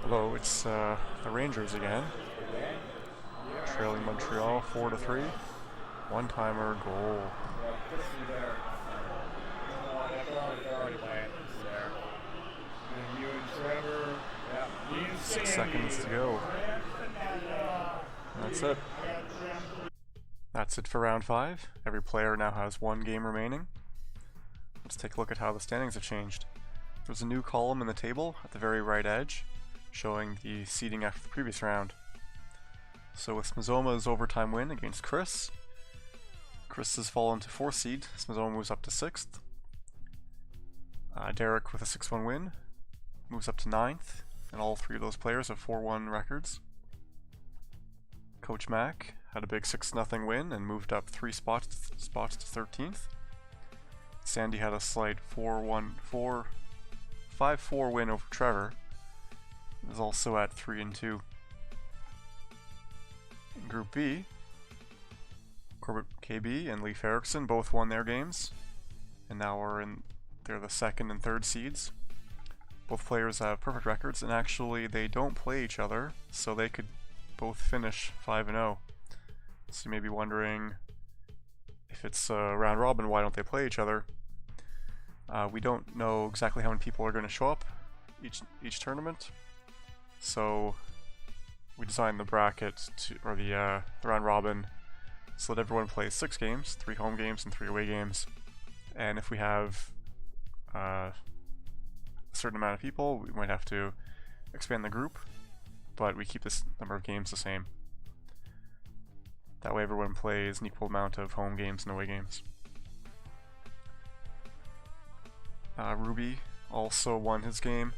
Although it's the Rangers again. Trailing Montreal 4-3. One-timer goal. 6 seconds to go. That's it. That's it for round 5. Every player now has 1 game remaining. Let's take a look at how the standings have changed. There's a new column in the table at the very right edge, showing the seeding after the previous round. So with Smizoma's overtime win against Chris has fallen to 4th seed. Smizoma moves up to 6th. Derek with a 6-1 win moves up to 9th, and all 3 of those players have 4-1 records. Coach Mac had a big 6-0 win and moved up 3 spots to 13th. Sandy had a slight 5-4 win over Trevor. He was also at 3-2. In Group B, Corbett KB and Leif Erikson both won their games, and now they're the 2nd and 3rd seeds. Both players have perfect records, and actually they don't play each other, so they could both finish 5-0. So you may be wondering, if it's a round robin, why don't they play each other? We don't know exactly how many people are going to show up each tournament, so we designed the bracket or the round robin so that everyone plays 6 games, 3 home games and 3 away games. And if we have a certain amount of people, we might have to expand the group, but we keep this number of games the same. That way everyone plays an equal amount of home games and away games. Ruby also won his game,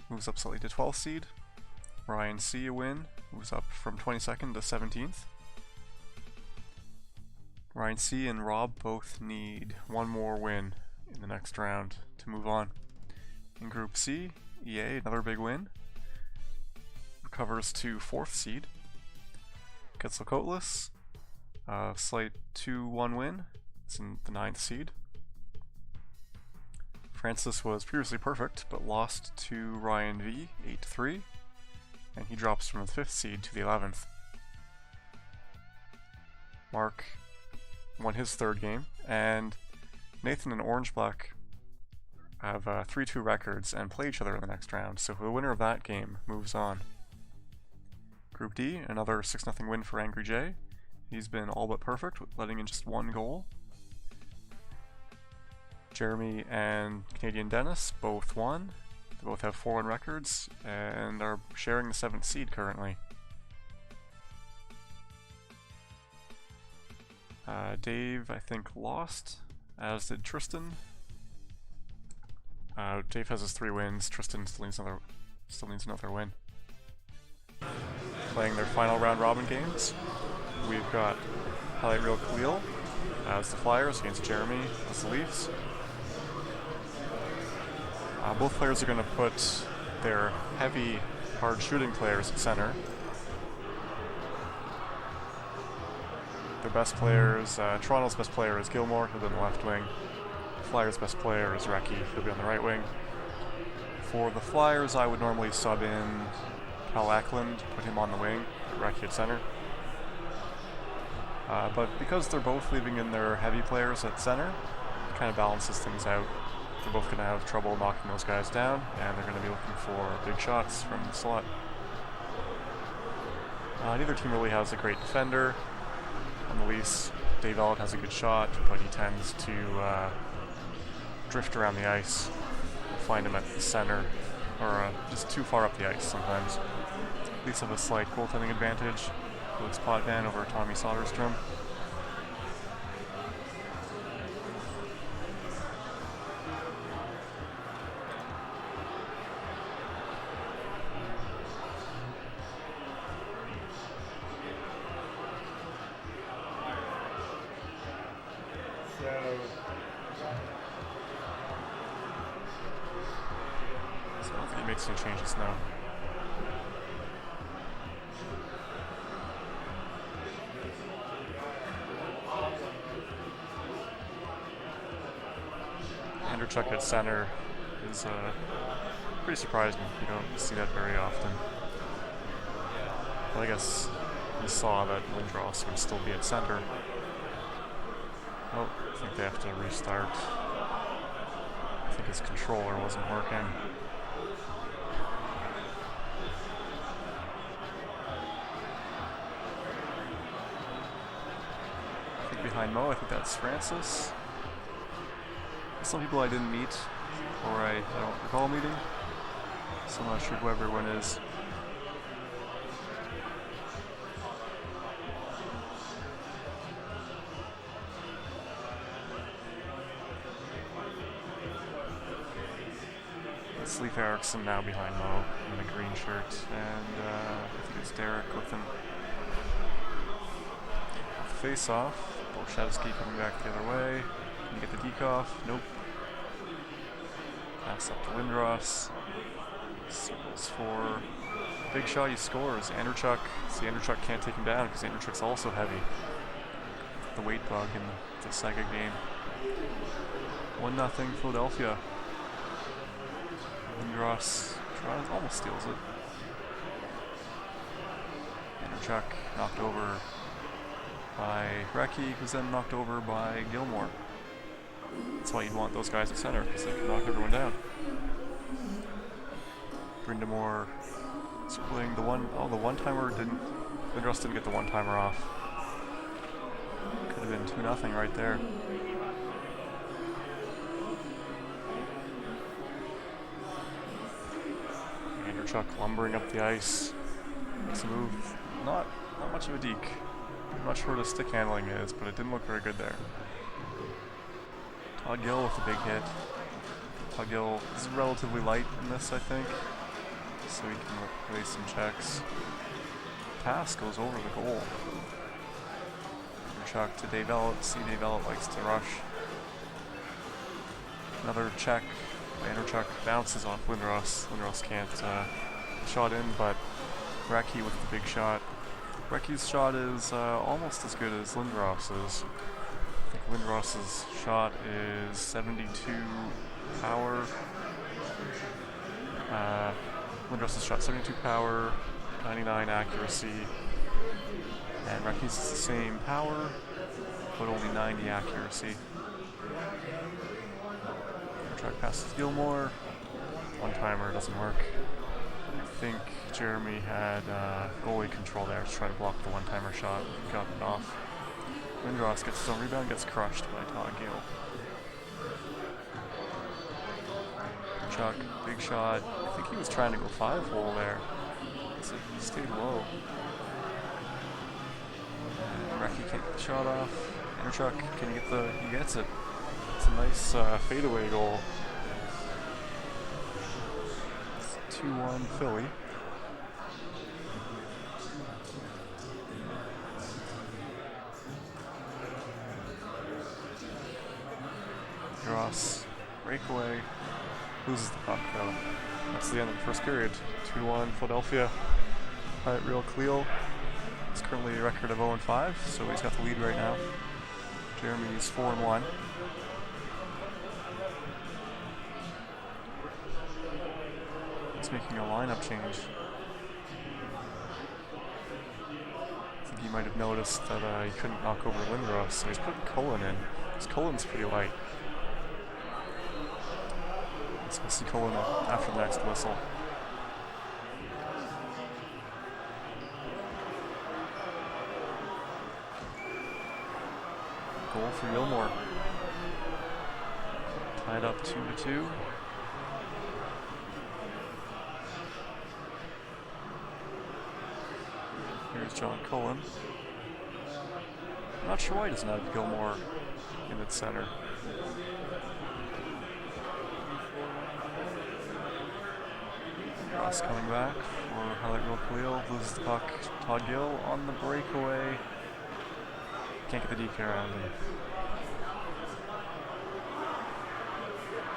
moves up slightly to 12th seed. Ryan C a win, moves up from 22nd to 17th. Ryan C and Rob both need 1 more win in the next round to move on. In Group C, EA, another big win, recovers to 4th seed. Quetzalcoatlus, slight 2-1 win, it's in the 9th seed. Francis was previously perfect, but lost to Ryan V, 8-3, and he drops from the 5th seed to the 11th. Mark won his 3rd game, and Nathan and Orange Black have 3-2 records and play each other in the next round, so the winner of that game moves on. Group D, another 6-0 win for Angry J. He's been all but perfect, letting in just 1 goal. Jeremy and Canadian Dennis both won. They both have 4-1 records and are sharing the 7th seed currently. Dave, I think, lost, as did Tristan. Dave has his 3 wins. Tristan still needs another win. Playing their final round robin games, we've got Highlight Reel Khalil as the Flyers against Jeremy as the Leafs. Both players are going to put their heavy, hard shooting players at center. Their best players, Toronto's best player is Gilmore, he'll be on the left wing. Flyers' best player is Recchi, he'll be on the right wing. For the Flyers, I would normally sub in Cal Ackland, put him on the wing, Recchi at center. But because they're both leaving in their heavy players at center, it kind of balances things out. They're both going to have trouble knocking those guys down, and they're going to be looking for big shots from the slot. Neither team really has a great defender. On the Leafs, Dave Ellett has a good shot, but he tends to drift around the ice. We'll find him at the center, or just too far up the ice sometimes. Leafs have a slight goaltending advantage. Felix Potvin over Tommy Soderstrom. So I don't think he makes any changes now. Chuck at center is pretty surprising. You don't see that very often. But I guess you saw that Lindros would still be at center. Oh, I think they have to restart. I think his controller wasn't working. I think behind Mo, I think that's Francis. Some people I didn't meet, or I don't recall meeting, so I'm not sure who everyone is. Let's It's Leif Erikson now behind Mo in the green shirt, and I think it's Derek with him. Face off. Bolshevsky coming back the other way. Can you get the deke off? Nope. Pass up to Lindros. Circles for big shot. He scores. Andrechuk. See, Andrechuk can't take him down because Andrechuk's also heavy. The weight bug in the Sega game. 1-0 Philadelphia. Lindros almost steals it. Andrechuk knocked over by Gretzky, who's then knocked over by Gilmore. That's why you'd want those guys at center, because they can knock everyone down. Brindamore circling the one-timer didn't. Lindros didn't get the one-timer off. Could have been 2-0 right there. Andrechuk lumbering up the ice. Makes a move. Not much of a deke. I'm not sure what his stick handling is, but it didn't look very good there. Todd Gill with a big hit. Todd Gill is relatively light in this, I think, so he can place some checks. Pass goes over the goal. Andrechuk to Dave Ellett. See, Dave Ellett likes to rush. Another check. Andrechuk bounces off Lindros. Lindros can't shot in, but Gretzky with the big shot. Gretzky's shot is almost as good as Lindros's. I think Lindros's shot is 72 power. Lindros's shot 72 power, 99 accuracy, and Gretzky's is the same power, but only 90 accuracy. Track passes Gilmore. One-timer doesn't work. I think Jeremy had goalie control there to try to block the one-timer shot. Got it off. Lindros gets his own rebound, gets crushed by Todd Gill. Chuck, big shot. I think he was trying to go 5-hole there. So he stayed low. Gretzky can't get the shot off. Andrechuk, can he get the? He gets it. It's a nice fadeaway goal. It's 2-1 Philly. Ross, breakaway, loses the puck though. That's the end of the first period. 2-1 Philadelphia. Alright, Real Cleo. It's currently a record of 0-5, so he's got the lead right now. Jeremy's 4-1. He's making a lineup change. I think he might have noticed that he couldn't knock over Lindros, so he's putting Cullen in. Because Cullen's pretty light. Let's go see Cullen after the next whistle. Goal for Gilmore. Tied up 2-2. Here's John Cullen. I'm not sure why he doesn't have Gilmore in its center. Ross coming back for highlight reel Khalil. Loses the puck. Todd Gill on the breakaway. Can't get the DK around him.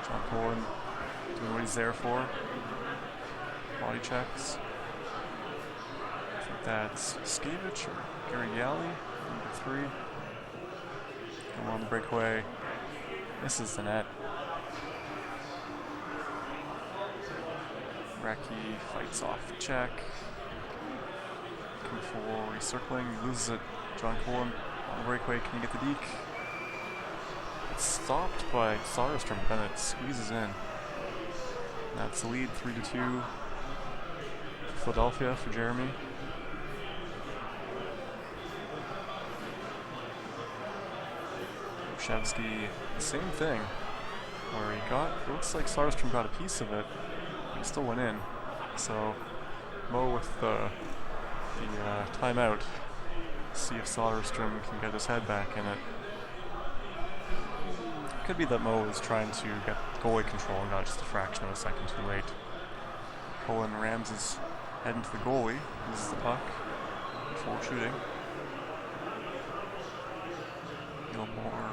John Cullen doing what he's there for. Body checks. I think that's Skevich or Gary Galley. Number 3. Come on the breakaway. Misses the net. Gretzky fights off the check. Looking for recircling. Loses it. John Cullen on the breakaway. Can you get the deke? It's stopped by Soderstrom. Then it squeezes in. That's the lead. 3-2. Philadelphia for Jeremy. Shevsky, same thing. Where he got, it looks like Soderstrom got a piece of it. He still went in. So Mo with the timeout. See if Soderstrom can get his head back in it. could be that Mo is trying to get goalie control and got just a fraction of a second too late. Cullen rams his head into the goalie. This is the puck. Full shooting. Gilmore.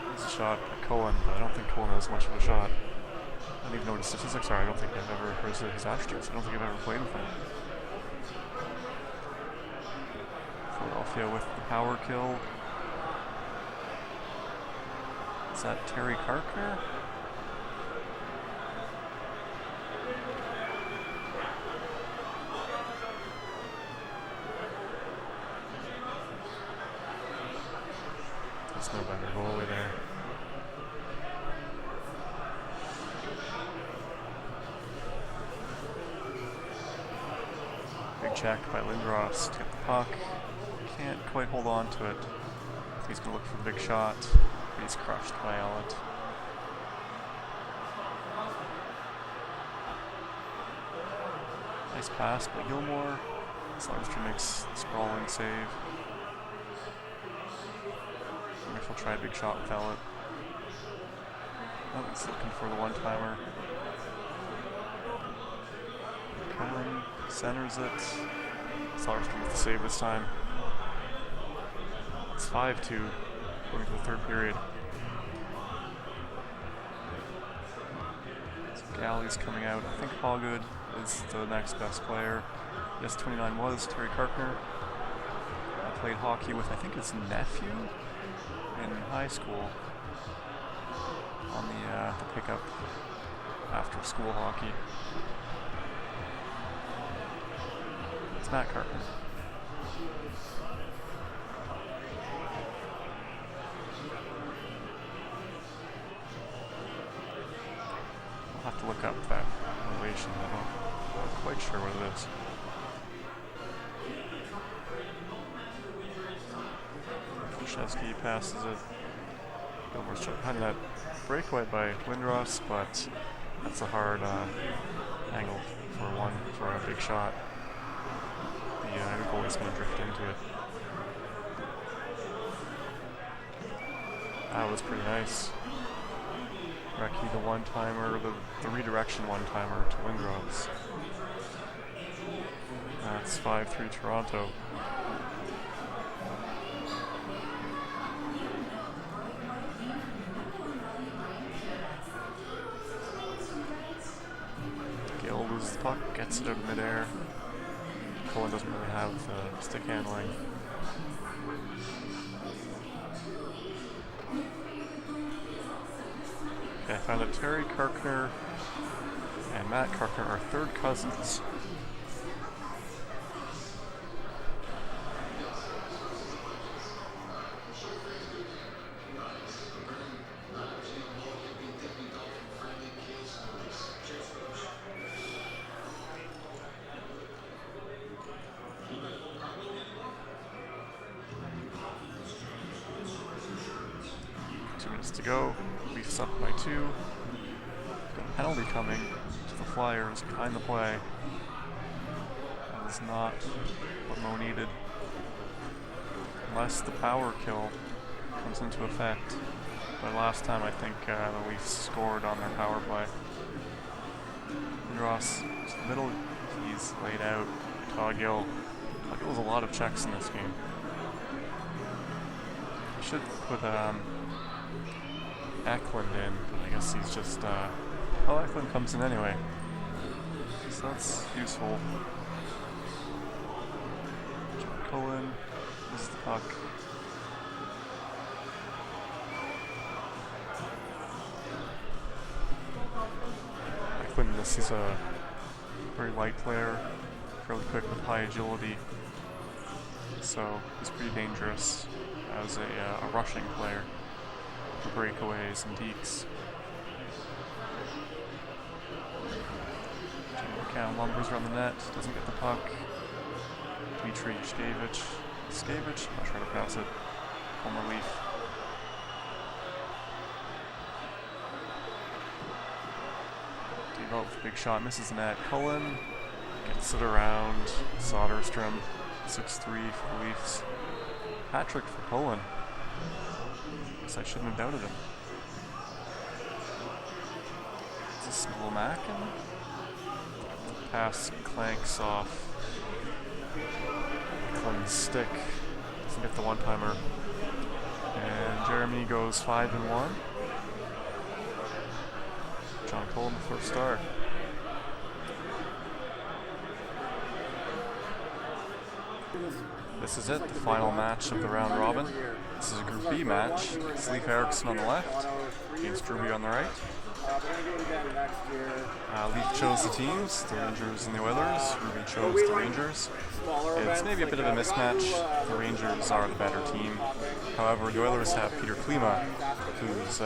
There's a shot at Cullen, but I don't think Cullen has much of a shot. I don't even know what his statistics are. I don't think I've ever heard his attributes. I don't think I've ever played with him. Philadelphia with the power kill. Is that Terry Karkner? There's no better goalie there. Big check by Lindros to get the puck. Can't quite hold on to it. He's going to look for the big shot, but he's crushed by Elliott. Nice pass by Gilmore. Slaughter makes the sprawling save. I wonder if he'll try a big shot with Elliott. Oh, he's looking for the one-timer. Cullen centers it. Slaughter with the save this time. It's 5-2 going to the third period. So Galley's coming out. I think Hallgood is the next best player. Yes, 29 was Terry Karkner. I played hockey with, I think, his nephew in high school on the pickup after school hockey. It's Matt Karkner. I'll have to look up that relation. I'm not quite sure what it is. Krzyzewski passes it. Gilmore's trying behind that breakaway by Lindros, but that's a hard angle for a big shot. The goalie's going to drift into it. That was pretty nice. Gretzky, the one-timer, the redirection one-timer to Lindros. That's 5-3 Toronto. Gill loses the puck, gets it out of midair. Cullen doesn't really have the stick handling. Okay, I found that Terry Karkner and Matt Karkner are third cousins. To go, Leafs up by 2. Got a penalty coming to the Flyers behind the play. That is not what Mo needed. Unless the power kill comes into effect. But last time I think the Leafs scored on their power play. Ross, to the middle, he's laid out. Todd Gill. Todd Gill has a lot of checks in this game. I should put Eklund in, but I guess he's just, oh, Eklund comes in anyway. So that's useful. John Cullen, this is the puck. Eklund, he's a very light player, fairly quick with high agility. So he's pretty dangerous as a rushing player. Breakaways and deeks. Jimmy McCann lumbers around the net, doesn't get the puck. Dmitry Skevich, not sure how to pronounce it. Home relief. Devote with a big shot, misses the net. Cullen gets it around. Soderstrom, 6-3 for the Leafs. Hat trick for Cullen. Guess I shouldn't have doubted him. Is this Lomakin? Pass clanks off. Clem's stick. Doesn't get the one-timer. And Jeremy goes 5-1. John Cole in the first star. This is it, the final match of the round robin. This is a Group B match. It's Leif Eriksson on the left, against Ruby on the right. Leif chose the teams, the Rangers and the Oilers. Ruby chose the Rangers. It's maybe a bit of a mismatch. The Rangers are the better team. However, the Oilers have Peter Klima, who's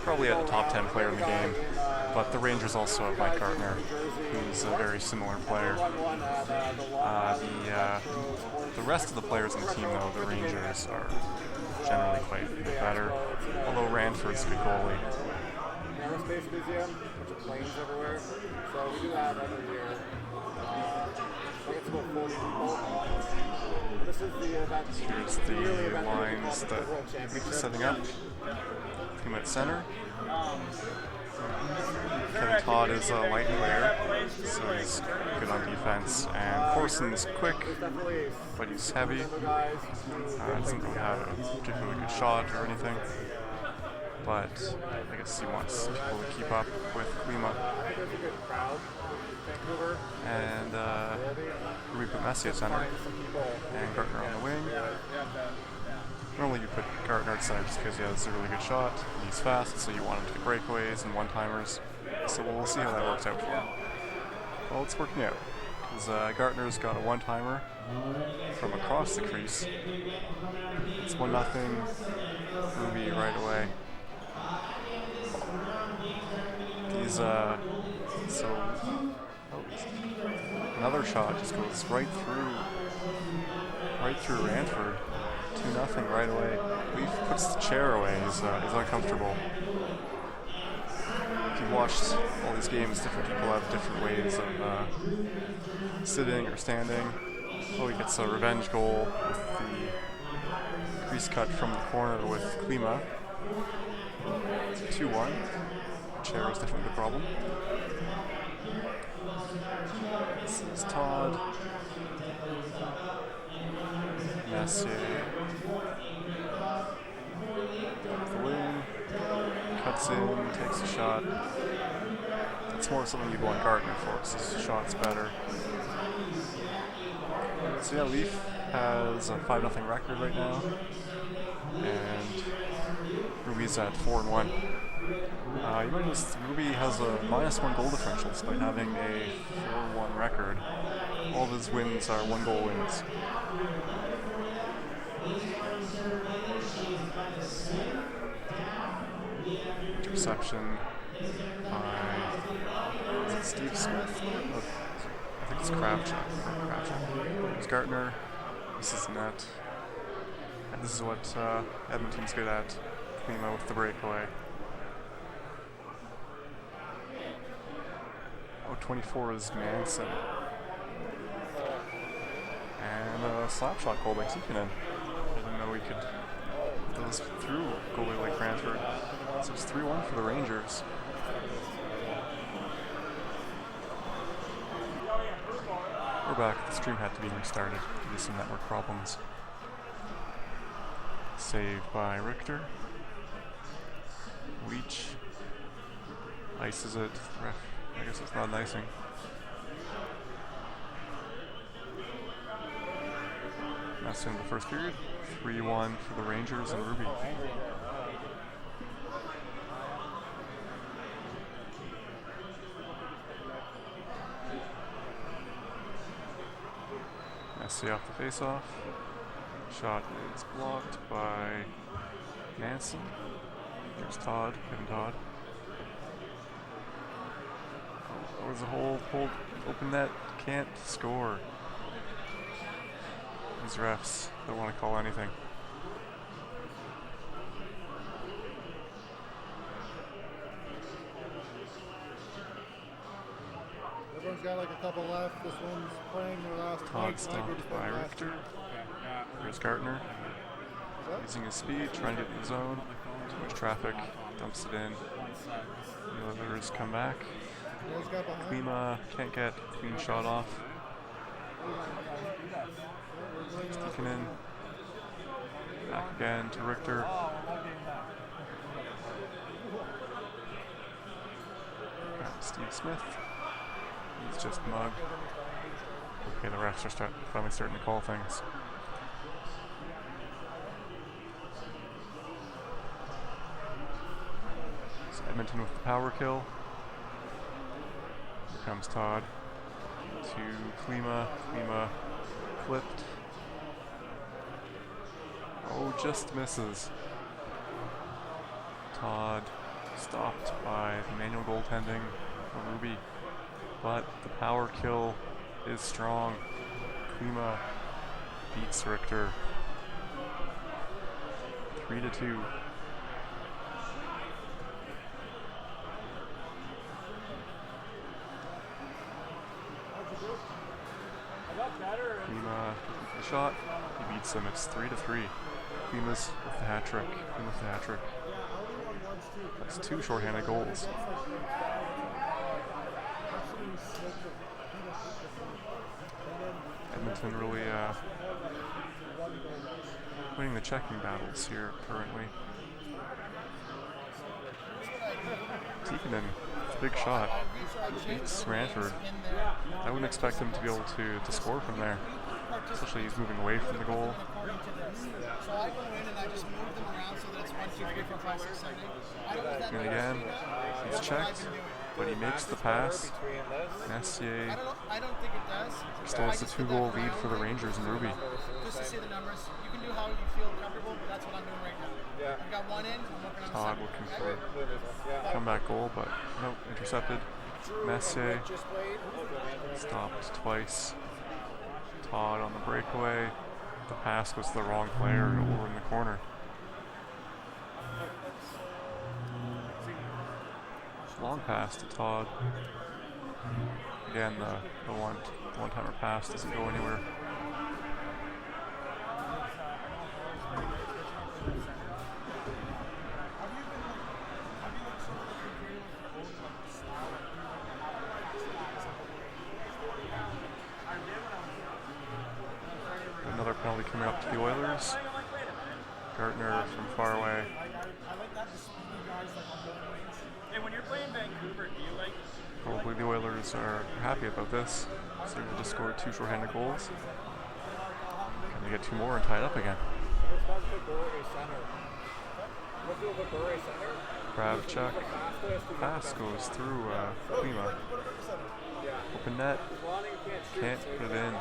probably a top 10 player in the game. But the Rangers also have Mike Gartner, who's a very similar player. The rest of the players on the team, though, the Rangers, are generally quite a bit better. Although Ranford's a good goalie. Aerospace Museum, bunch of planes everywhere. So we do that every year. I think it's about 40 people. This is the event. Here's the lines that Leaf is setting up. Team at center. Kevin Todd is a light player, so he's good on defense. And Corson's quick, but he's heavy. Doesn't really have a particularly good shot or anything. But I guess he wants people to keep up with Klima. And Ruby put Messi at center, and Gartner on the wing. Normally you put Gartner at center just because he has a really good shot, and he's fast, so you want him to get breakaways and one-timers. So we'll see how that works out for him. Well, it's working out, because Gartner's got a one-timer from across the crease. It's 1-0 Ruby right away. He's another shot just goes right through Ranford. 2-0 right away. Leaf puts the chair away. He's uncomfortable. If you've watched all these games, different people have different ways of sitting or standing. Oh, he gets a revenge goal with the crease cut from the corner with Klima. It's 2-1. Chair is definitely the problem. This is Todd. Messier. The wing. Cuts in, takes a shot. That's more something you want Gartner for, because his shot's better. So yeah, Leaf has a 5-0 record right now. And Ruby's at 4-1. You notice Ruby has a -1 goal differential despite having a 4-1 record. All of his wins are 1-goal wins. Interception by, is it Steve Smith? I think it's Kravchuk. Here's Gartner. This is net. And this is what Edmonton's good at. Klima with the breakaway. 24 is Manson. And a slap shot goal by Tikkanen. Didn't know he could put those through a goalie like Ranford. So it's 3-1 for the Rangers. We're back. The stream had to be restarted due to some network problems. Save by Richter. Leach ices it. Ref, I guess it's not icing. That's in the first period. 3-1 for the Rangers and Ruby. Messi off the face-off. Shot is blocked by Manson. There's Todd, Kevin Todd. Oh, there's a hole, pulled, open net, can't score. These refs don't want to call anything. Everyone's got like a couple left. This one's playing their last Todd stopped by Richter. Here's Gartner. using his speed, trying to get in the zone. Too much traffic, dumps it in. The others come back. Klima can't get a clean shot off. Sticking back again to Richter. Steve Smith. He's just mugged. Okay, the refs are finally starting to call things. So Edmonton with the power kill. Here comes Todd to Klima. Klima flipped. Oh, just misses. Todd stopped by the manual goaltending of Ruby, but the power kill is strong. Klima beats Richter 3-2. Klima with the shot, he beats him. It's 3-3. Klima's with the hat trick. Klima with the hat trick. That's 2 shorthanded goals. Edmonton really winning the checking battles here currently. Tikkanen, big shot, beats Ranford. I wouldn't expect him to be able to score from there, especially he's moving away from the goal. So I go in and I just move them around so that it's 1, 2, 3, 4, 5, 6, 7, 8. And again, he's checked, but he makes the pass. Messier I don't think it does. restores the 2-goal lead for the Rangers and Ruby. Just to see the numbers, you can do how you feel comfortable, but that's what I'm doing right now. I've got one in, I'm working on the Todd second. looking for a comeback goal, but nope, intercepted. Messier stopped twice. Todd on the breakaway. The pass was the wrong player over in the corner. Long pass to Todd. Again, the one-timer pass doesn't go anywhere. Another penalty coming up to the Oilers. Gartner from far away. And when you're playing Vancouver, do you like? Probably the Oilers are happy about this. So they just scored 2 shorthanded goals. And they get 2 more and tie it up again. Kravchuk. Pass goes through Klima. Open net. Can't put it in.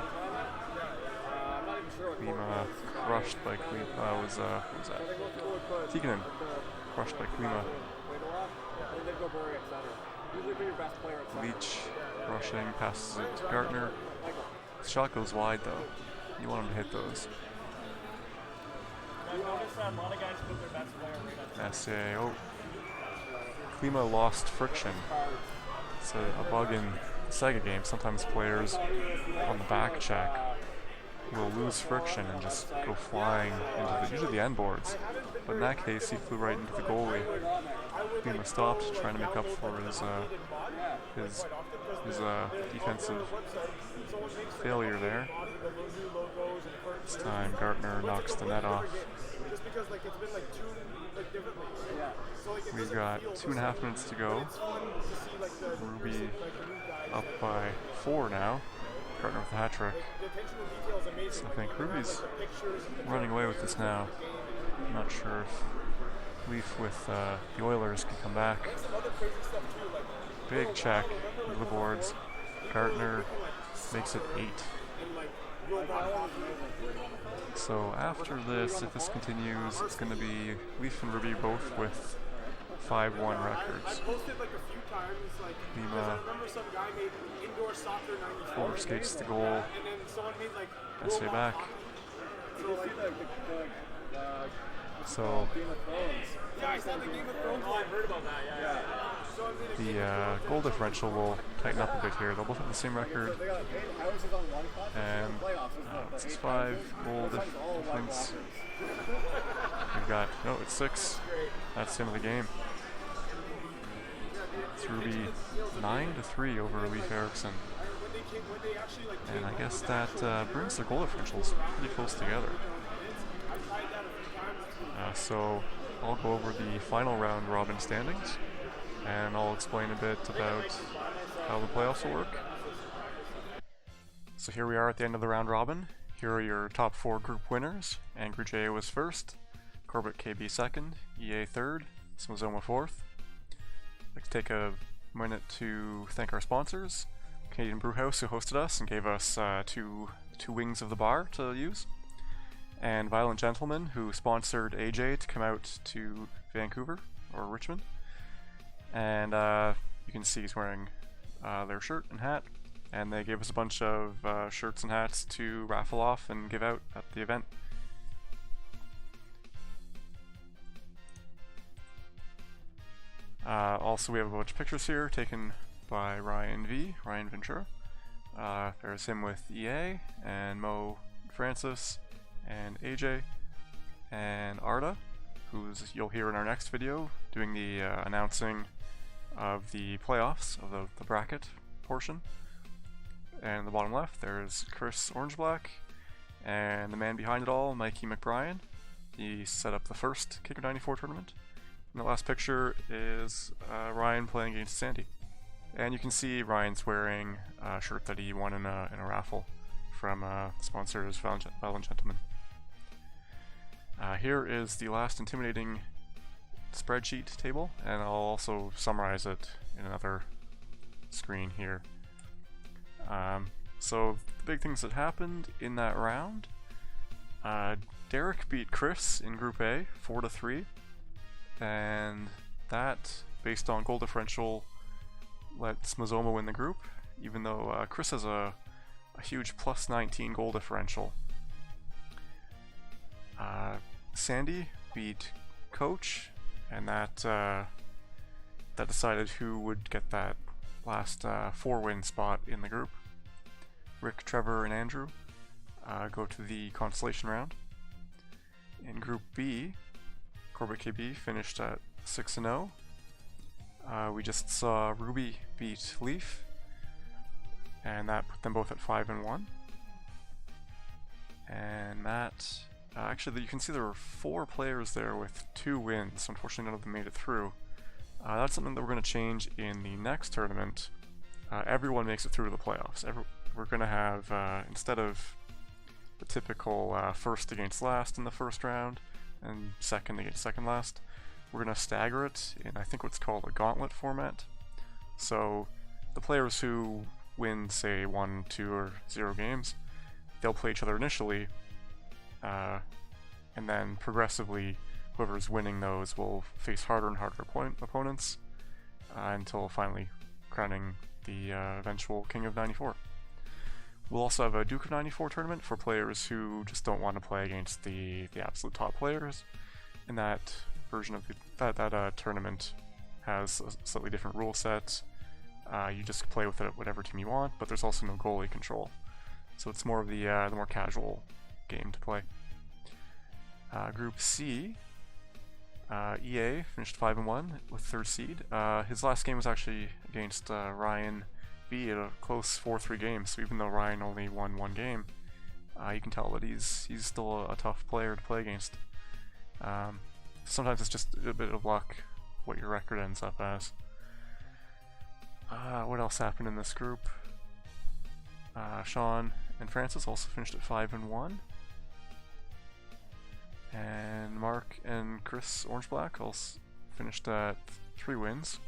Klima crushed by Klima. Was that? Tikkanen crushed by Klima. Leach rushing, passes it to Gartner. The shot goes wide though. You want him to hit those. Messier. Oh. Klima lost friction. It's a bug in Sega games. Sometimes players on the back check will lose friction and just go flying into usually the end boards. But in that case, he flew right into the goalie. Klima stopped, trying to make up for his defensive failure there. This time, Gartner knocks the net off. We've got 2.5 minutes to go. Ruby up by 4 now. Gartner with the hat trick. So I think Ruby's running away with this now. I'm not sure if Leaf with the Oilers can come back. Big check into the boards. Gartner makes it 8. So after this, if this continues, it's going to be Leaf and Ruby both with 5-1 records. Klima forward skates the goal. Essay back. So Yeah, I saw the Game of Thrones. Oh, I heard about that, yeah. The goal differential will tighten up a bit here. They'll both have the same record. And this is 5 goal difference. We've got, no, it's 6. That's the end of the game. It's Ruby 9-3 over Leif Erikson. And I guess that brings the goal differentials pretty close together. So I'll go over the final round robin standings, and I'll explain a bit about how the playoffs will work. So here we are at the end of the round robin. Here are your top 4 group winners. Angry J was first, Corbett KB second, EA third, Smazoma fourth. I'd like to take a minute to thank our sponsors, Canadian Brewhouse, who hosted us and gave us two wings of the bar to use, and Violent Gentleman, who sponsored AJ to come out to Vancouver, or Richmond. And you can see he's wearing their shirt and hat, and they gave us a bunch of shirts and hats to raffle off and give out at the event. Also, we have a bunch of pictures here taken by Ryan Ventura. There's him with EA, and Mo Francis, and AJ, and Arda, who's you'll hear in our next video, doing the announcing of the playoffs, of the bracket portion. And in the bottom left, there's Chris Orange-Black, and the man behind it all, Mikey McBrien. He set up the first Kicker 94 tournament. And the last picture is Ryan playing against Sandy. And you can see Ryan's wearing a shirt that he won in a raffle from sponsors Violent Gentleman. Here is the last intimidating spreadsheet table, and I'll also summarize it in another screen here. So the big things that happened in that round: Derek beat Chris in Group A 4-3, and that, based on goal differential, let Smazoma win the group, even though Chris has a huge plus 19 goal differential. Sandy beat Coach, and that decided who would get that last 4-win spot in the group. Rick, Trevor, and Andrew go to the consolation round. In Group B, Corbett KB finished at 6-0. We just saw Ruby beat Leaf, and that put them both at 5-1. And Matt, actually you can see there were 4 players there with 2 wins. Unfortunately, none of them made it through. That's something that we're going to change in the next tournament. Everyone makes it through to the playoffs. We're going to have, instead of the typical first against last in the first round and second against second last, we're going to stagger it in, I think, what's called a gauntlet format. So the players who win, say, 1, 2, or 0 games, they'll play each other initially, and then progressively whoever's winning those will face harder and harder opponents until finally crowning the eventual King of 94. We'll also have a Duke of 94 tournament for players who just don't want to play against the absolute top players, and that version of that tournament has a slightly different rule set. You just play with it at whatever team you want, but there's also no goalie control, so it's more of the more casual game to play. Group C, EA finished 5-1 with 3rd seed. His last game was actually against Ryan B at a close 4-3 game, so even though Ryan only won 1 game, you can tell that he's still a tough player to play against. Sometimes it's just a bit of luck what your record ends up as. What else happened in this group? Sean and Francis also finished at 5-1. And Mark and Chris Orange-Black also finished at 3 wins.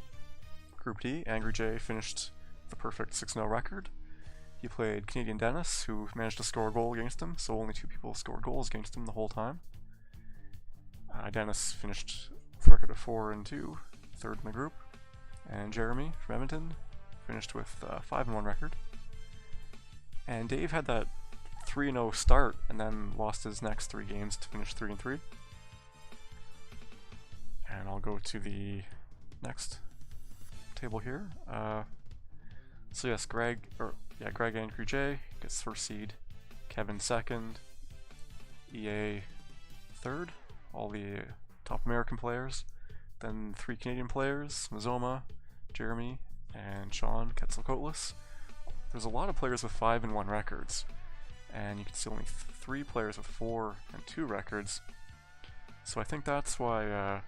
Group D, Angry J finished the perfect 6-0 record. He played Canadian Dennis, who managed to score a goal against him, so only 2 people scored goals against him the whole time. Dennis finished with a record of 4-2, 3rd in the group. And Jeremy from Edmonton finished with a 5-1 record. And Dave had that 3-0 start and then lost his next 3 games to finish 3-3. And I'll go to the next table here. So yes, Greg Andrew J gets first seed, Kevin second, EA third, all the top American players. Then 3 Canadian players, Mazoma, Jeremy, and Sean Quetzalcoatlus. There's a lot of players with 5-1 records, and you can see only 3 players with 4 and 2 records. So I think that's why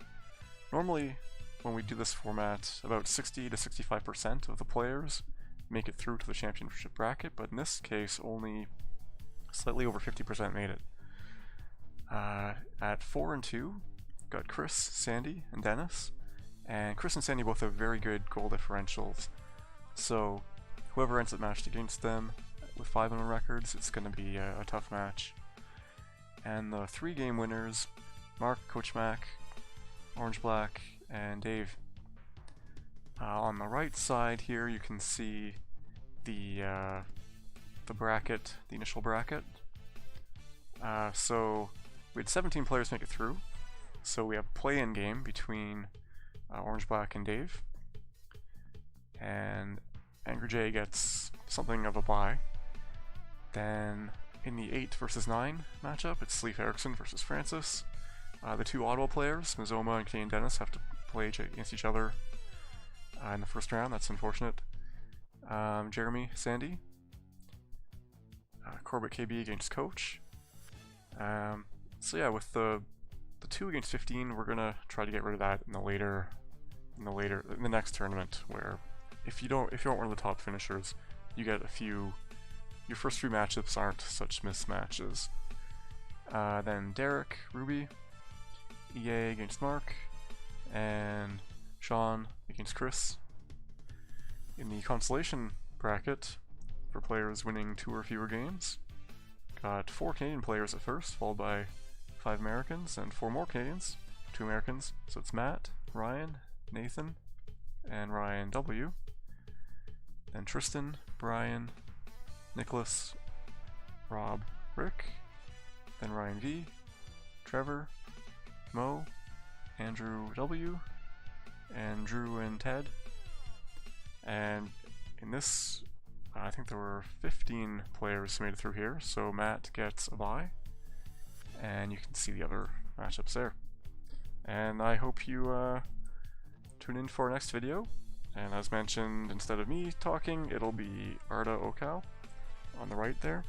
normally when we do this format, about 60 to 65% of the players make it through to the championship bracket, but in this case only slightly over 50% made it. At 4 and 2, got Chris, Sandy, and Dennis, and Chris and Sandy both have very good goal differentials, so whoever ends up matched against them with 5-1 records, it's going to be a tough match. And the 3 game winners, Mark, Coach Mac, Orange Black, and Dave. On the right side here you can see the bracket, the initial bracket. So we had 17 players make it through. So we have a play-in game between Orange Black and Dave. And Angry J gets something of a bye. Then in the 8 versus 9 matchup, it's Leif Erickson versus Francis. The 2 Ottawa players, Mazoma and Canadian Dennis, have to play against each other in the first round. That's unfortunate. Jeremy, Sandy. Corbett KB against Coach. So yeah, with the 2 against 15, we're gonna try to get rid of that in the next tournament, where if you aren't one of the top finishers, you get your first 3 matchups aren't such mismatches. Then Derek, Ruby, EA against Mark, and Sean against Chris. In the consolation bracket, for players winning 2 or fewer games, got 4 Canadian players at first, followed by 5 Americans, and 4 more Canadians, 2 Americans. So it's Matt, Ryan, Nathan, and Ryan W. Then Tristan, Brian, Nicholas, Rob, Rick, then Ryan V, Trevor, Mo, Andrew W, and Drew and Ted. And in this, I think there were 15 players who made it through here, so Matt gets a bye, and you can see the other matchups there. And I hope you tune in for our next video, and as mentioned, instead of me talking, it'll be Arda Okal on the right there.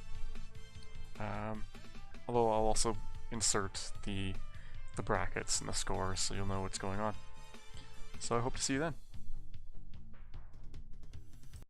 Although I'll also insert the brackets and the scores so you'll know what's going on. So I hope to see you then.